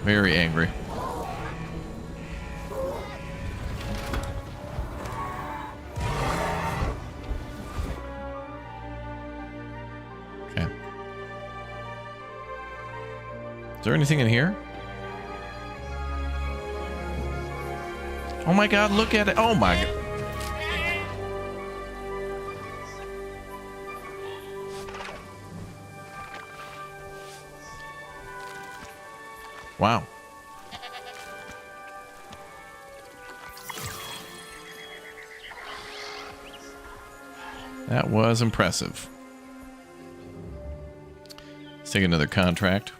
Very angry. Okay. Is there anything in here? Oh my god, look at it. Oh my god. Wow. That was impressive. Let's take another contract.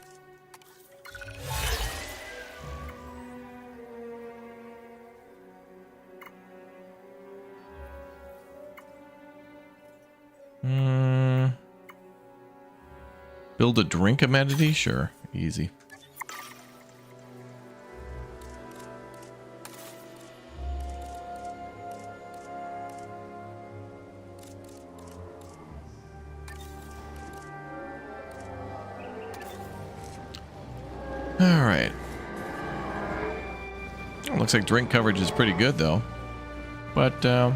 Build a drink amenity? Sure. Easy. Alright. Oh, looks like drink coverage is pretty good, though. But, it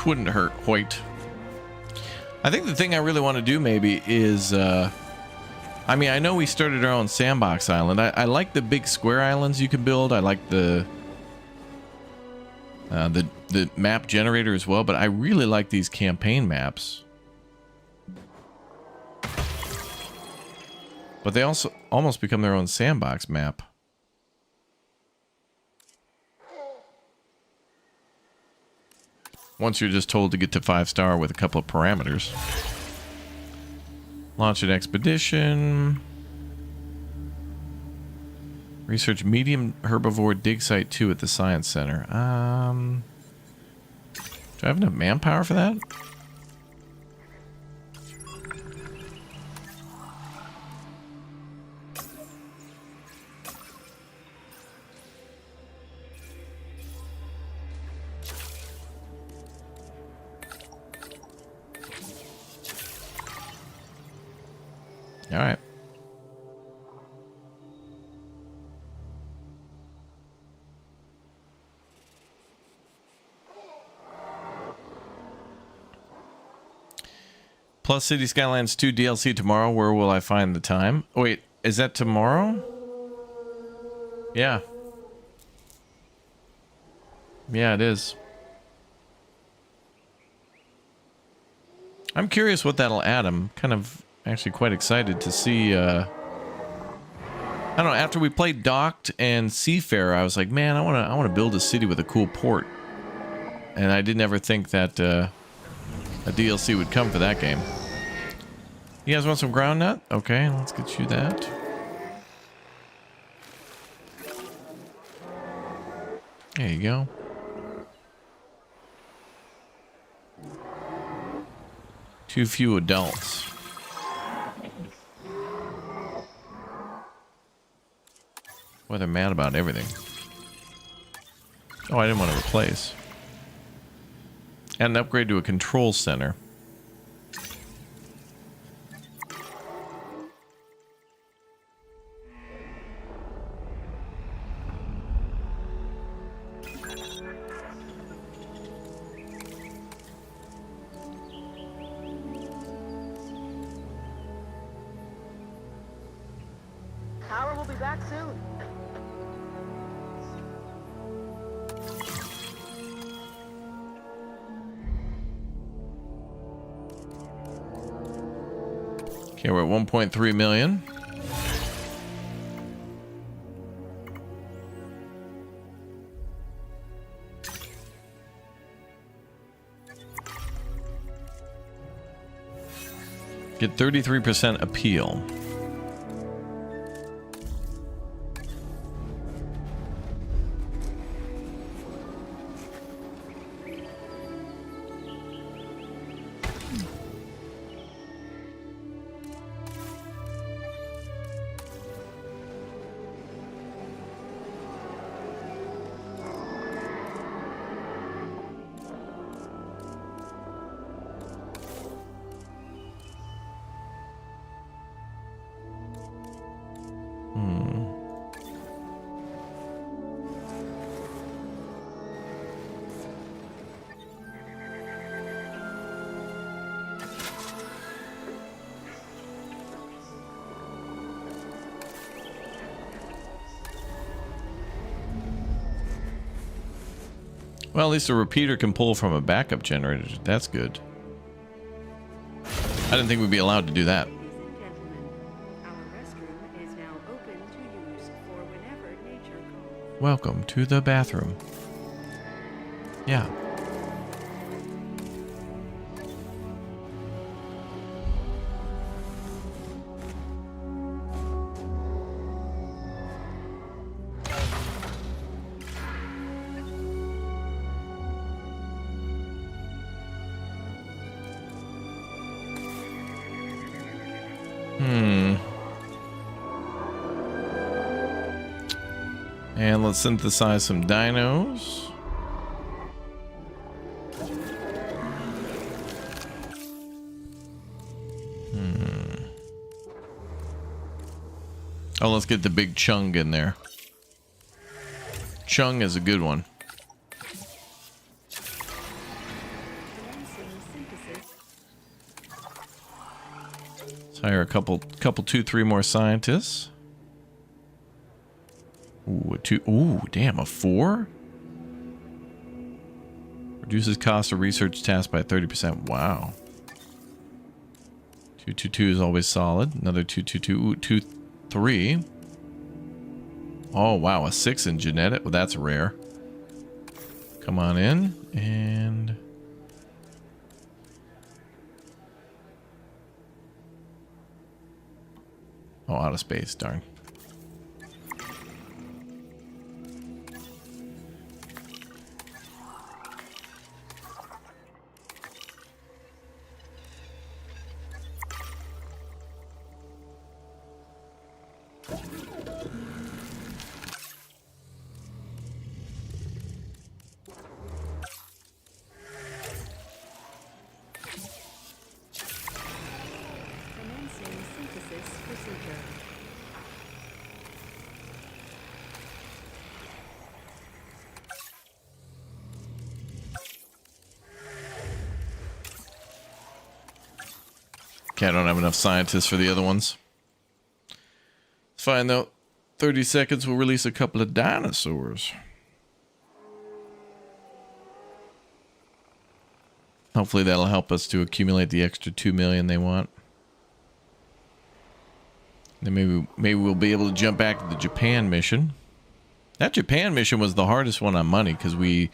wouldn't hurt quite. I think the thing I really want to do, maybe, is, I mean, I know we started our own Sandbox Island. I like the big square islands you can build. I like the map generator as well, but I really like these campaign maps. But they also almost become their own sandbox map. Once you're just told to get to 5-star with a couple of parameters. Launch an expedition. Research medium herbivore dig site 2 at the Science Center. Do I have enough manpower for that? All right. Plus City Skylines 2 DLC tomorrow. Where will I find the time? Oh, wait, is that tomorrow? Yeah. Yeah, it is. I'm curious what that'll add. I'm kind of actually quite excited to see. I don't know. After we played Docked and Seafarer, I was like, man, I want to build a city with a cool port. And I didn't ever think that a DLC would come for that game. You guys want some ground nut? Okay, let's get you that. There you go. Too few adults. Boy, they're mad about everything. Oh, I didn't want to replace. And an upgrade to a control center. Power will be back soon. Okay, we're at 1.3 million. Get 33% appeal. Well, at least a repeater can pull from a backup generator. That's good. I didn't think we'd be allowed to do that. Ladies and gentlemen, our restroom is now open to use for whenever nature calls. Welcome to the bathroom. Yeah. And let's synthesize some dinos. Oh, let's get the big Chung in there. Chung is a good one. Let's hire a couple, 2-3 more scientists. Ooh, a 2. Ooh, damn, a 4? Reduces cost of research tasks by 30%. Wow. 222 is always solid. Another 222. Ooh, 2-3. Oh, wow, a 6 in genetic. Well, that's rare. Come on in. And Oh, out of space, darn. Commencing synthesis procedure. Okay, I don't have enough scientists for the other ones. It's fine though. 30 seconds will release a couple of dinosaurs. Hopefully that'll help us to accumulate the extra 2 million they want. Then maybe we'll be able to jump back to the Japan mission. That Japan mission was the hardest one on money because we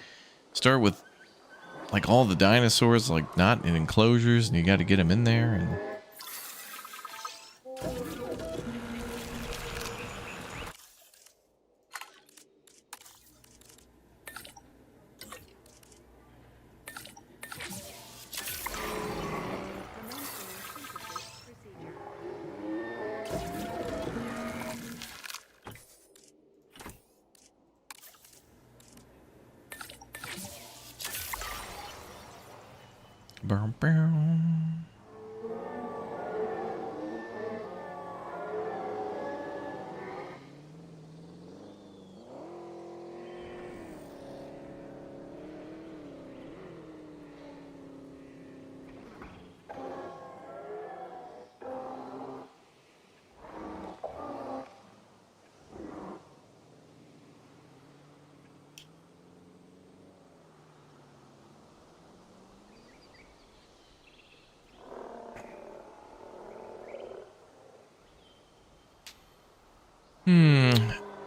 start with like all the dinosaurs like not in enclosures and you got to get them in there and bow, bow.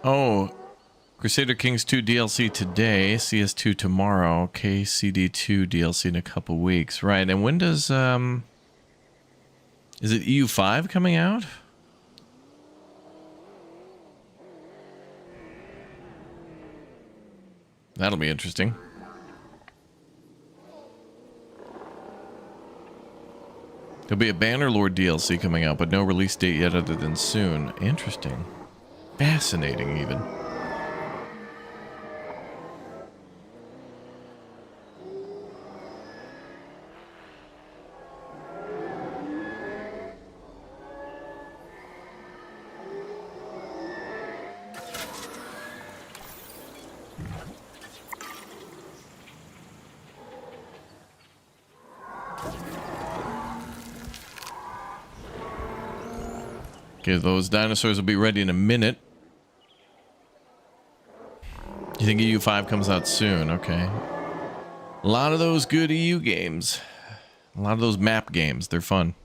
Oh, Crusader Kings 2 DLC today, CS2 tomorrow, KCD2 DLC in a couple weeks. Right, and when does, is it EU5 coming out? That'll be interesting. There'll be a Bannerlord DLC coming out, but no release date yet other than soon. Interesting. Fascinating, even. Okay, those dinosaurs will be ready in a minute. You think EU5 comes out soon? Okay. A lot of those good EU games. A lot of those map games. They're fun.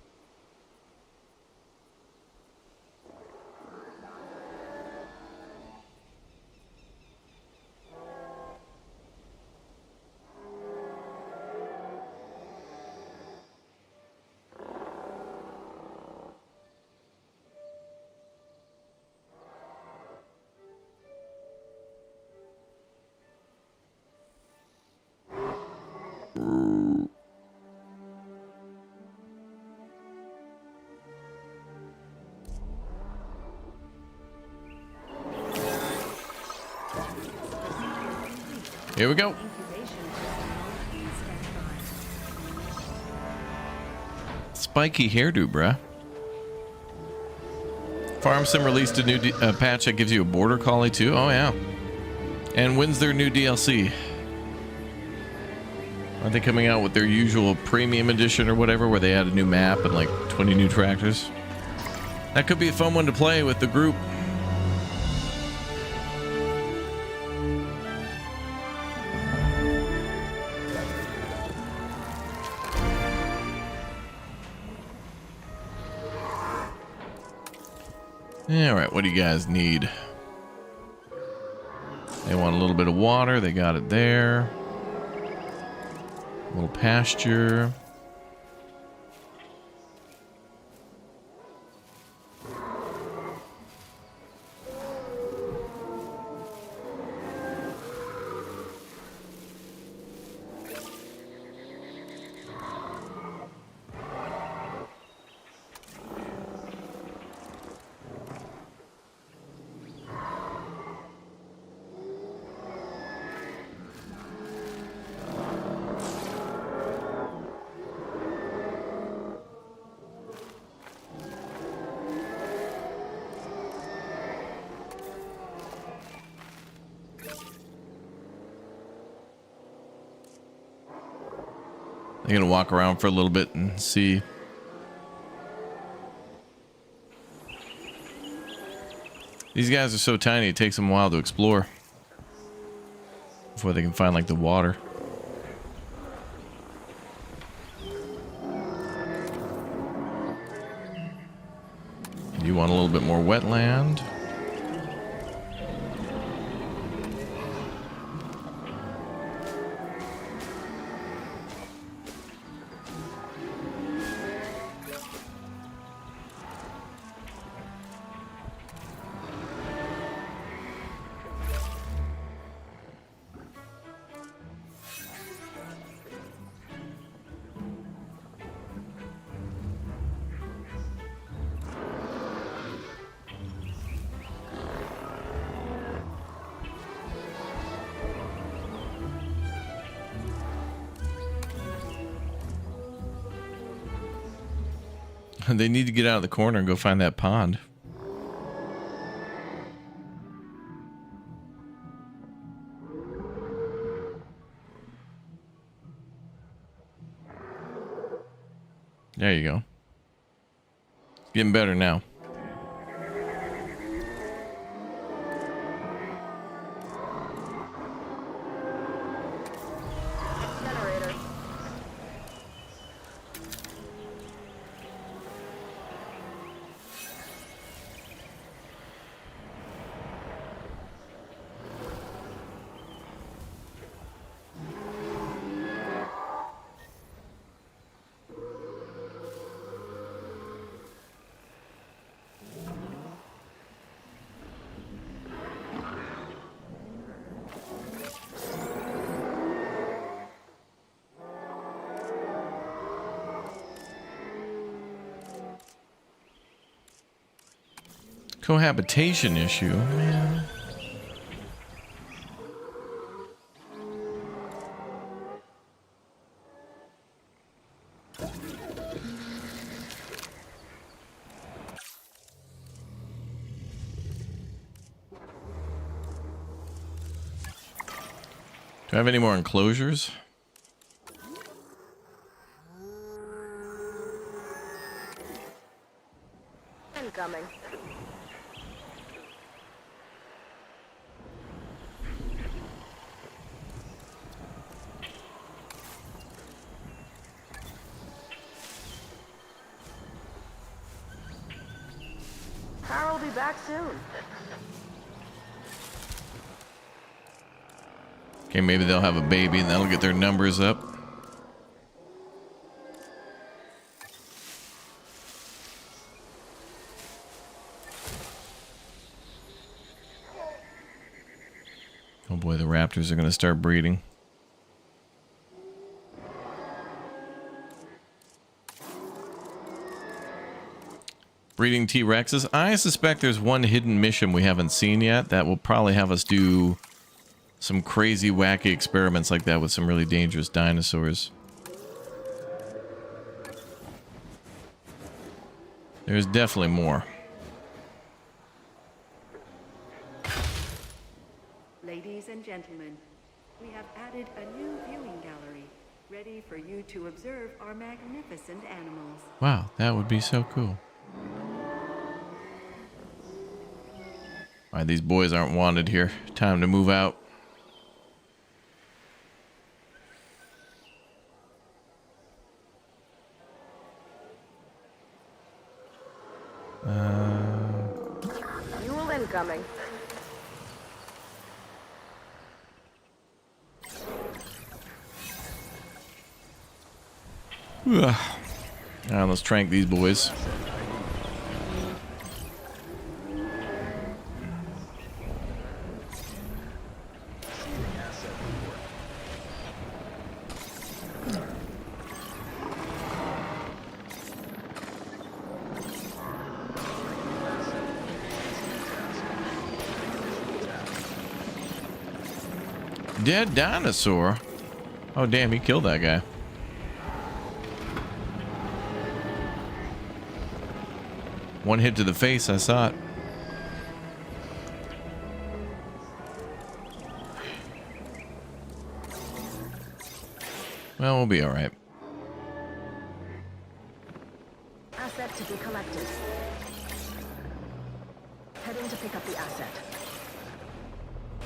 Here we go. Spiky hairdo, bruh. Farm Sim released a new patch that gives you a border collie too. Oh yeah. And when's their new DLC? Aren't they coming out with their usual premium edition or whatever, where they add a new map and like 20 new tractors? That could be a fun one to play with the group. All right, what do you guys need? They want a little bit of water. They got it there. A little pasture. I'm gonna walk around for a little bit and see. These guys are so tiny, it takes them a while to explore before they can find like the water. You want a little bit more wetland? They need to get out of the corner and go find that pond. There you go. Getting better now. Cohabitation issue, man. Do I have any more enclosures? Incoming. Carl will be back soon. Okay, maybe they'll have a baby and that'll get their numbers up. Oh boy, the raptors are going to start breeding. Breeding T-Rexes. I suspect there's one hidden mission we haven't seen yet that will probably have us do some crazy, wacky experiments like that with some really dangerous dinosaurs. There's definitely more. Ladies and gentlemen, we have added a new viewing gallery, ready for you to observe our magnificent animals. Wow, that would be so cool. Alright, these boys aren't wanted here. Time to move out. Fuel incoming. Alright, let's trank these boys. Dead dinosaur. Oh damn, he killed that guy. One hit to the face, I saw it. Well, we'll be alright. Asset to be collected. Heading to pick up the asset.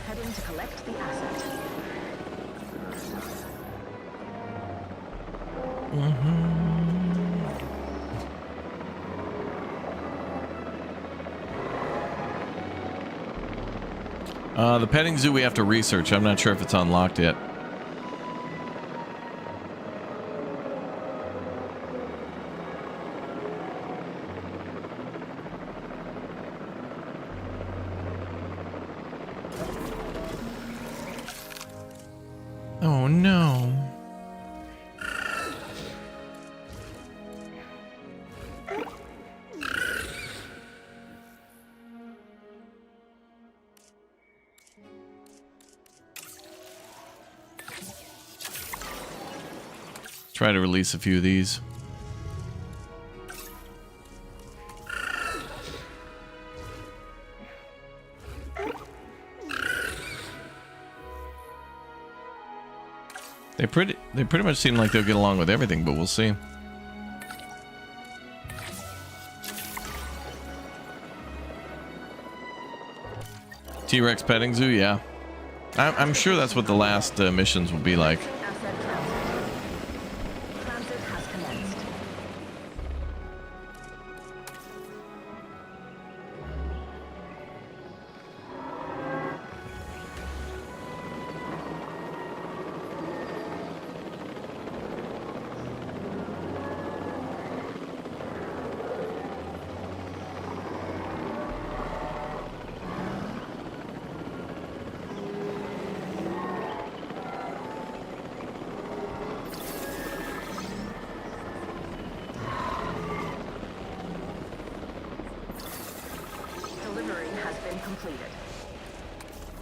Heading to collect the asset. The petting zoo we have to research. I'm not sure if it's unlocked yet. Oh no. Try to release a few of these. They pretty much seem like they'll get along with everything, but we'll see. T-Rex petting zoo, yeah. I'm sure that's what the last missions will be like. Asset transit. Transit has commenced. Delivery has been completed.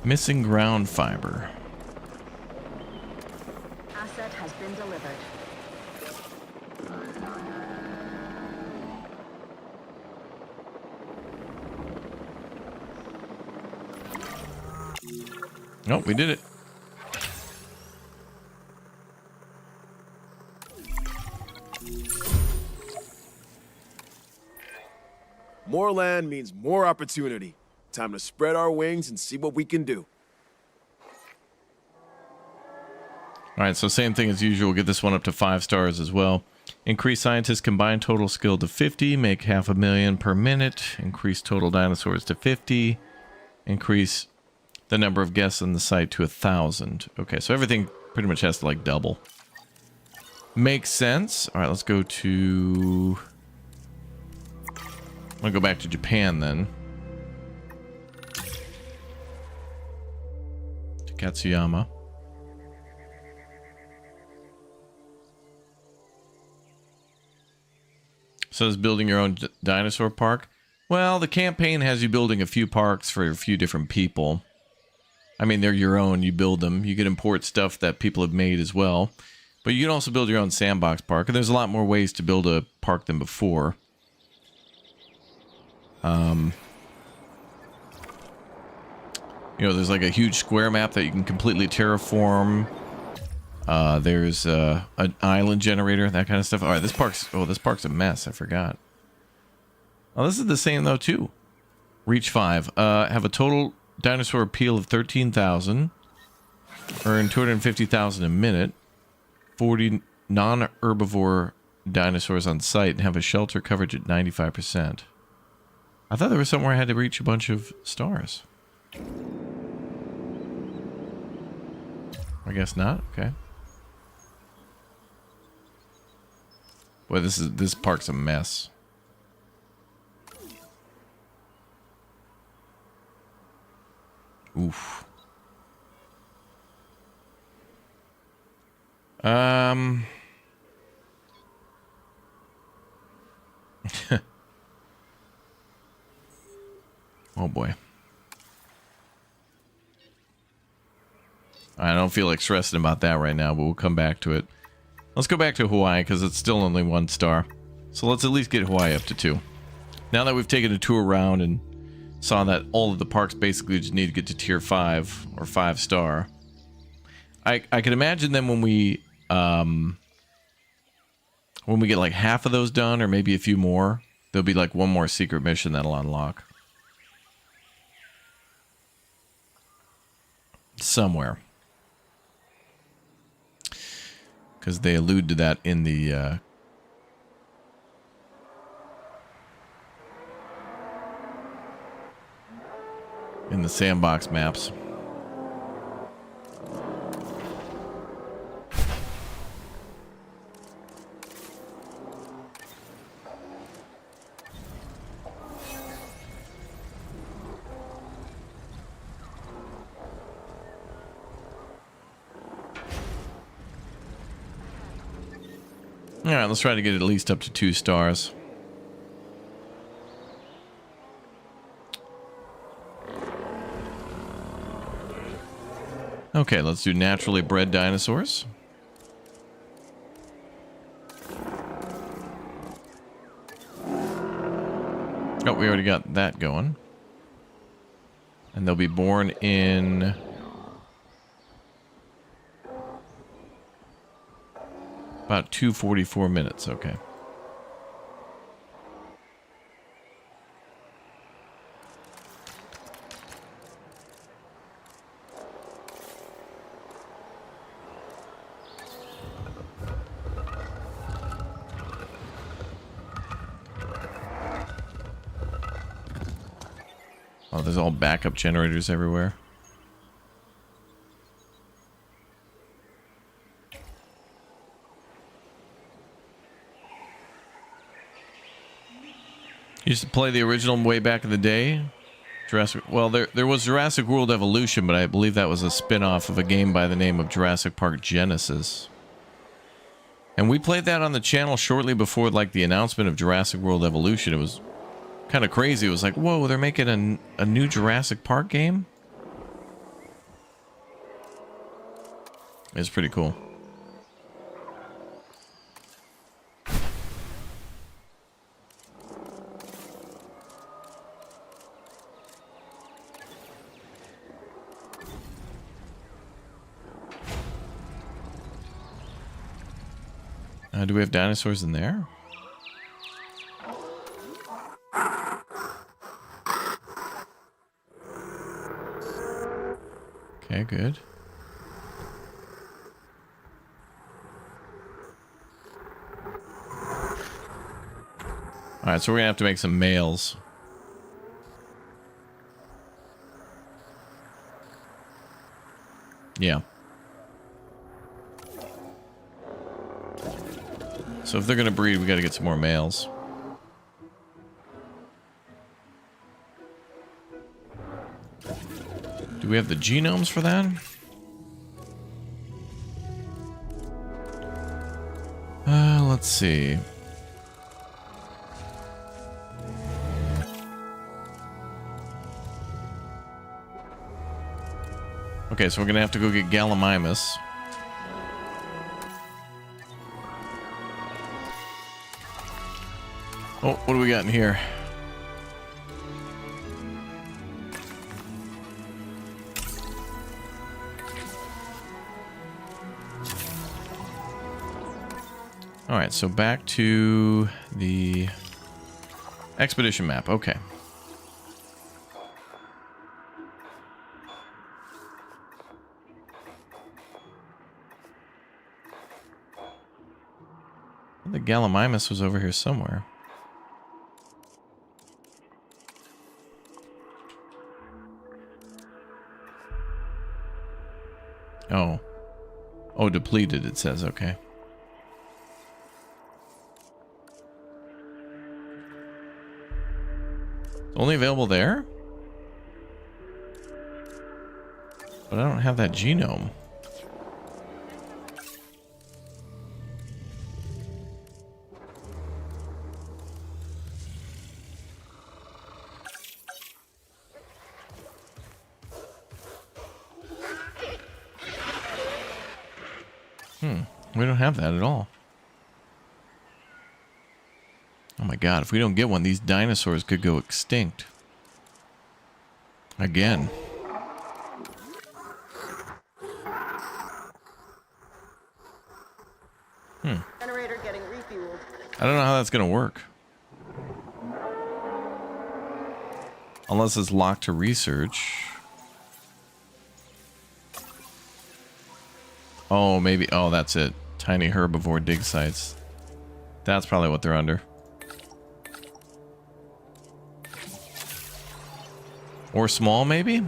Missing ground fiber. Asset has been delivered. Nope, we did it. More land means more opportunity. Time to spread our wings and see what we can do. All right, so same thing as usual. Get this one up to 5 stars as well. Increase scientists' combined total skill to 50. Make 500,000 per minute. Increase total dinosaurs to 50. Increase the number of guests on the site to 1,000. Okay, so everything pretty much has to like double. Makes sense. All right, let's go to... I'm gonna go back to Japan then. To Katsuyama. So is building your own dinosaur park? Well, the campaign has you building a few parks for a few different people. I mean, they're your own. You build them. You can import stuff that people have made as well. But you can also build your own sandbox park. And there's a lot more ways to build a park than before. You know, there's like a huge square map that you can completely terraform. There's an island generator, that kind of stuff. All right, this park's a mess. I forgot. Oh, this is the same though too. Reach 5. Have a total dinosaur appeal of 13,000. Earn 250,000 a minute. 40 non-herbivore dinosaurs on site and have a shelter coverage at 95%. I thought there was somewhere I had to reach a bunch of stars. I guess not. Okay. Boy, this park's a mess. Oof. Oh boy. I don't feel like stressing about that right now, but we'll come back to it. Let's go back to Hawaii because it's still only 1 star. So let's at least get Hawaii up to 2. Now that we've taken a tour around and saw that all of the parks basically just need to get to tier 5 or 5 star. I can imagine then when we When we get like half of those done, or maybe a few more, there'll be like one more secret mission that'll unlock. Somewhere. Because they allude to that in the Sandbox maps. All right, let's try to get it at least up to 2 stars. Okay, let's do naturally bred dinosaurs. Oh, we already got that going. And they'll be born in... about 2:44 minutes, okay. Oh, there's all backup generators everywhere. Used to play the original way back in the day. Jurassic. Well, there was Jurassic World Evolution, but I believe that was a spin-off of a game by the name of Jurassic Park Genesis. And we played that on the channel shortly before, like, the announcement of Jurassic World Evolution. It was kind of crazy. It was like, whoa, they're making a new Jurassic Park game? It's pretty cool. Do we have dinosaurs in there? Okay, good. Alright, so we're gonna have to make some males. Yeah. So if they're gonna breed, we gotta get some more males. Do we have the genomes for that? Let's see. Okay, so we're gonna have to go get Gallimimus. Oh, what do we got in here? All right, so back to the expedition map. Okay. The Gallimimus was over here somewhere. Oh. Oh, depleted, it says. Okay. Only available there? But I don't have that genome. We don't have that at all. Oh my god, if we don't get one, these dinosaurs could go extinct. Again. Generator getting refueled. I don't know how that's going to work. Unless it's locked to research. Oh, maybe. Oh, that's it. Tiny herbivore dig sites. That's probably what they're under. Or small, maybe?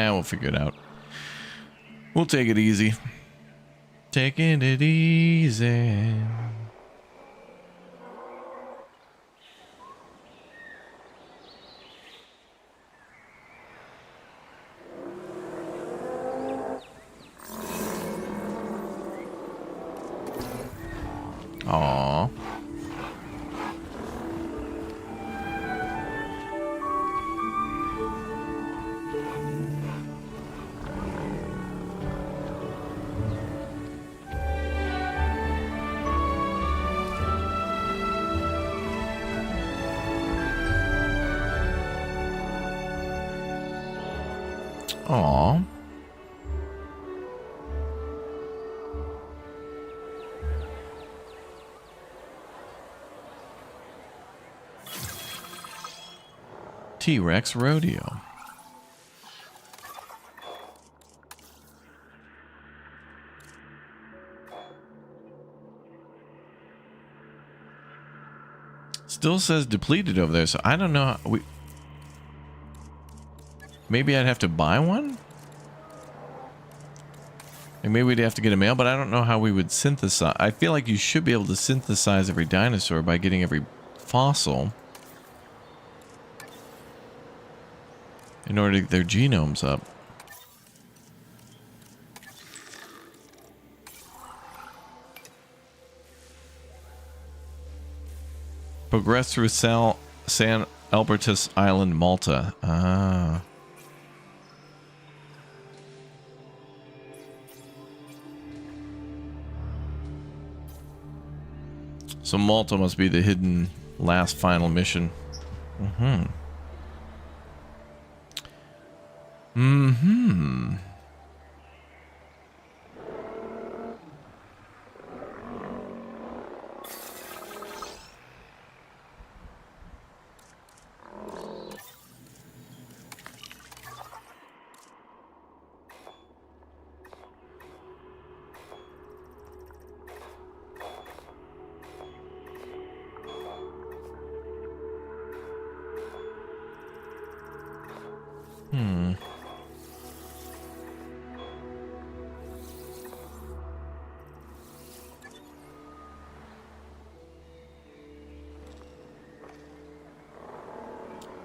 We'll figure it out. We'll take it easy. Taking it easy. Aww. Aww. T-Rex Rodeo. Still says depleted over there, so I don't know. Maybe I'd have to buy one? And maybe we'd have to get a male, but I don't know how we would synthesize. I feel like you should be able to synthesize every dinosaur by getting every fossil in order to get their genomes up. Progress through San Albertus Island, Malta. Ah. So Malta must be the hidden last final mission. Mm-hmm. Mm-hmm.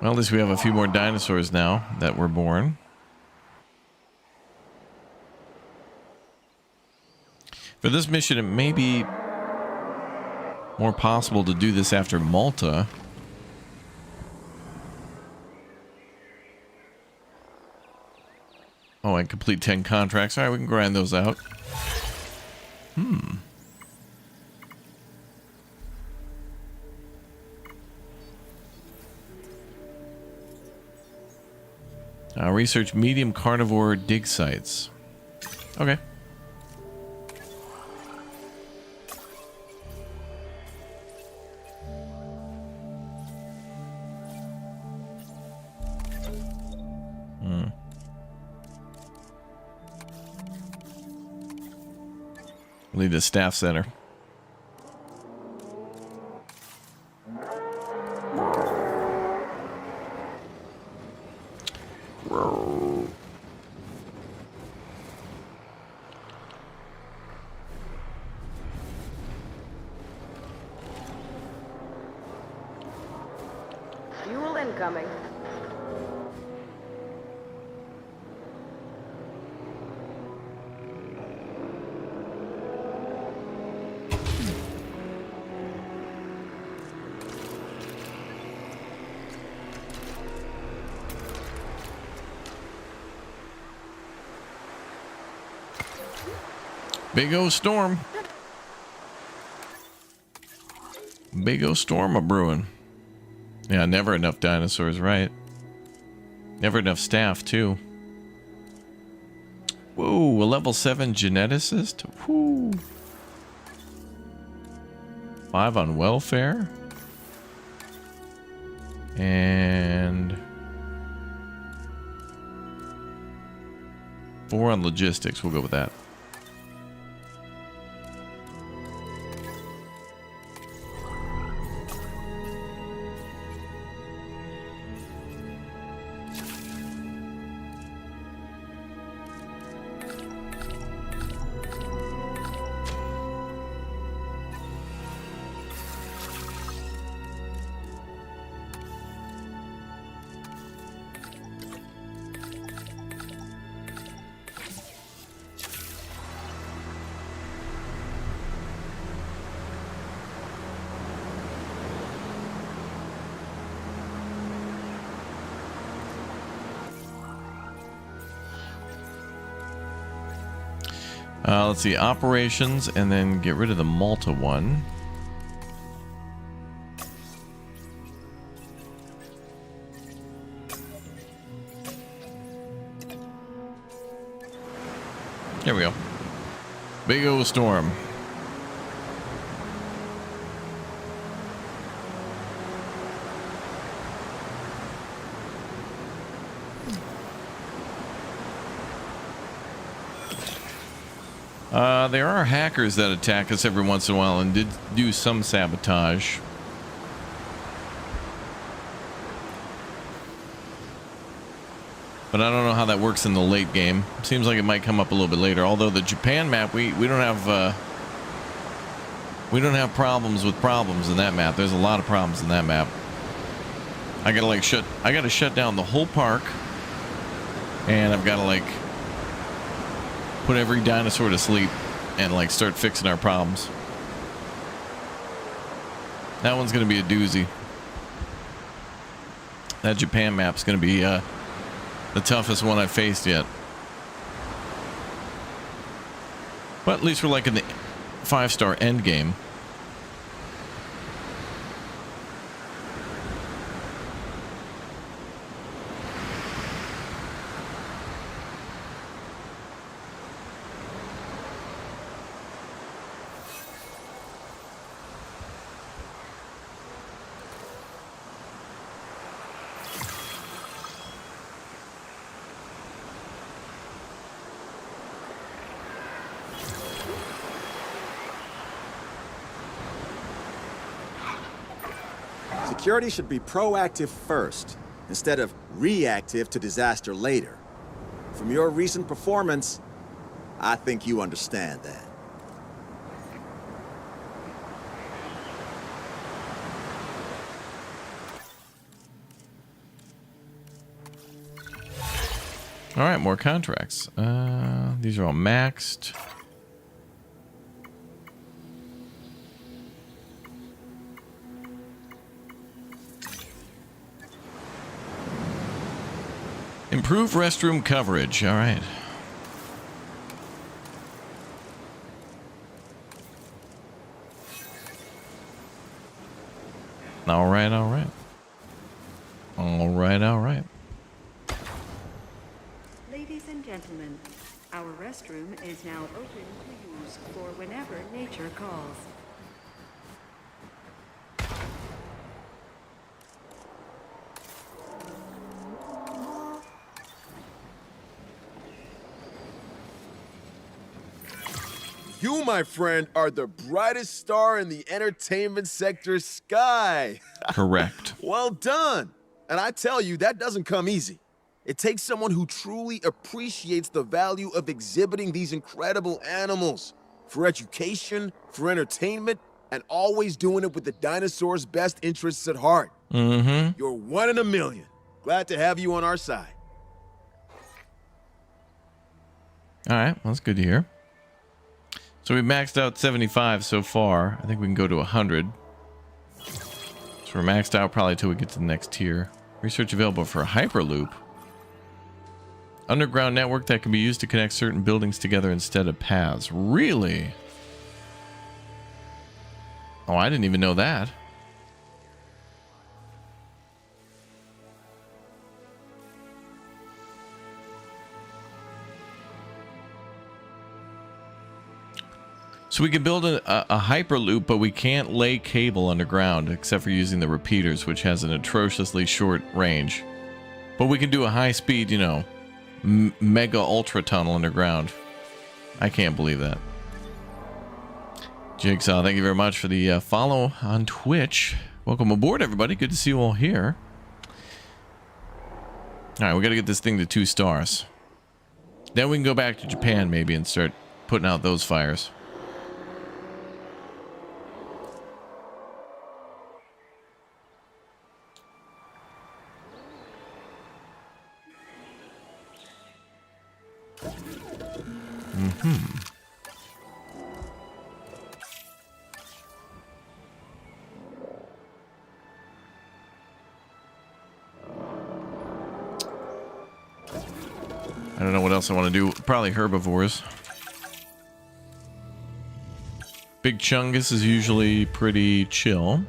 Well, at least we have a few more dinosaurs now that were born. For this mission, it may be more possible to do this after Malta. Oh, and complete 10 contracts. All right, we can grind those out. Research medium carnivore dig sites. Okay. Lead the staff center. Fuel incoming. Big O storm. Big O storm a brewing. Yeah, never enough dinosaurs, right? Never enough staff, too. Whoa, a level 7 geneticist? Whoo. 5 on welfare. And 4 on logistics. We'll go with that. Let's see, operations, and then get rid of the Malta one. Here we go. Big O storm. There are hackers that attack us every once in a while and did do some sabotage. But I don't know how that works in the late game. Seems like it might come up a little bit later. Although the Japan map, we don't have problems with problems in that map. There's a lot of problems in that map. I gotta shut down the whole park, and I've gotta like put every dinosaur to sleep and like start fixing our problems. That one's gonna be a doozy. That Japan map's gonna be the toughest one I've faced yet. But at least we're like in the 5-star end game. Security should be proactive first, instead of reactive to disaster later. From your recent performance, I think you understand that. All right, more contracts. These are all maxed. Improve restroom coverage. All right. All right, all right. All right, all right. Ladies and gentlemen, our restroom is now open to use for whenever nature calls. You, my friend, are the brightest star in the entertainment sector's sky. Correct. Well done. And I tell you, that doesn't come easy. It takes someone who truly appreciates the value of exhibiting these incredible animals for education, for entertainment, and always doing it with the dinosaurs' best interests at heart. Mm-hmm. You're one in a million. Glad to have you on our side. All right, well, that's good to hear. So we maxed out 75 so far. I think we can go to 100. So we're maxed out probably till we get to the next tier. Research available for a Hyperloop. underground network that can be used to connect certain buildings together instead of paths. Really? Oh, I didn't even know that. So we can build a hyperloop, but we can't lay cable underground except for using the repeaters, which has an atrociously short range. But we can do a high-speed, you know, mega ultra tunnel underground. I can't believe that. Jigsaw, thank you very much for the follow on Twitch. Welcome aboard, everybody. Good to see you all here. All right, we got to get this thing to 2 stars. Then we can go back to Japan maybe and start putting out those fires. I don't know what else I want to do. Probably herbivores. Big Chungus is usually pretty chill.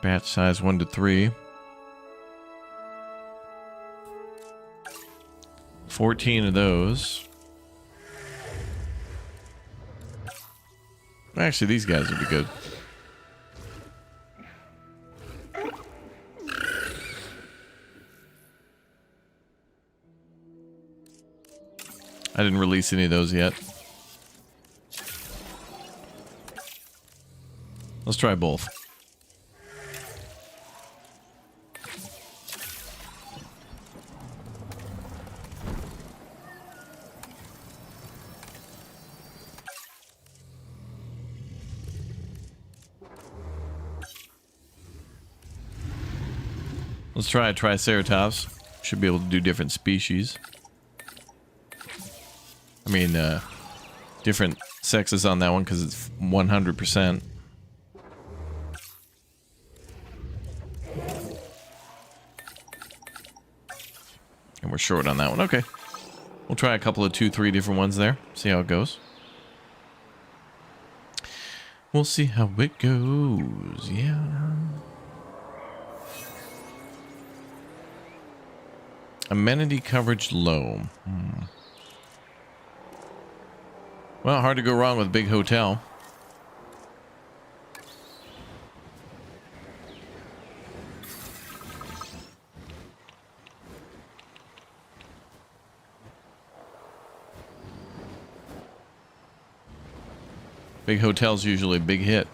Batch size 1 to 3. 14 of those. Actually, these guys would be good. I didn't release any of those yet. Let's try both. Let's try a Triceratops. Should be able to do different species. I mean, different sexes on that one because it's 100%. And we're short on that one. Okay. We'll try a couple of 2, 3 different ones there. See how it goes. We'll see how it goes. Yeah. Amenity coverage low. Well, hard to go wrong with a big hotel. Big hotel's usually a big hit.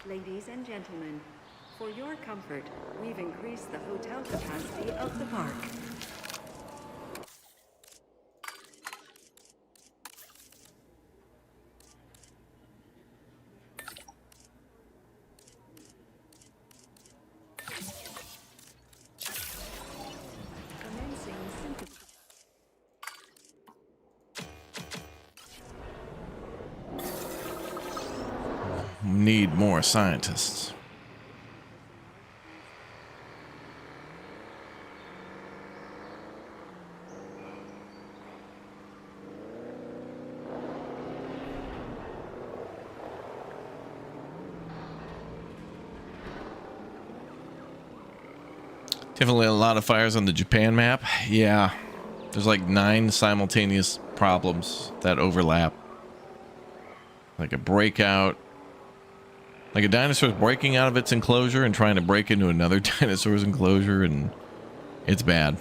Ladies and gentlemen, for your comfort, we've increased the hotel capacity of the park. Commencing sympathy. Need more scientists. Definitely a lot of fires on the Japan map. Yeah, there's like 9 simultaneous problems that overlap. Like a breakout. Like a dinosaur's breaking out of its enclosure and trying to break into another dinosaur's enclosure, and it's bad.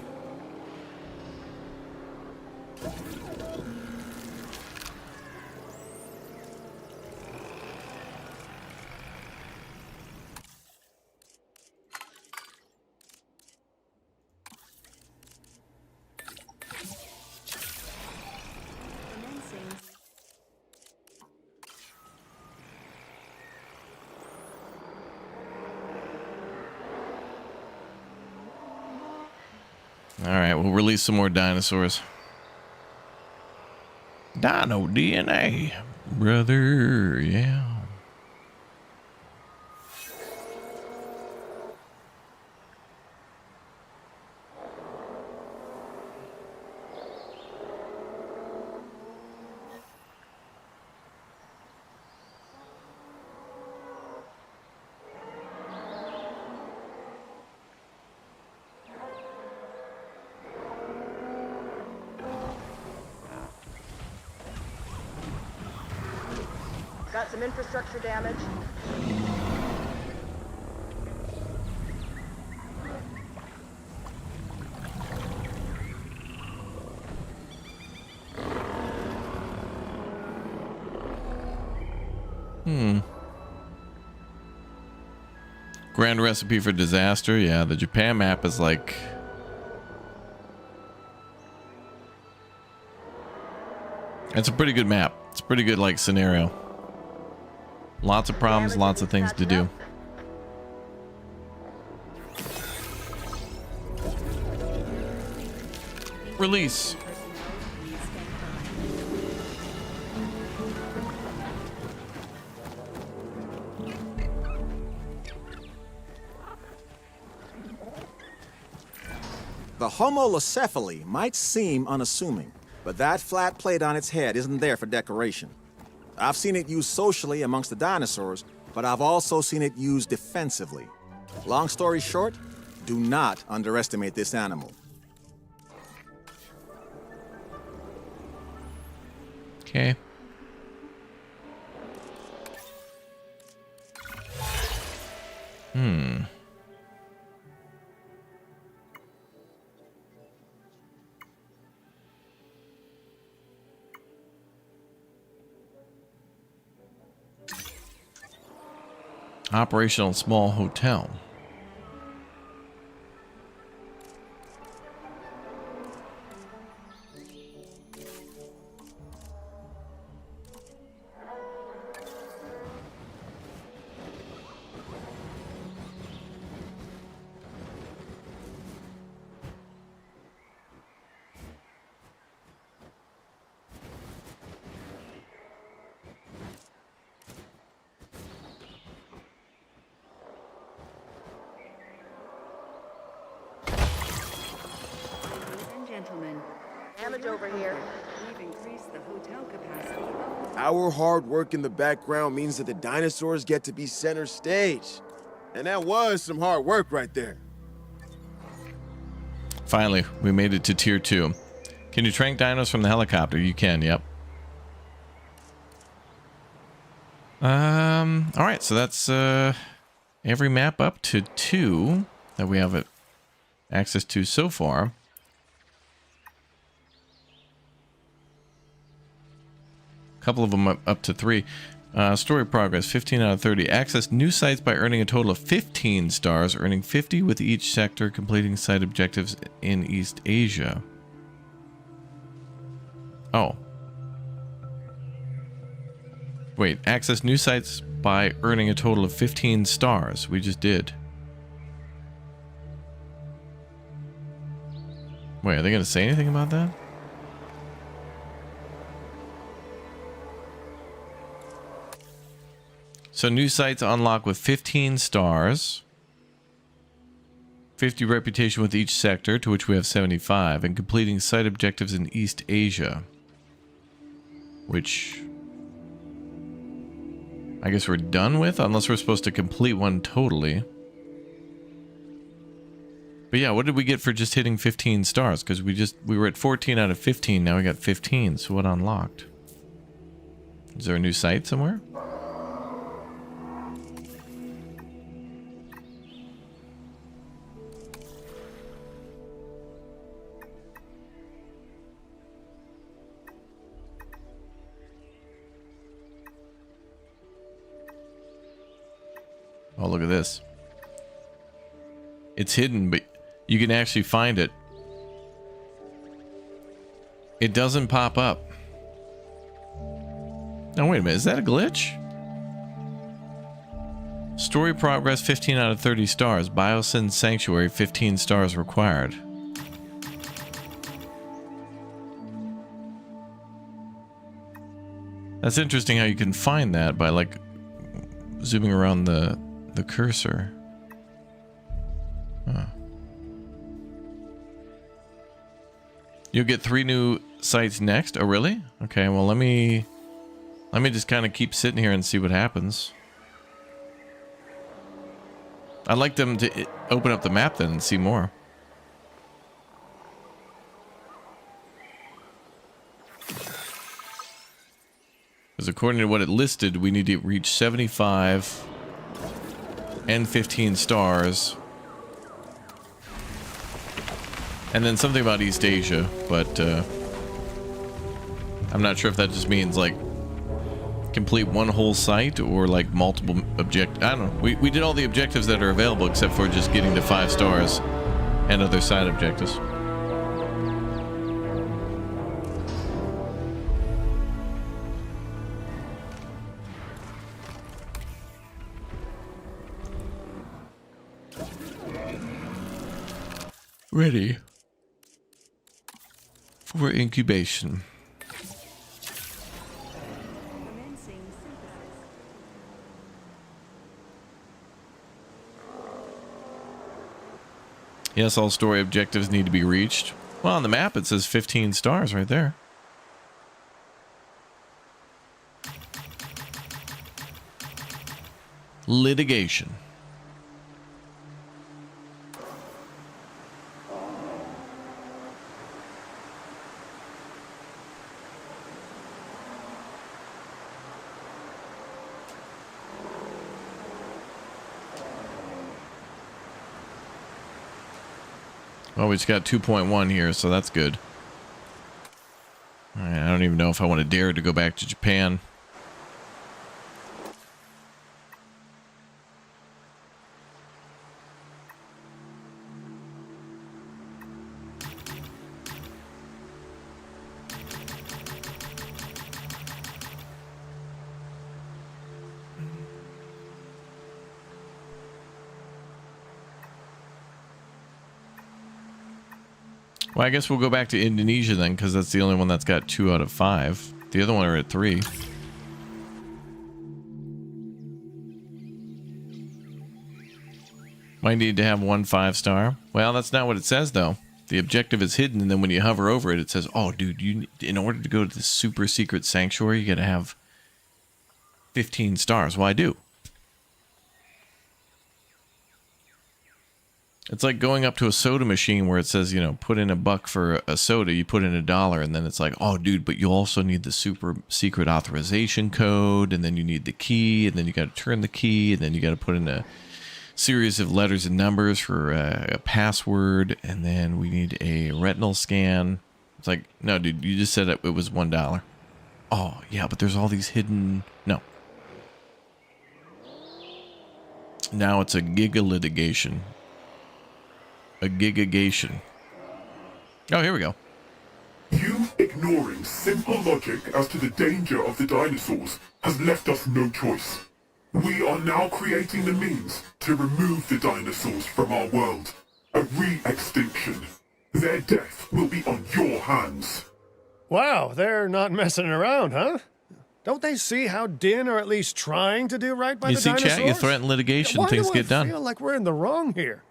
All right, we'll release some more dinosaurs. Dino DNA, brother. Yeah. Got some infrastructure damage. Grand recipe for disaster. Yeah, the Japan map is like... It's a pretty good map. It's a pretty good, like, scenario. Lots of problems, lots of things to do. Release. The homolocephaly might seem unassuming, but that flat plate on its head isn't there for decoration. I've seen it used socially amongst the dinosaurs, but I've also seen it used defensively. Long story short, do not underestimate this animal. Okay. Operational small hotel. Gentlemen, Damage over here. we've increased the hotel capacity. Our hard work in the background means that the dinosaurs get to be center stage. And that was some hard work right there. Finally, we made it to tier 2. Can you trank dinos from the helicopter? You can, yep. All right, so that's every map up to 2 that we have access to so far. A couple of them up to 3. Story progress, 15 out of 30. Access new sites by earning a total of 15 stars, earning 50 with each sector, completing site objectives in East Asia. Oh. Wait, access new sites by earning a total of 15 stars. We just did. Wait, are they going to say anything about that? So new sites unlock with 15 stars, 50 reputation with each sector, to which we have 75, and completing site objectives in East Asia, which I guess we're done with, unless we're supposed to complete one totally. But yeah, what did we get for just hitting 15 stars? Because we were at 14 out of 15, now we got 15, so what unlocked? Is there a new site somewhere? Oh, look at this. It's hidden, but you can actually find it. It doesn't pop up. Oh, wait a minute. Is that a glitch? Story progress, 15 out of 30 stars. Biosyn Sanctuary, 15 stars required. That's interesting how you can find that by like zooming around the cursor. Huh. You'll get 3 new sites next. Oh, really? Okay, well, let me just kind of keep sitting here and see what happens. I'd like them to open up the map then and see more. Because according to what it listed, we need to reach 75 and 15 stars. And then something about East Asia, but I'm not sure if that just means like complete one whole site or like multiple objectives. I don't know. We did all the objectives that are available except for just getting to 5 stars and other side objectives. Ready for incubation. Yes, all story objectives need to be reached. Well, on the map it says 15 stars right there. Litigation. Well, we just got 2.1 here, so that's good. All right, I don't even know if I want to dare to go back to Japan. Well, I guess we'll go back to Indonesia then, because that's the only one that's got 2 out of 5. The other one are at 3. Might need to have 1 5-star. Well, that's not what it says, though. The objective is hidden, and then when you hover over it, it says, oh, dude, in order to go to this super secret sanctuary, you got to have 15 stars. Well, I do. It's like going up to a soda machine where it says, you know, put in $1 for a soda, you put in $1, and then it's like, oh, dude, but you also need the super secret authorization code, and then you need the key, and then you got to turn the key, and then you got to put in a series of letters and numbers for a password, and then we need a retinal scan. It's like, no, dude, you just said it was $1. Oh, yeah, but there's all these hidden... No. Now it's a giga litigation. A gigagation. Oh, here we go. You ignoring simple logic as to the danger of the dinosaurs has left us no choice. We are now creating the means to remove the dinosaurs from our world. A re-extinction. Their death will be on your hands. Wow, they're not messing around, huh? Don't they see how Din are at least trying to do right by the dinosaurs? You see, chat, you threaten litigation, things get done. I feel like we're in the wrong here.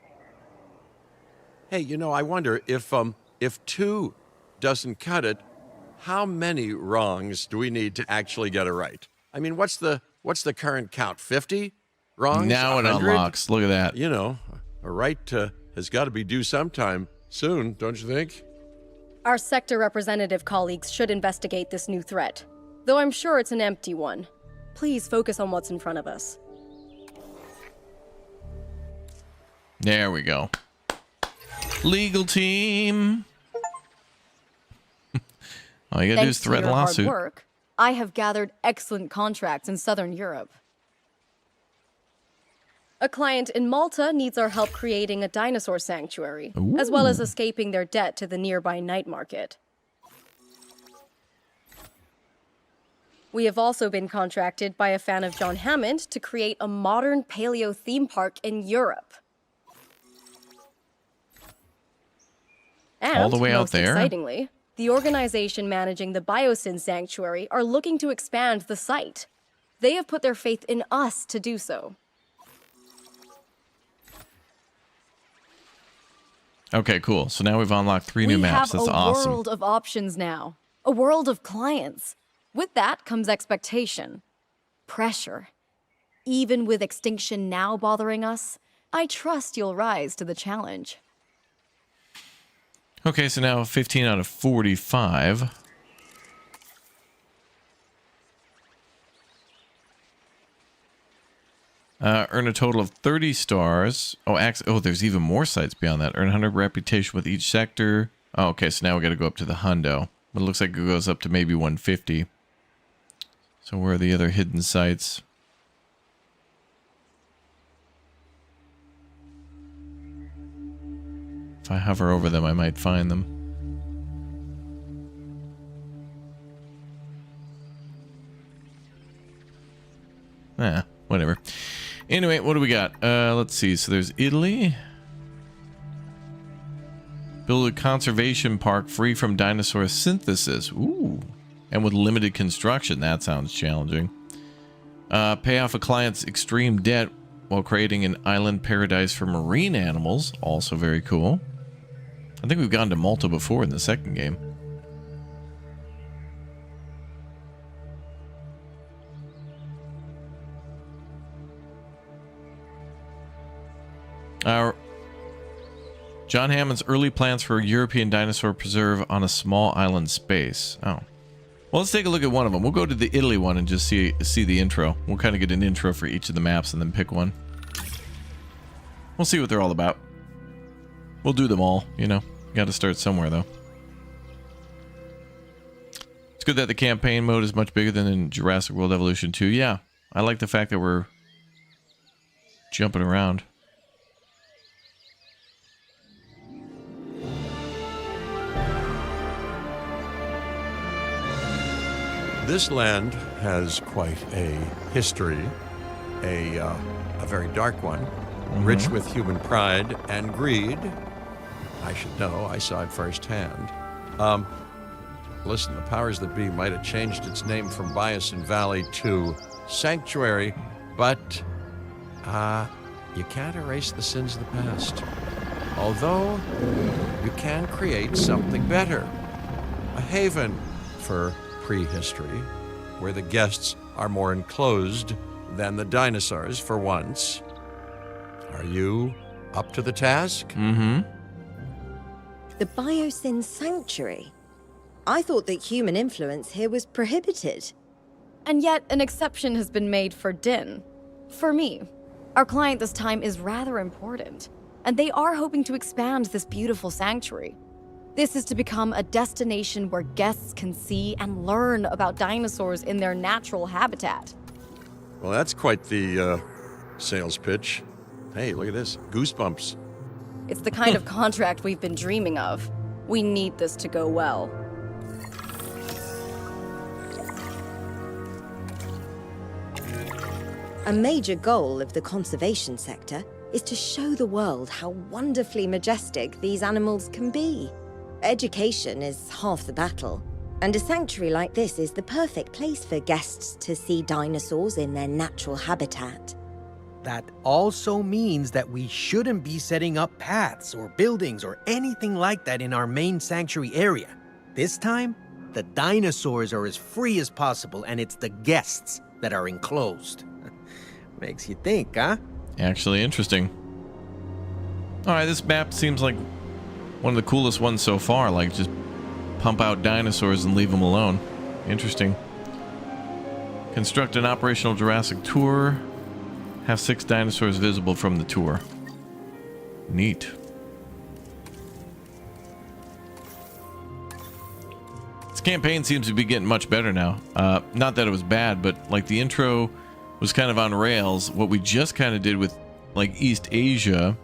Hey, you know, I wonder if 2 doesn't cut it, how many wrongs do we need to actually get it right? I mean, what's the current count? 50 wrongs? Now 100? it unlocks. Look at that. You know, a right has got to be due sometime soon, don't you think? Our sector representative colleagues should investigate this new threat, though I'm sure it's an empty one. Please focus on what's in front of us. There we go. Legal team. All you gotta do is threaten a lawsuit. Hard work, I have gathered excellent contracts in Southern Europe. A client in Malta needs our help creating a dinosaur sanctuary, Ooh. as well as escaping their debt to the nearby night market. We have also been contracted by a fan of John Hammond to create a modern paleo theme park in Europe. And, all the way out most there? excitingly, The organization managing the Biosyn Sanctuary are looking to expand the site. They have put their faith in us to do so. Okay, cool. So now we've unlocked 3 new maps. That's awesome. awesome. We have a world of options now. A world of clients. With that comes expectation. Pressure. Even with extinction now bothering us, I trust you'll rise to the challenge. Okay, so now 15 out of 45. Earn a total of 30 stars. Oh, there's even more sites beyond that. Earn 100 reputation with each sector. Oh, okay, so now we got to go up to the hundo. But it looks like it goes up to maybe 150. So where are the other hidden sites? If I hover over them, I might find them. Whatever. Anyway, what do we got? Let's see. So there's Italy. Build a conservation park free from dinosaur synthesis. Ooh. And with limited construction. That sounds challenging. Pay off a client's extreme debt while creating an island paradise for marine animals. Also very cool. I think we've gone to Malta before in the second game. John Hammond's early plans for a European dinosaur preserve on a small island space. Oh. Well, let's take a look at one of them. We'll go to the Italy one and just see the intro. We'll kind of get an intro for each of the maps and then pick one. We'll see what they're all about. We'll do them all, you know. Got to start somewhere, though. It's good that the campaign mode is much bigger than in Jurassic World Evolution 2. Yeah, I like the fact that we're jumping around. This land has quite a history, a very dark one, rich with human pride and greed. I should know, I saw it firsthand. Listen, the powers that be might have changed its name from Biosyn Valley to Sanctuary, but you can't erase the sins of the past. Although, you can create something better. A haven for prehistory, where the guests are more enclosed than the dinosaurs for once. Are you up to the task? The Biosyn Sanctuary? I thought that human influence here was prohibited. And yet, an exception has been made for Din. For me. Our client this time is rather important, and they are hoping to expand this beautiful sanctuary. This is to become a destination where guests can see and learn about dinosaurs in their natural habitat. Well, that's quite the sales pitch. Hey, look at this. Goosebumps. It's the kind of contract we've been dreaming of. We need this to go well. A major goal of the conservation sector is to show the world how wonderfully majestic these animals can be. Education is half the battle, and a sanctuary like this is the perfect place for guests to see dinosaurs in their natural habitat. That also means that we shouldn't be setting up paths or buildings or anything like that in our main sanctuary area. This time, the dinosaurs are as free as possible, and it's the guests that are enclosed. Makes you think, huh? Actually interesting. Alright, this map seems like one of the coolest ones so far. Like, just pump out dinosaurs and leave them alone. Interesting. Construct an operational Jurassic tour. Have 6 dinosaurs visible from the tour. Neat. This campaign seems to be getting much better now. Not that it was bad, but like the intro was kind of on rails. What we just kind of did with like East Asia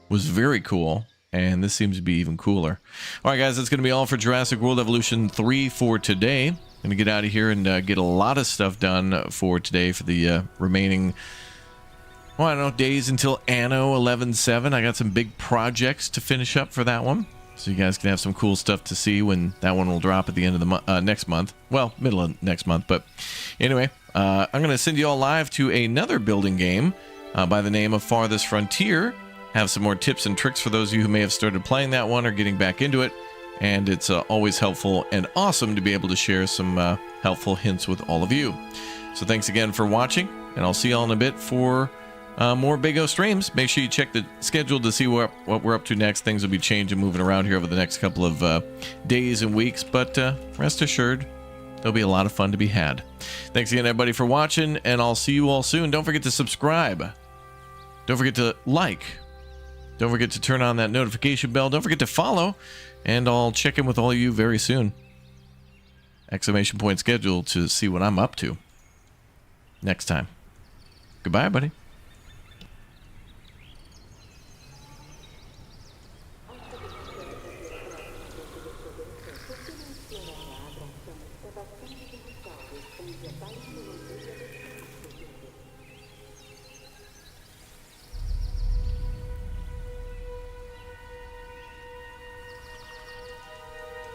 was very cool. And this seems to be even cooler. All right, guys, that's going to be all for Jurassic World Evolution 3 for today. I'm going to get out of here and get a lot of stuff done for today for the remaining, well, I don't know, days until Anno 11.7. I got some big projects to finish up for that one. So you guys can have some cool stuff to see when that one will drop at the end of the next month. Well, middle of next month. But anyway, I'm going to send you all live to another building game by the name of Farthest Frontier. Have some more tips and tricks for those of you who may have started playing that one or getting back into it. And it's always helpful and awesome to be able to share some helpful hints with all of you. So thanks again for watching, and I'll see you all in a bit for more Big O streams. Make sure you check the schedule to see what we're up to next. Things will be changing, moving around here over the next couple of days and weeks, but rest assured, there'll be a lot of fun to be had. Thanks again, everybody, for watching, and I'll see you all soon. Don't forget to subscribe. Don't forget to like. Don't forget to turn on that notification bell. Don't forget to follow, and I'll check in with all of you very soon. Exclamation point schedule to see what I'm up to next time. Goodbye, buddy.